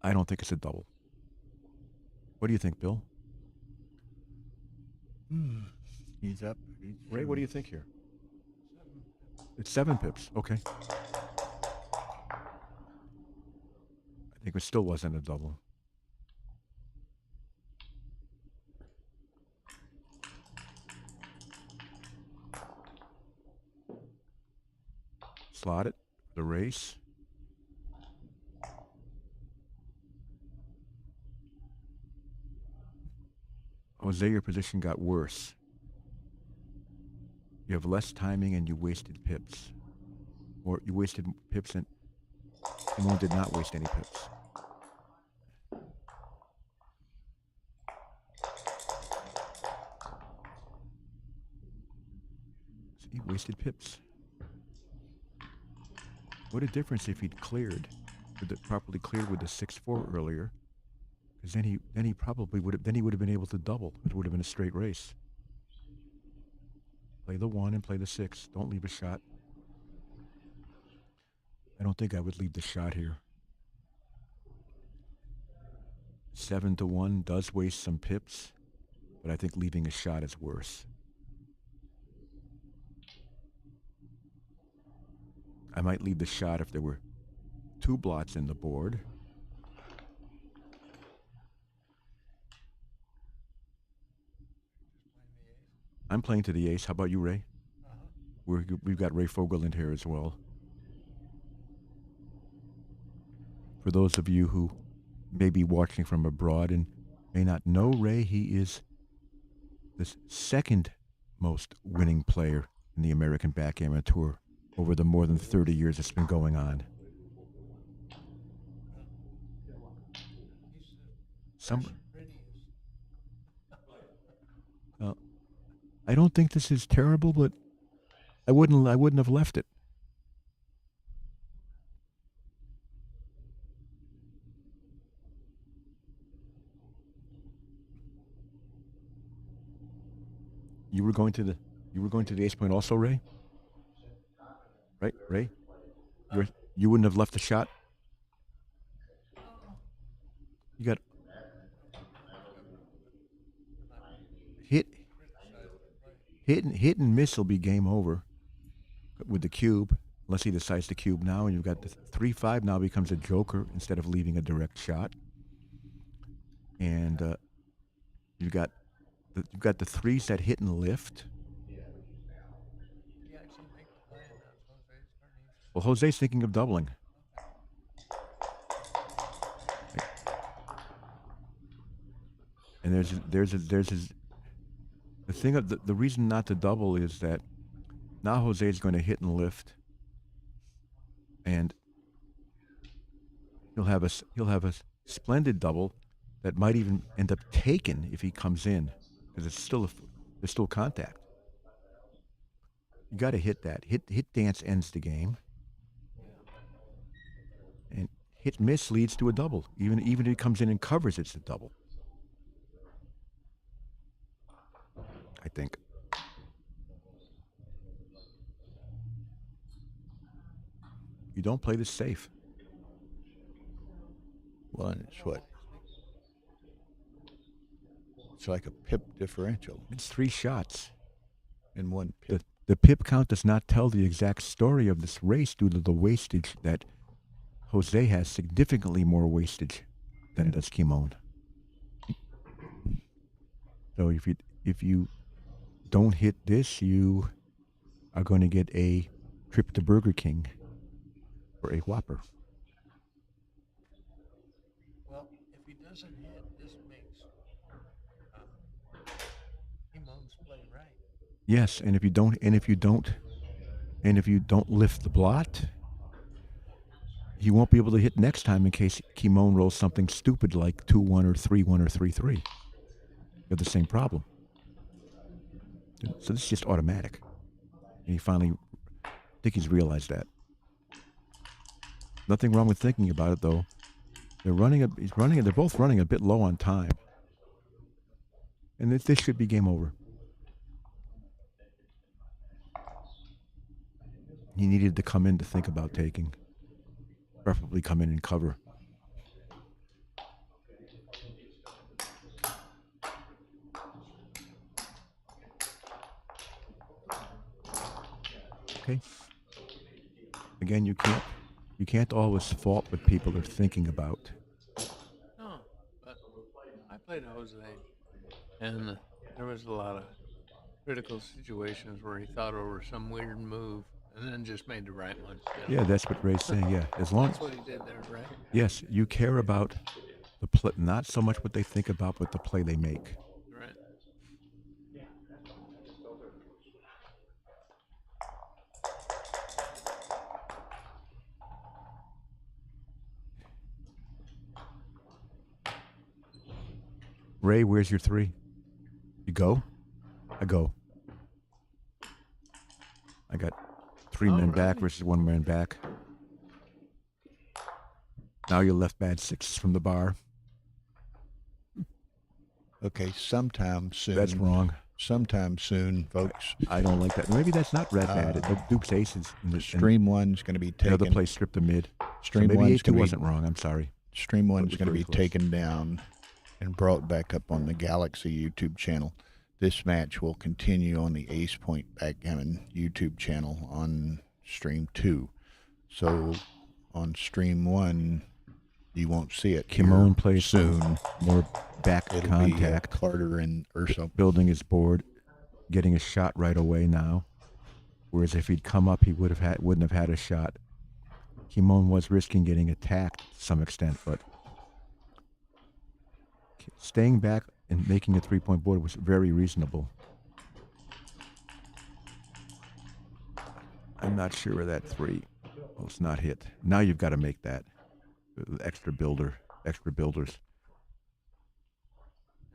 I don't think it's a double. What do you think, Bill? He's up. Ray, what do you think here? It's 7 pips. Okay. I think it still wasn't a double. Slot it. The race. Jose, your position got worse. You have less timing and you wasted pips. Or you wasted pips and Kimon did not waste any pips. So he wasted pips. What a difference if he'd cleared, properly cleared with the 6-4 earlier. Because then he probably would have been able to double. It would have been a straight race. Play the 1 and play the 6. Don't leave a shot. I don't think I would leave the shot here. 7-1 does waste some pips, but I think leaving a shot is worse. I might leave the shot if there were 2 blots in the board. I'm playing to the ace. How about you, Ray? We've got Ray Fogel in here as well. For those of you who may be watching from abroad and may not know Ray, he is the second most winning player in the American Backgammon Tour over the more than 30 years it's been going on. I don't think this is terrible, but I wouldn't have left it. You were going to the ace point also, Ray? Right, Ray? You wouldn't have left the shot? You got hit and miss will be game over. with the cube, unless he decides to cube now, and you've got the 3-5 now becomes a joker instead of leaving a direct shot. And you've got the threes that hit and lift. Well, Jose's thinking of doubling. And there's the thing of the reason not to double is that now Jose's going to hit and lift, and he'll have a splendid double that might even end up taken if he comes in, because there's still contact. You got to hit that. Hit dance ends the game, and hit miss leads to a double. Even if he comes in and covers, it's a double. I think. You don't play this safe. Well, and it's what? It's like a pip differential It's 3 shots. in one pip. The pip count does not tell the exact story of this race due to the wastage that Jose has significantly more wastage than does Kimon. So if you don't hit this, you are going to get a trip to Burger King or a Whopper. Well, if he doesn't hit, this makes Kimon's play right. Yes, and if you don't lift the blot, you won't be able to hit next time in case Kimon rolls something stupid like 2-1 or 3-1 or 3-3. You have the same problem. So this is just automatic. And he finally, I think he's realized that. Nothing wrong with thinking about it, though. They're both running a bit low on time. And this should be game over. He needed to come in to think about taking. Preferably come in and cover. Okay. Again, you can't always fault what people are thinking about. No, but I played Jose, and there was a lot of critical situations where he thought over some weird move and then just made the right one. Yeah, that's what Ray's saying. Yeah, as long That's what he did there, right? yes, you care about the play, not so much what they think about, but the play they make. Right. Ray, where's your 3? You go? I go. I got 3 men back versus 1 man back. Now you're left bad 6s from the bar. Okay, sometime soon. That's wrong. Sometime soon, folks. I don't like that. Maybe that's not that bad. Dukes aces. Stream one's going to be taken. The other place stripped the mid. Stream so maybe one's A2 going to wasn't wrong. I'm sorry. Stream one's was going to very be close. taken down and brought back up on the Galaxy YouTube channel. This match will continue on the Ace Point Backgammon YouTube channel on Stream 2. So on Stream 1, you won't see it. Kimon here plays soon. More back It'll contact. be Carter and Urso. Building his board, getting a shot right away now. Whereas if he'd come up, he wouldn't have had a shot. Kimon was risking getting attacked to some extent, but staying back and making a 3-point board was very reasonable. I'm not sure of that 3. Well, it's not hit. Now you've got to make that extra builders.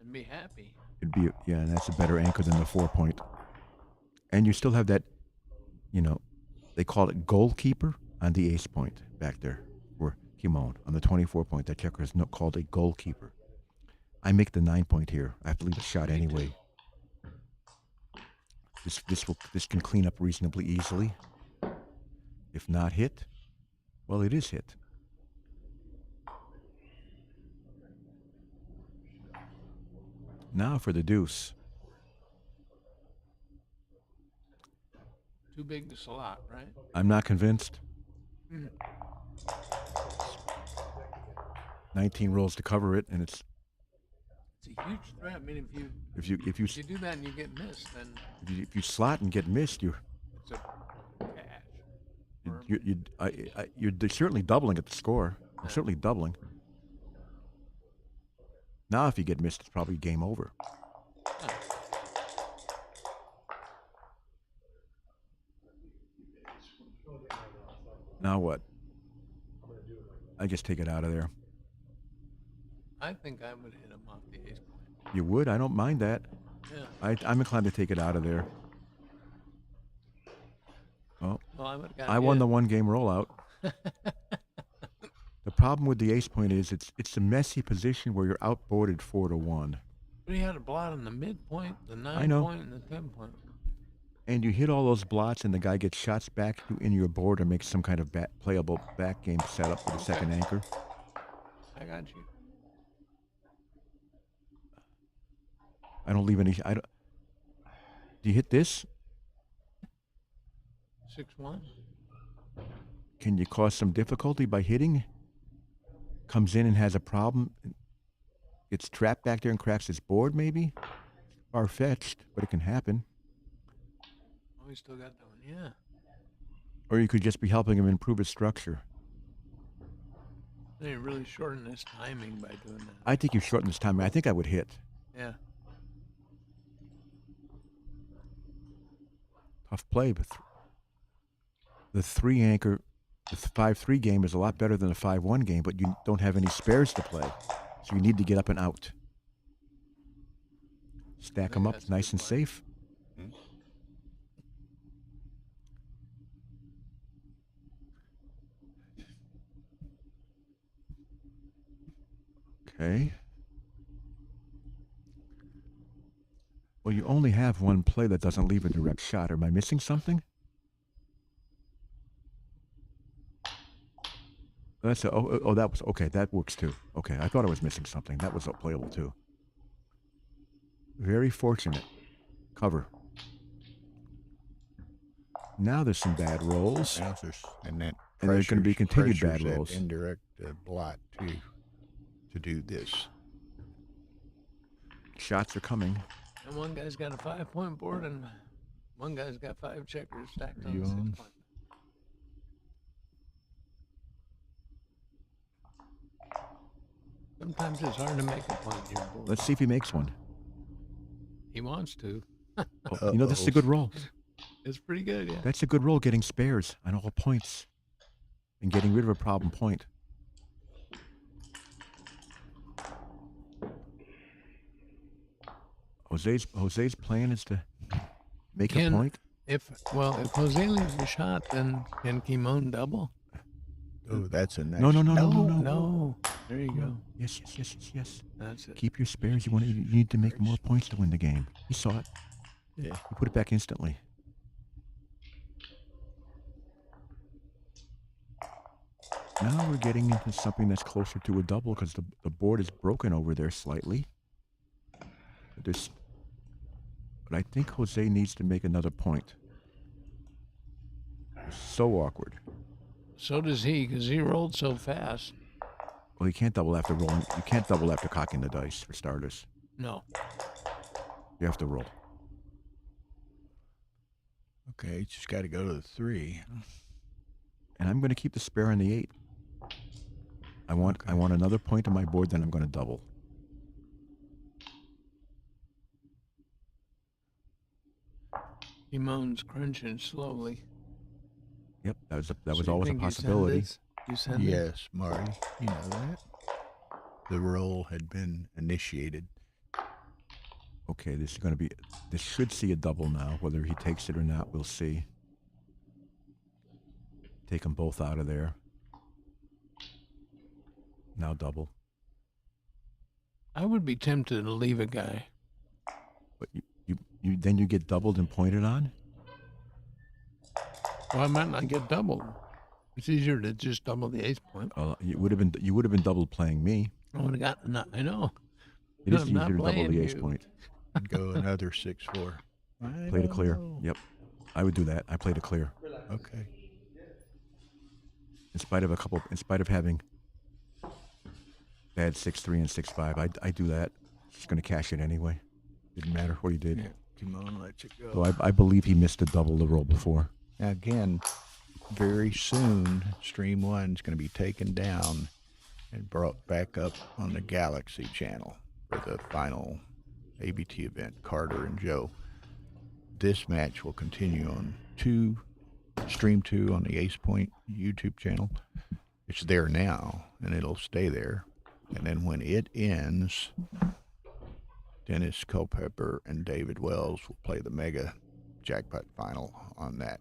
And be happy. It'd be, yeah, and that's a better anchor than the 4-point. And you still have that, they call it goalkeeper on the ace point back there, or Kimon on the 24-point. That checker is called a goalkeeper. I make the 9-point here. I have to leave a shot anyway. This can clean up reasonably easily. If not hit, well, it is hit. Now for the deuce. too big to slot, right? I'm not convinced. Mm. 19 rolls to cover it, and it's It's a huge threat. I mean, if you if you do that and you get missed, then if you slot and get missed, you're it's a cash. Or- you're certainly doubling at the score. You're certainly doubling. Now, if you get missed, it's probably game over. Now what? I just take it out of there. I think I would hit him off the ace point. You would? I don't mind that. Yeah. I'm inclined to take it out of there. Oh, Well, I would have got. I won the one game rollout. The problem with the ace point is it's a messy position where you're outboarded 4-1. But he had a blot on the midpoint, the 9 I know. point, and the 10 point. And you hit all those blots, and the guy gets shots back in your board or makes some kind of playable back game setup with a second anchor. I got you. I don't leave any. I don't. Do you hit this? 6-1. Can you cause some difficulty by hitting? Comes in and has a problem. Gets trapped back there and cracks his board, maybe? Far-fetched, but it can happen. Oh, we still got that one. Yeah. Or you could just be helping him improve his structure. They really shorten his timing by doing that. I think you shorten this time. I think I would hit. Yeah. Tough play, but the 3 anchor, the 5-3 game is a lot better than the 5-1 game, but you don't have any spares to play. So you need to get up and out. Stack them up nice and safe. Okay. Well, you only have one play that doesn't leave a direct shot. Am I missing something? That's that was okay. That works too. Okay, I thought I was missing something. That was playable too. Very fortunate. Cover. Now there's some bad rolls. And that And there's going to be continued bad pressures that rolls. indirect blot to do this. Shots are coming. And one guy's got a 5-point board, and one guy's got 5 checkers stacked on You the 6 on? point. Sometimes it's hard to make a point here. Board. Let's see if he makes one. He wants to. Oh, you know, this is a good roll. It's pretty good, yeah. That's a good roll, getting spares on all points and getting rid of a problem point. Jose's plan is to make a point. If Jose leaves the shot, then can Kimon double? Oh, that's a nice. No. There you go. Yes. That's it. Keep your spares. You need to make more points to win the game. He saw it. Yeah. He put it back instantly. Now we're getting into something that's closer to a double because the board is broken over there slightly. But I think Jose needs to make another point. So awkward. So does he, because he rolled so fast. Well, you can't double after rolling. You can't double after cocking the dice, for starters. No. You have to roll. Okay, just got to go to the 3. And I'm going to keep the spare on the 8. I want another point on my board, then I'm going to double. Kimon's crunching slowly. Yep, that was So you always a think you send possibility. this? You send it? Yes, Marty, you know that. The roll had been initiated. Okay, this should see a double now. Whether he takes it or not, we'll see. Take them both out of there. Now double. I would be tempted to leave a guy. But you then you get doubled and pointed on? Well, I might not get doubled. It's easier to just double the ace point. You would have been doubled playing me. I would have gotten. No, I know. It No, is I'm not easier to double playing the ace you. point. Go another 6-4. Play to clear. Yep. I would do that. I play to clear. Okay. In spite of having bad 6-3 and 6-5, I do that. He's going to cash it anyway. Didn't matter what he did. Yeah. Kimon lets it go. So I believe he missed a double the roll before. Now again, very soon, Stream 1 is going to be taken down and brought back up on the Galaxy channel for the final ABT event, Carter and Joe. This match will continue on Stream 2 on the Ace Point YouTube channel. It's there now, and it'll stay there. And then when it ends, Dennis Culpepper and David Wells will play the Mega Jackpot final on that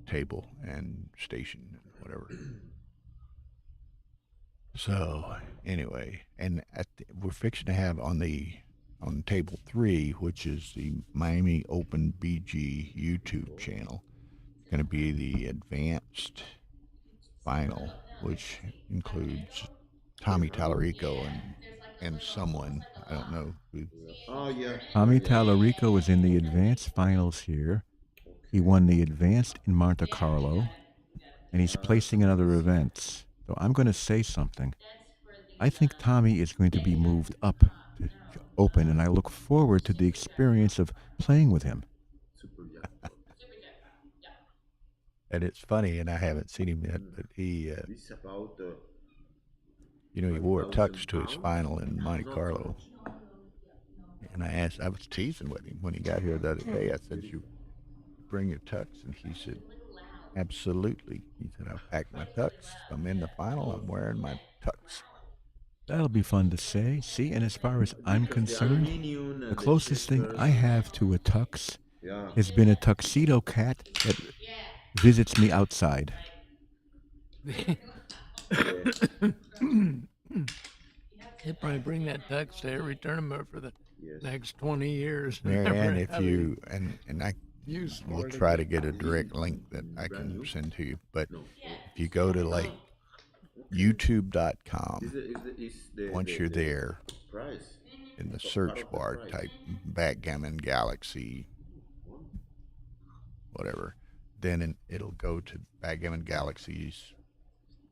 table and station and whatever. So anyway, and we're fixing to have on table 3, which is the Miami Open BG YouTube channel, going to be the advanced final, which includes Tommy Tallarico and someone, I don't know who. Oh, yeah. Tommy Tallarico is in the advanced finals here. He won the advanced in Monte Carlo, and he's placing in other events. So I'm going to say something. I think Tommy is going to be moved up to Open, and I look forward to the experience of playing with him. And it's funny, and I haven't seen him yet, but he, he wore a tux to his final in Monte Carlo. And I was teasing with him when he got here the other day. I said, "You bring your tux?" And he said, "Absolutely." He said, "I've packed my tux. I'm in the final. I'm wearing my tux." That'll be fun to say. See, and as far as I'm concerned, the closest thing I have to a tux has been a tuxedo cat that visits me outside. He'll probably bring that tux to every tournament for the next 20 years. Marianne, if you, and I use will try to get a direct link that I can send to you, but if you go to like youtube.com, once you're there, in the search bar, type Backgammon Galaxy, whatever, then it'll go to Backgammon Galaxy's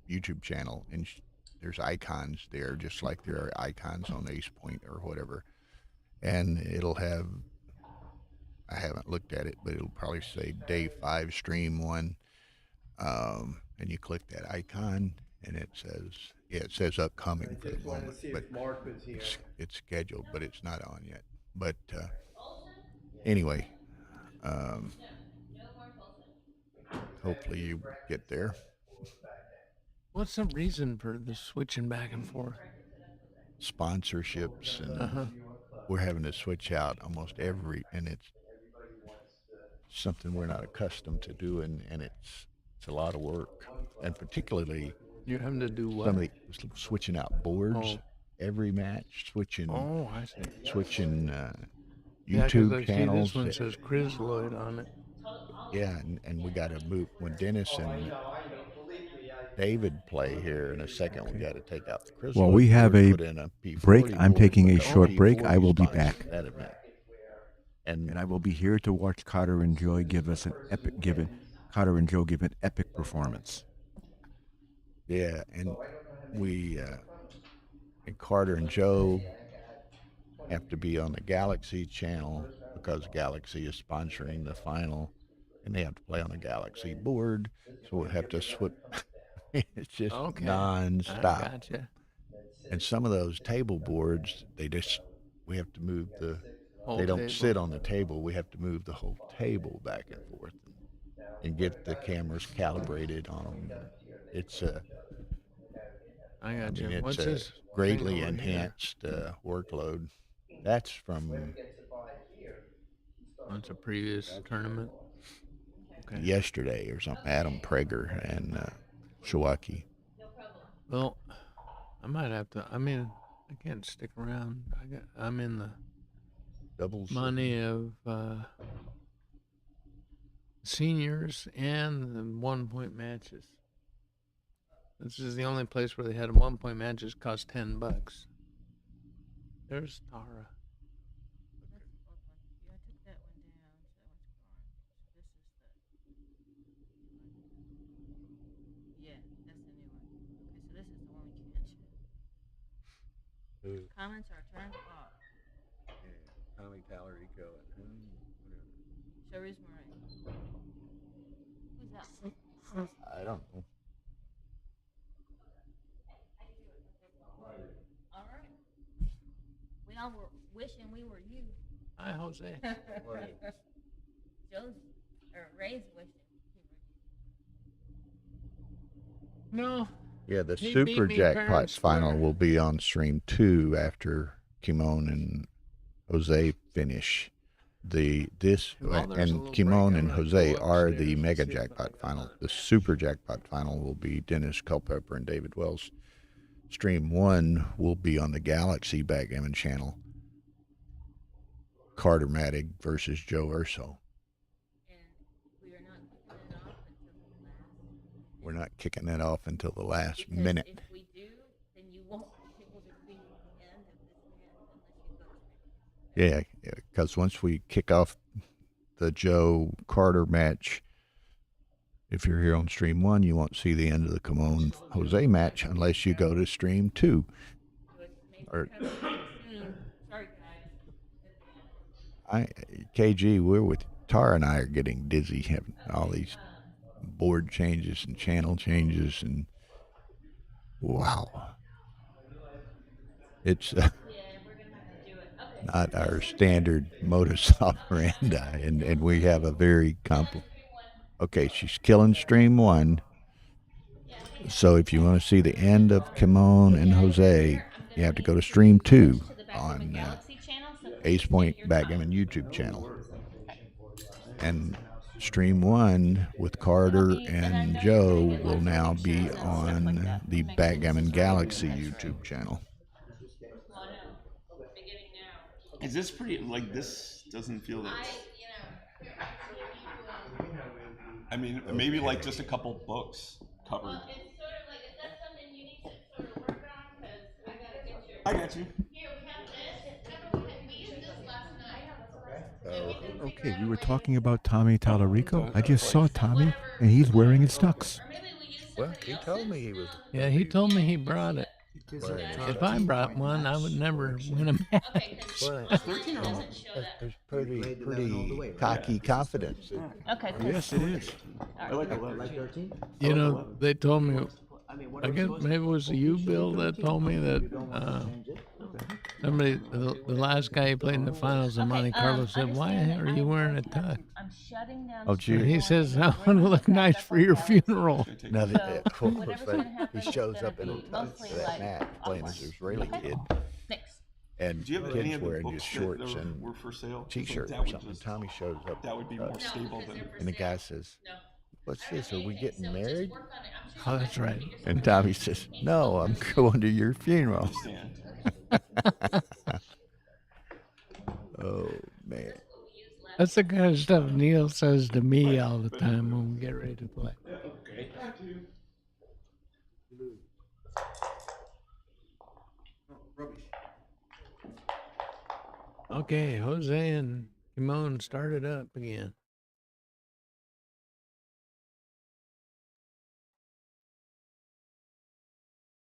YouTube channel, and there's icons there, just like there are icons on Ace Point or whatever. And it'll have, I haven't looked at it, but it'll probably say Day 5 Stream 1. And you click that icon, and it says upcoming for the moment, but it's scheduled, but it's not on yet. But anyway, hopefully you get there. What's the reason for the switching back and forth? Sponsorships, and we're having to switch out almost and it's something we're not accustomed to doing, and it's a lot of work, and particularly You're having to do what? Switching out boards every match, switching. Oh, I see. Switching Yeah, 'cause YouTube I see channels. this one says Chris Lloyd on it. Yeah, and we got to move when Dennis and David play here in a second. We got to take out the Chris. Well, we have a put in a P40 break. I'm board, taking but a the short break. P40 I will be sponsors back. that event. And I will be here to watch Carter and Joe give us an epic performance. Yeah, and we and Carter and Joe have to be on the Galaxy channel because Galaxy is sponsoring the final, and they have to play on the Galaxy board, so we'll have to switch. It's just nonstop. I gotcha. And some of those table boards, we have to move they don't table. sit on the table. We have to move the whole table back and forth and get the cameras calibrated on them. It's I got you. it's What's a this? greatly thing over here? enhanced workload. That's from That's a previous tournament. Okay. yesterday or something. Adam Prager and Showaki. Well, I might have to. I mean, I can't stick around. I'm in the Doubles. money of seniors and the 1-point matches. This is the only place where they had 1-point matches cost $10. There's Tara. That's the old one. Yeah, I took that one down, so that one's gone. comments are turned off. Tommy Tallarico and Sharice Murray. Who's that? I don't know. All right. We all were wishing we were you. Hi, Jose. Joe's or Ray's wishing he were you. No. Yeah, the He Super beat me Jackpot fair and final square. will be on stream 2 after Kimon and Jose finish. Well, there's a And little Kimon break. and I'm gonna Jose go are upstairs the and Mega see if I Jackpot can final. find The it. Super Jackpot final will be Dennis Culpepper and David Wells. Stream 1 will be on the Galaxy Backgammon channel. Carter Madig versus Joe Urso. And we are not kicking it off until the last. We're not kicking that off until the last Because minute. if we do, then you won't be able to see the end of this match unless you go stream. Yeah, because once we kick off the Joe Carter match, if you're here on stream 1, you won't see the end of the Kimon Jose match unless you go to stream 2. So it's maybe Or coming soon. Sorry, guys. KG, we're with Tara and I are getting dizzy having all these board changes and channel changes and wow. It's not our standard modus operandi, and we have a very Okay, she's killing stream 1. So if you want to see the end of Kimon and Jose, you have to go to stream 2 on Ace Point Backgammon YouTube channel. And stream 1 with Carter and Joe will now be on the Backgammon Galaxy YouTube channel. Is this pretty, like, this doesn't feel that... I mean, maybe like just a couple books covered. Well, it's sort of like, is that something you need to sort of work on? Because I gotta get your... I got you. Here, we have this. Remember, we used this last night. And we didn't figure Okay, out we a were way talking about Tommy Tallarico. I just saw Tommy, and he's wearing his tux. Or maybe we use Well, somebody he told me he was. Yeah, he told me he brought it. wearing his If I brought one, I would never win a match. Okay, because Well, That's 13 or what? doesn't show that. There's Grade 11 all the way, pretty right? cocky confidence. Okay, cool. Yes, it is. I like 11. Like 13? You know, they told me, I mean, what I guess maybe it was you, Bill, that told me that somebody, the last guy who played in the finals in Monte Carlo said, "Why are you wearing a tux?" I'm shutting down. Oh, the gee. And he stream says, one "I and want to we're look gonna nice back for your up the funeral." Now, So, cool, whatever's but gonna happen he is shows gonna up in a be tux mostly for that like match, playing as offline. an Israeli Okay. kid, Next. and Do you have any kids of the wearing books just that shorts and were for sale? 'Cause, t-shirt that or would something. just- Tommy shows up. That would be more stable than... And the guy says, No. "What's this? Are we getting married?" Work on it. I'm sure Oh, you that's guys can right. figure And Tommy says, "No, I'm going to your funeral." understand. Oh man. That's the kind of stuff Neil says to me all the time when we get ready to play. Okay, Jose and Kimon started up again.